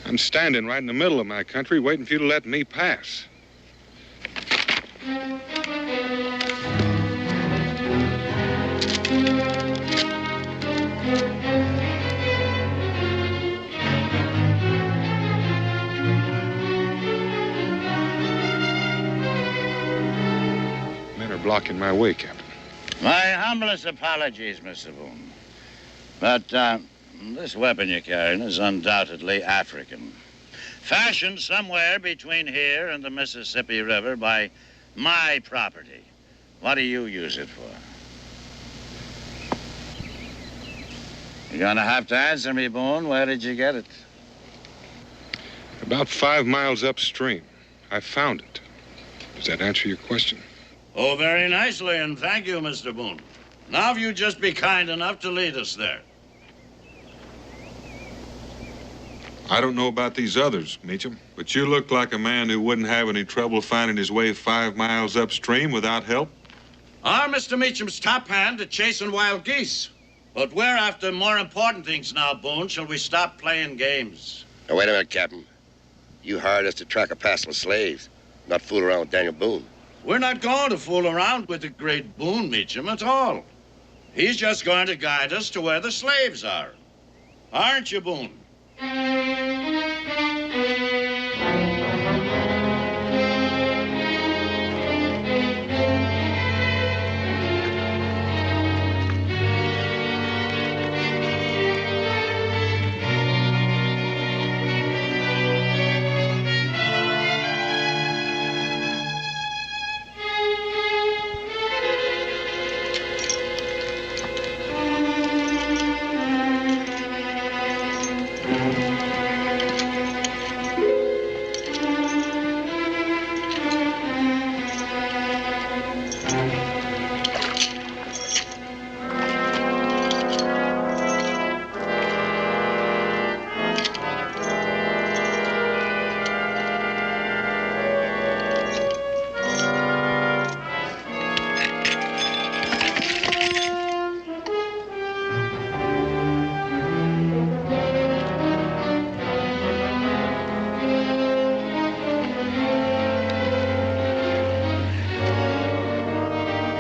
I'm standing right in the middle of my country, waiting for you to let me pass. Men are blocking my way, Captain. My humblest apologies, Mr. Boone. But this weapon you're carrying is undoubtedly African. Fashioned somewhere between here and the Mississippi River by my property. What do you use it for? You're gonna have to answer me, Boone. Where did you get it? About 5 miles upstream. I found it. Does that answer your question? Oh, very nicely, and thank you, Mr. Boone. Now, if you'd just be kind enough to lead us there. I don't know about these others, Meacham, but you look like a man who wouldn't have any trouble finding his way 5 miles upstream without help. Our Mr. Meacham's top hand at chasing wild geese. But we're after more important things now, Boone. Shall we stop playing games? Now, wait a minute, Captain. You hired us to track a passel of slaves, not fool around with Daniel Boone. We're not going to fool around with the great Boone Meacham at all. He's just going to guide us to where the slaves are. Aren't you, Boone?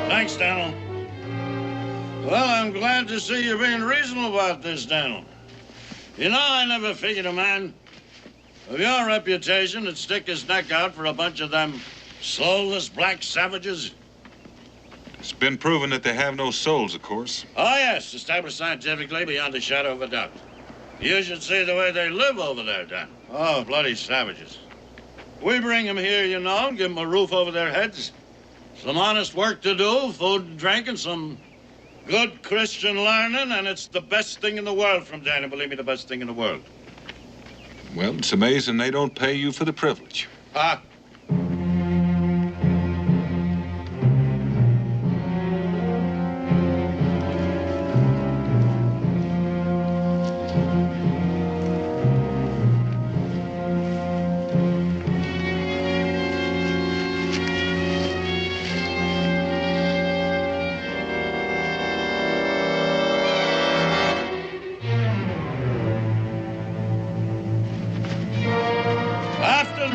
Thanks, Daniel. Well, I'm glad to see you being reasonable about this, Daniel. You know, I never figured a man of your reputation would stick his neck out for a bunch of them soulless black savages. It's been proven that they have no souls, of course. Oh, yes, established scientifically beyond a shadow of a doubt. You should see the way they live over there, Dan. Oh, bloody savages. We bring them here, you know, and give them a roof over their heads. Some honest work to do, food and drink, and some good Christian learning, and it's the best thing in the world from Daniel. Believe me, the best thing in the world. Well, it's amazing they don't pay you for the privilege. Ah.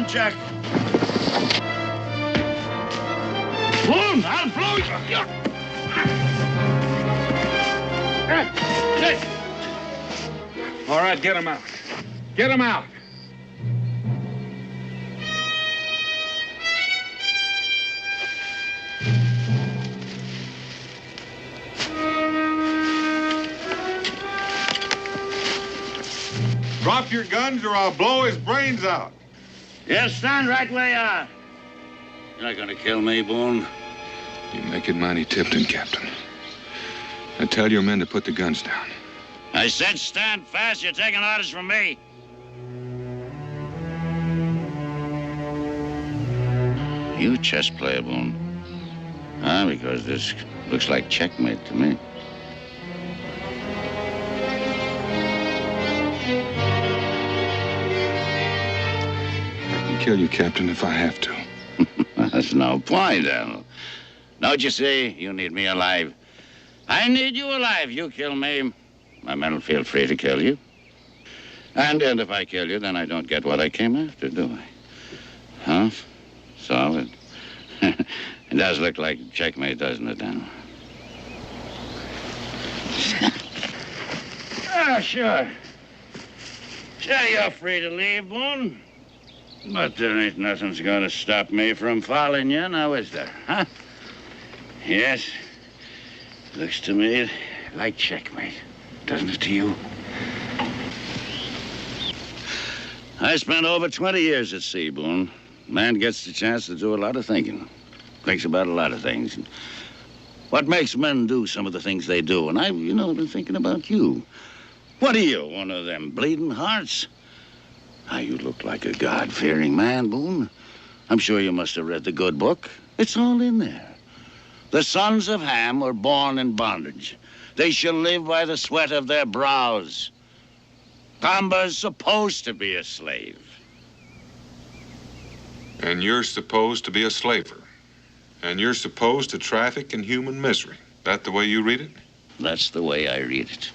Jack. Boone, I'll blow you. All right, get him out. Get him out. Drop your guns or I'll blow his brains out. Yes, stand right where you are. You're not gonna kill me, Boone. You make it mighty Tipton, Captain. Now tell your men to put the guns down. I said stand fast. You're taking orders from me. You chess player, Boone. Because this looks like checkmate to me. kill you, Captain, if I have to. That's no point, Admiral. Don't you see? You need me alive. I need you alive. You kill me, my men will feel free to kill you. And if I kill you, then I don't get what I came after, do I? Huh? So it does look like checkmate, doesn't it, Admiral? Sure. Sure, you're free to leave, Boone. But there ain't nothing's gonna stop me from following you, now is there, huh? Yes. Looks to me like checkmate, doesn't it to you? I spent over 20 years at sea, Boone. Man gets the chance to do a lot of thinking. Thinks about a lot of things. What makes men do some of the things they do? And I've been thinking about you. What are you, one of them bleeding hearts? Now, you look like a God-fearing man, Boone. I'm sure you must have read the good book. It's all in there. The sons of Ham were born in bondage. They shall live by the sweat of their brows. Comba's supposed to be a slave. And you're supposed to be a slaver. And you're supposed to traffic in human misery. That the way you read it? That's the way I read it.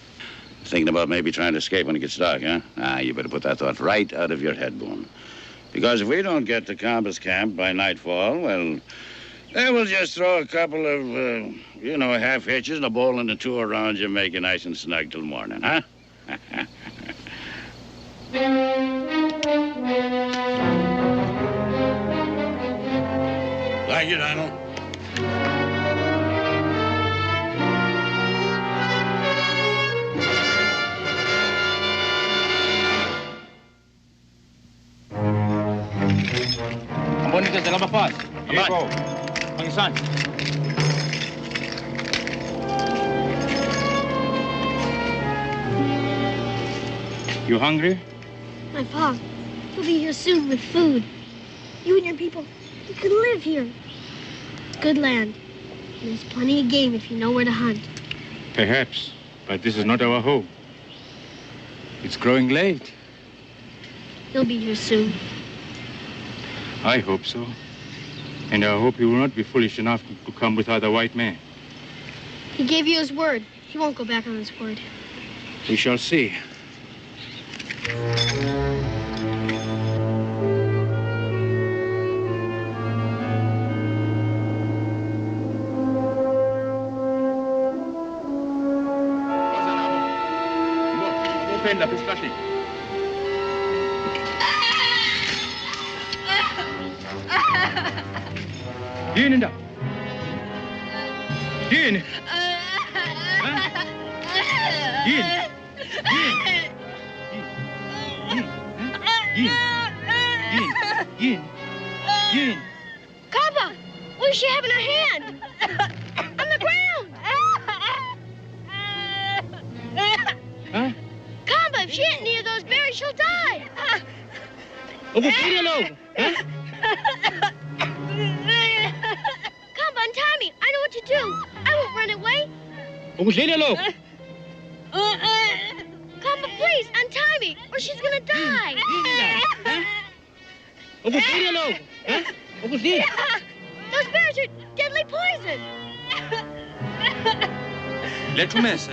Thinking about maybe trying to escape when it gets dark, huh? You better put that thought right out of your head, Boone. Because if we don't get to Comba's camp by nightfall, well, they will just throw a couple of, half hitches and a bowl and a two around you, make you nice and snug till morning, huh? Thank you, Donald. Bonita de la Paz. Diego. Pangisan. You hungry? My Pa, he'll be here soon with food. You and your people, you can live here. It's good land. And there's plenty of game if you know where to hunt. Perhaps, but this is not our home. It's growing late. He'll be here soon. I hope so. And I hope he will not be foolish enough to come with other white men. He gave you his word. He won't go back on his word. We shall see. Open the discussion. Yin da. Yin. Yin. Yin. Kaba, what is she have in her hand? On the ground. Huh? Kaba, if she ain't near those berries, she'll die. Kaba, untie me. I know what to do. I won't run away. Kaba, please, untie me, or she's gonna die. Those berries are deadly poison. Let you mess. I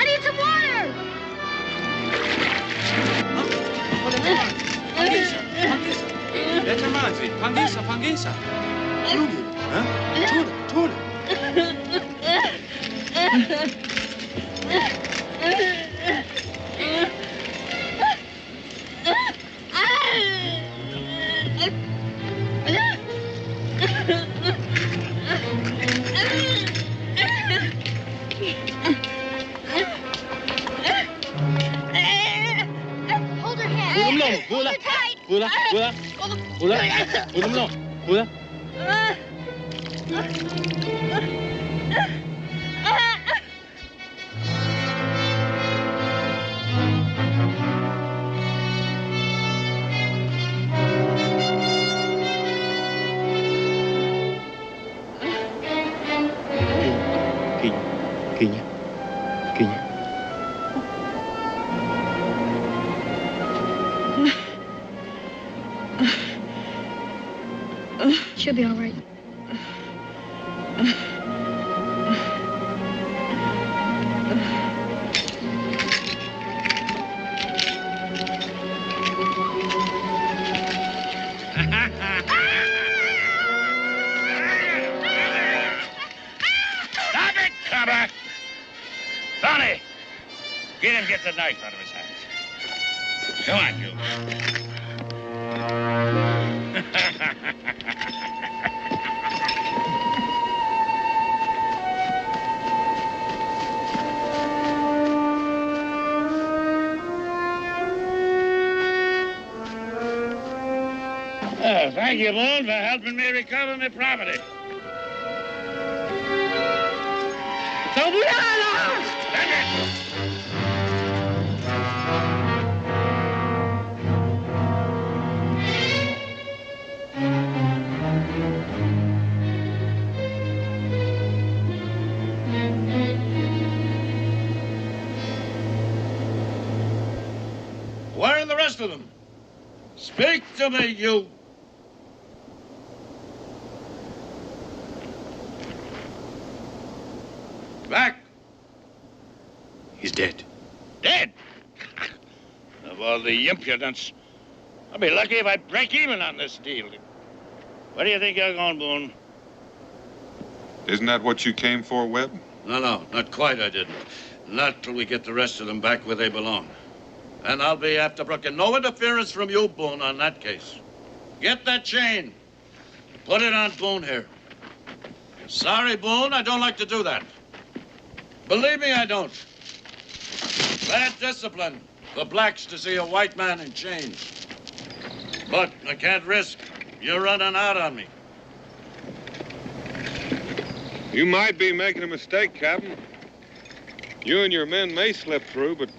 need some water. Pangisa. Tule. Hold her hand. Hold her tight. Kenya. She'll be all right. Stop it, Cobber! Tony, get him, get the knife out of his hands. Come on, you. Oh, thank you, Boone, for helping me recover my property. So we are lost! Where are the rest of them? Speak to me, you. Back. He's dead. Dead? Of all the impudence. I'll be lucky if I break even on this deal. Where do you think you're going, Boone? Isn't that what you came for, Webb? No, not quite, I didn't. Not till we get the rest of them back where they belong. And I'll be after brooking no interference from you, Boone, on that case. Get that chain. Put it on Boone here. Sorry, Boone, I don't like to do that. Believe me, I don't. Bad discipline for blacks to see a white man in chains. But I can't risk you running out on me. You might be making a mistake, Captain. You and your men may slip through, but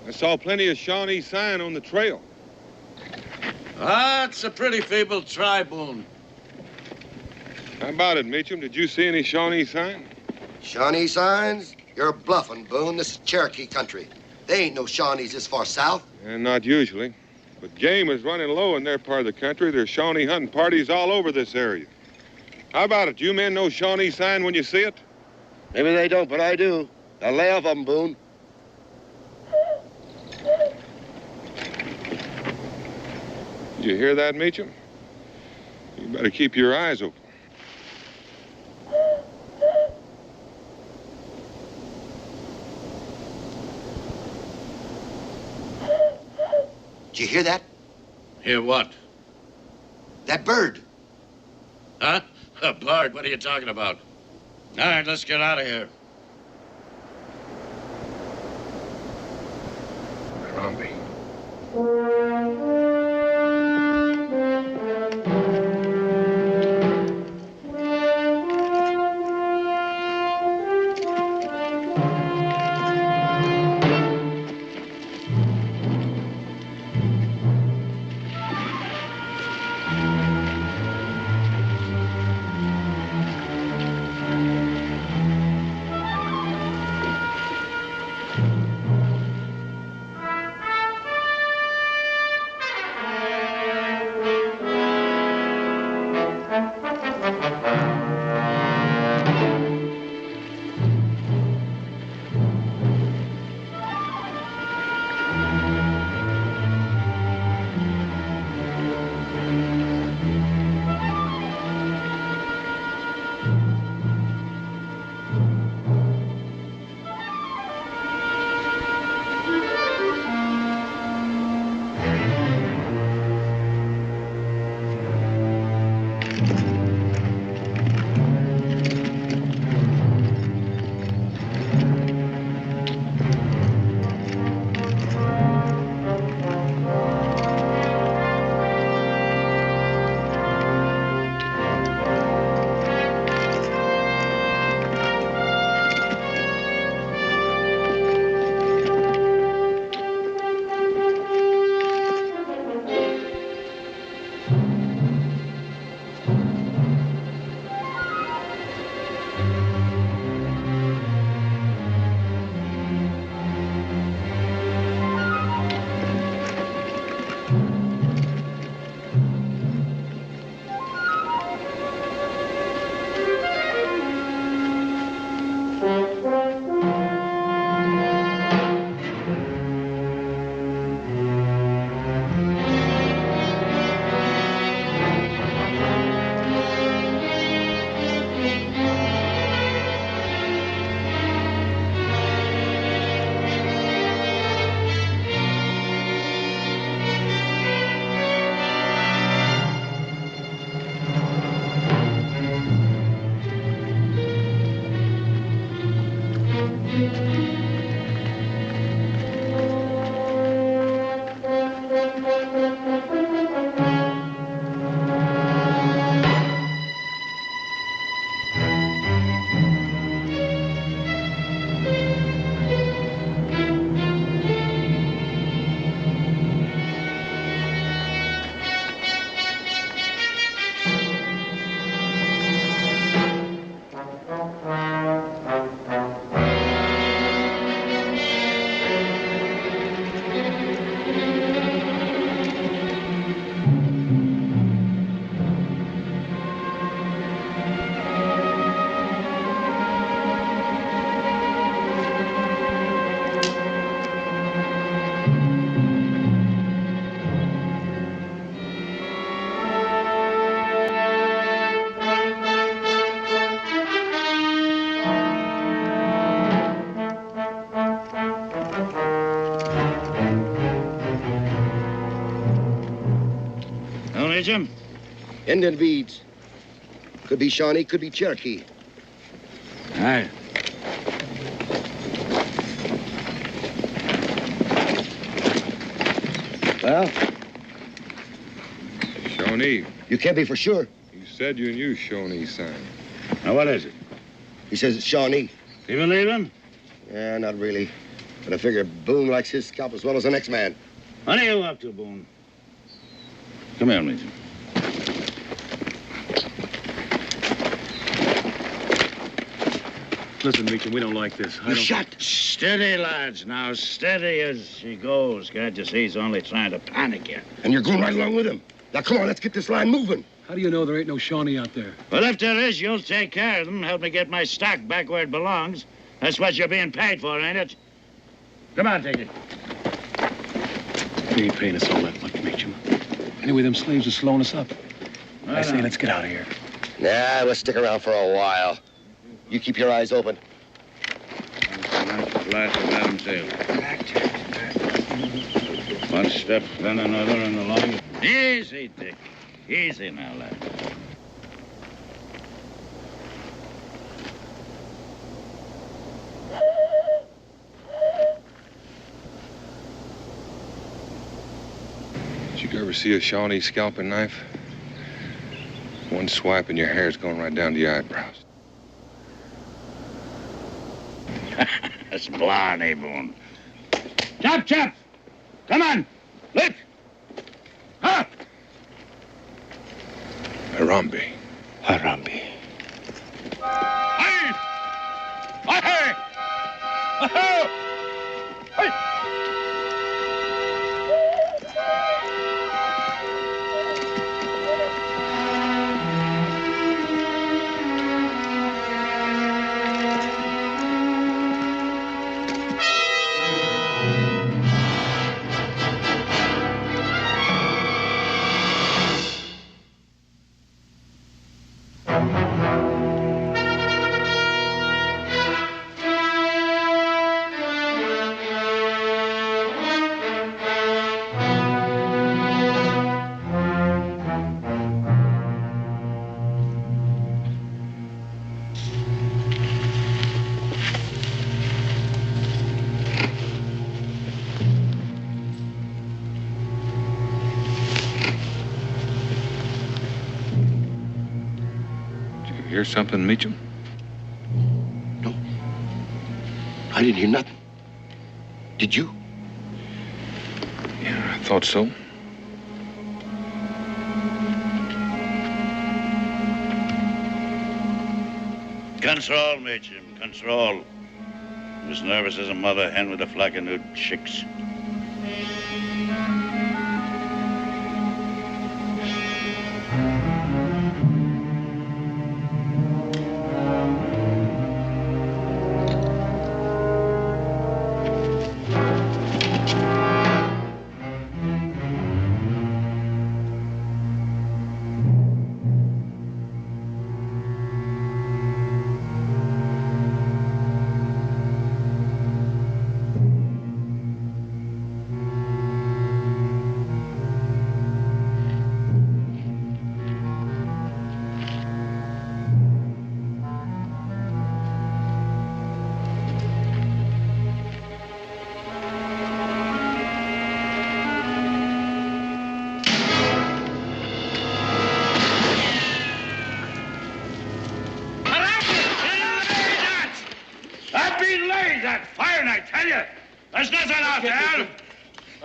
I saw plenty of Shawnee sign on the trail. That's a pretty feeble try, Boone. How about it, Meacham? Did you see any Shawnee sign? Shawnee signs? You're bluffing, Boone. This is Cherokee country. They ain't no Shawnees this far south. And not usually. But game is running low in their part of the country. There's Shawnee hunting parties all over this area. How about it? You men know Shawnee sign when you see it? Maybe they don't, but I do. Now lay off of them, Boone. Did you hear that, Meacham? You better keep your eyes open. Did you hear that? Hear what? That bird. Huh? A bird? What are you talking about? All right, let's get out of here. Crombie. Mitchum? Indian beads. Could be Shawnee, could be Cherokee. All right. Well? Shawnee. You can't be for sure. You said you knew Shawnee sign. Now, what is it? He says it's Shawnee. You believe him? Yeah, not really. But I figure Boone likes his scalp as well as the next man. What are you up to, Boone? Come here, Mitchum. Listen, Meacham, we don't like this. Shut! Steady, lads. Now, steady as she goes. Can't you see he's only trying to panic you? And you're going right along with him. Now, come on, let's get this line moving. How do you know there ain't no Shawnee out there? Well, if there is, you'll take care of them. Help me get my stock back where it belongs. That's what you're being paid for, ain't it? Come on, take it. They ain't paying us all that much, Meacham. Anyway, them slaves are slowing us up. I say let's get out of here. Nah, let's stick around for a while. You keep your eyes open. Flash of Adam Taylor. One step, then another, and along. Easy, Dick. Easy now, lad. Did you ever see a Shawnee scalping knife? One swipe and your hair's going right down to your eyebrows. That's Blarney, Boone. Chop, chop! Come on! Lift! Up! Harambe. Harambe. Hey! Hey! Hey! Hear something, Meacham? No. I didn't hear nothing. Did you? Yeah, I thought so. Control, Mitchum, control. I'm as nervous as a mother hen with a flock of new chicks.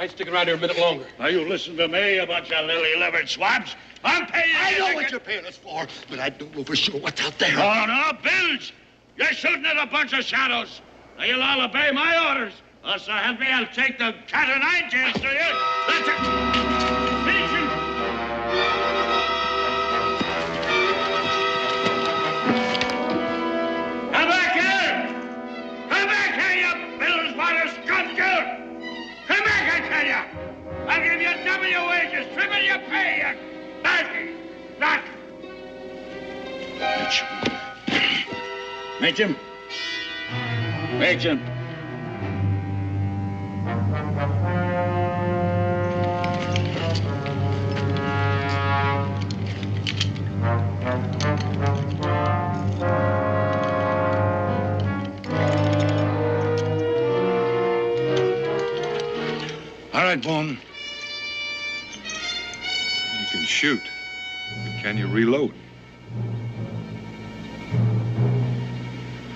Stick around here a minute longer. Now, you listen to me, you bunch of lily-livered swabs. I'm paying you. I know what you're paying us for, but I don't know for sure what's out there. No, no, bills. You're shooting at a bunch of shadows. Now, you'll all obey my orders. Or so help me, I'll take the cat o' nine tails to you. That's it. Finish him. Come back here. Come back here, you bills spotter scoundrel. Come back, I tell you! I'll give you double your wages, triple your pay, you nasty nut! Mitchum. Mitchum. right, Boone. You can shoot, but can you reload?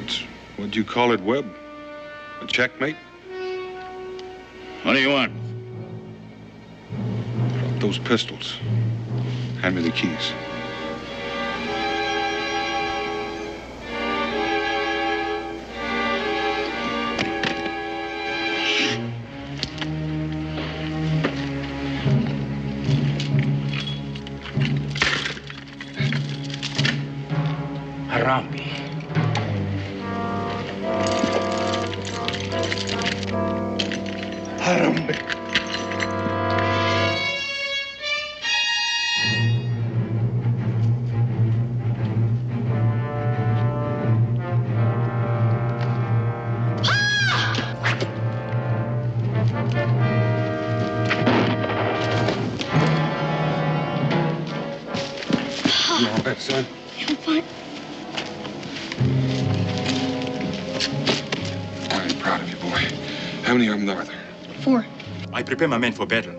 It's, what'd you call it, Webb? A checkmate? What do you want? Drop those pistols. Hand me the keys. Harambe. Harambe. You all right, son? I'm fine. I'm proud of you, boy. How many of them are there? 4. I prepare my men for battle.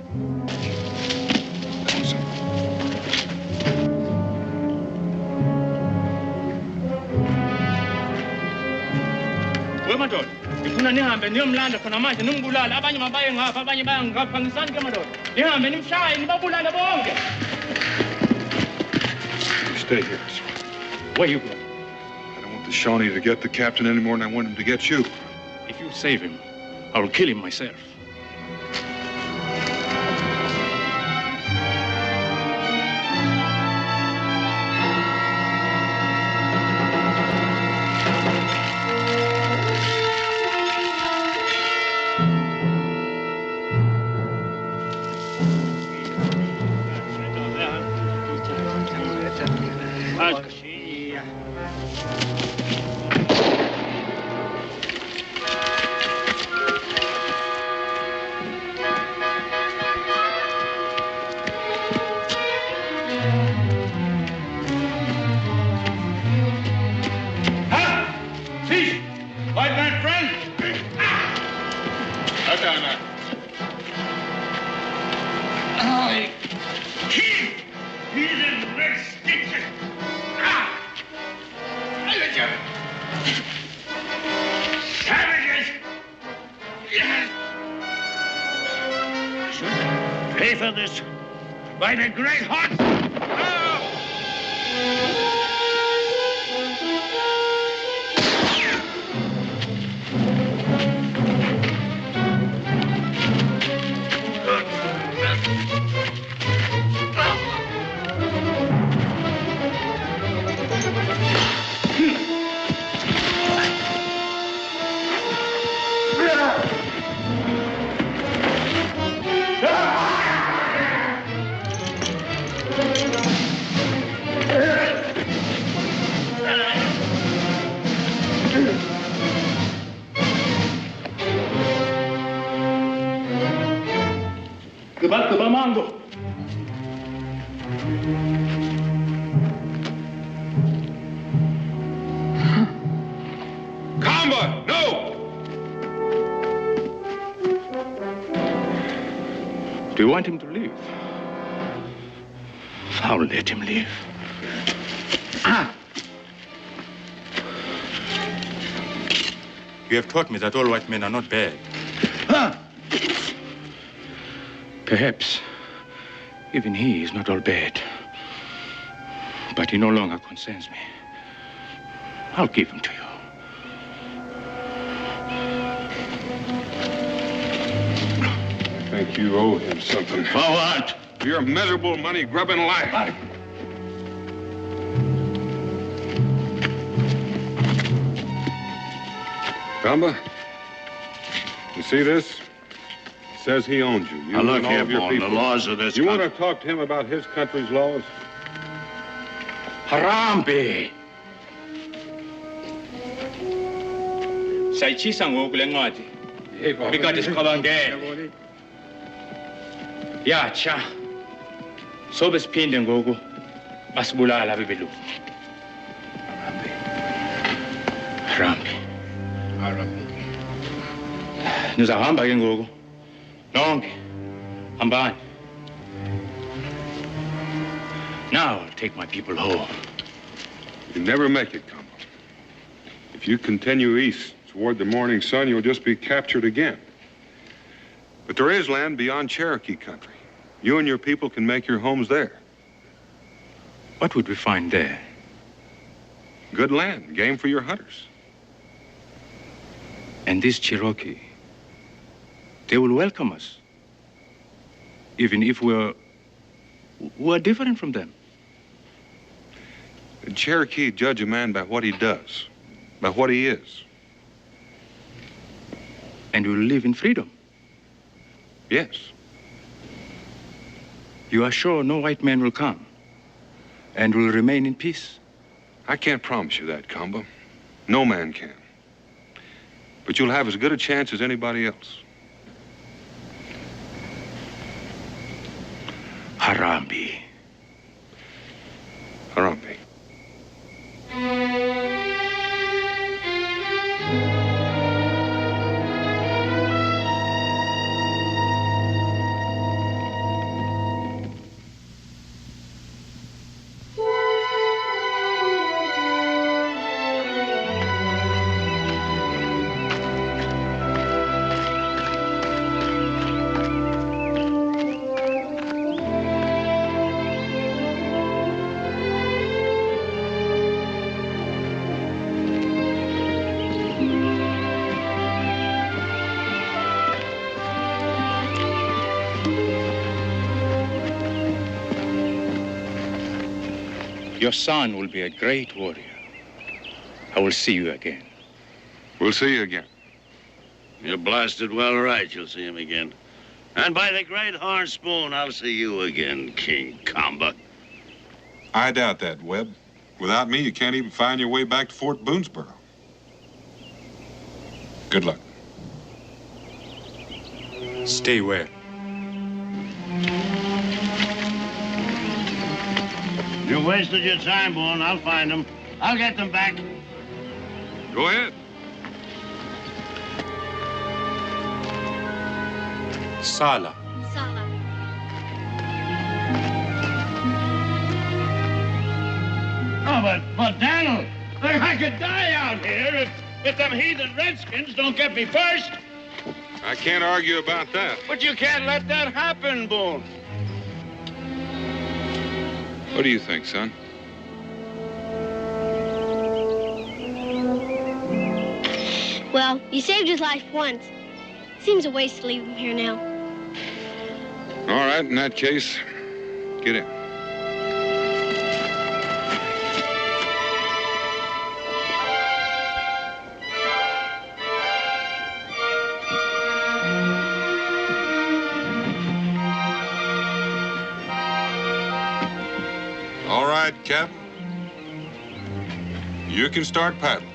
Madoda, ngifuna nihambe niyomlanda khona manje nimbulala abanye mabaye ngapha abanye baya ngapha ngisani ke madoda. Nihambe nimshaye nibabulale bonke. You stay here. Where you going? I don't want the Shawnee to get the captain any more than I want him to get you. If you save him, I will kill him myself. Pay for this by the great heart. Keba mango. Kamba, no! Do you want him to leave? I'll let him leave. You have taught me that all white men are not bad. Perhaps even he is not all bad. But he no longer concerns me. I'll give him to you. I think you owe him something. For what? You're a miserable, money-grubbing liar. Kamba, you see this? It says he owns you. You Now, look and all here, of your Boone, people. the laws of this You want to talk to him about his country's laws? Harambe. Sayitshisa ngoku le ncwadi. Bikade siqabangele. Yatsha. Sobe siphinde ngoku basibulala bebelungu. Harambe. Harambe. Nizahamba ke ngoku. Nonke I'm behind. Now I'll take my people home. You'll never make it, Combo. If you continue east toward the morning sun, you'll just be captured again. But there is land beyond Cherokee country. You and your people can make your homes there. What would we find there? Good land, game for your hunters. And this Cherokee, they will welcome us. Even if we're different from them. The Cherokee judge a man by what he does, by what he is. And we'll live in freedom. Yes. You are sure no white man will come and will remain in peace? I can't promise you that, Combo. No man can. But you'll have as good a chance as anybody else. Harambe. Harambe. Your son will be a great warrior. I will see you again. We'll see you again. You're blasted well right, you'll see him again. And by the great horn spoon, I'll see you again, King Comba. I doubt that, Webb. Without me, you can't even find your way back to Fort Boonesboro. Good luck. Stay where? You wasted your time, Boone. I'll find them. I'll get them back. Go ahead. Sala. Sala. Oh, but Daniel, I could die out here if them heathen redskins don't get me first. I can't argue about that. But you can't let that happen, Boone. What do you think, son? Well, you saved his life once. Seems a waste to leave him here now. All right, in that case, get in. All right, Captain. You can start paddling.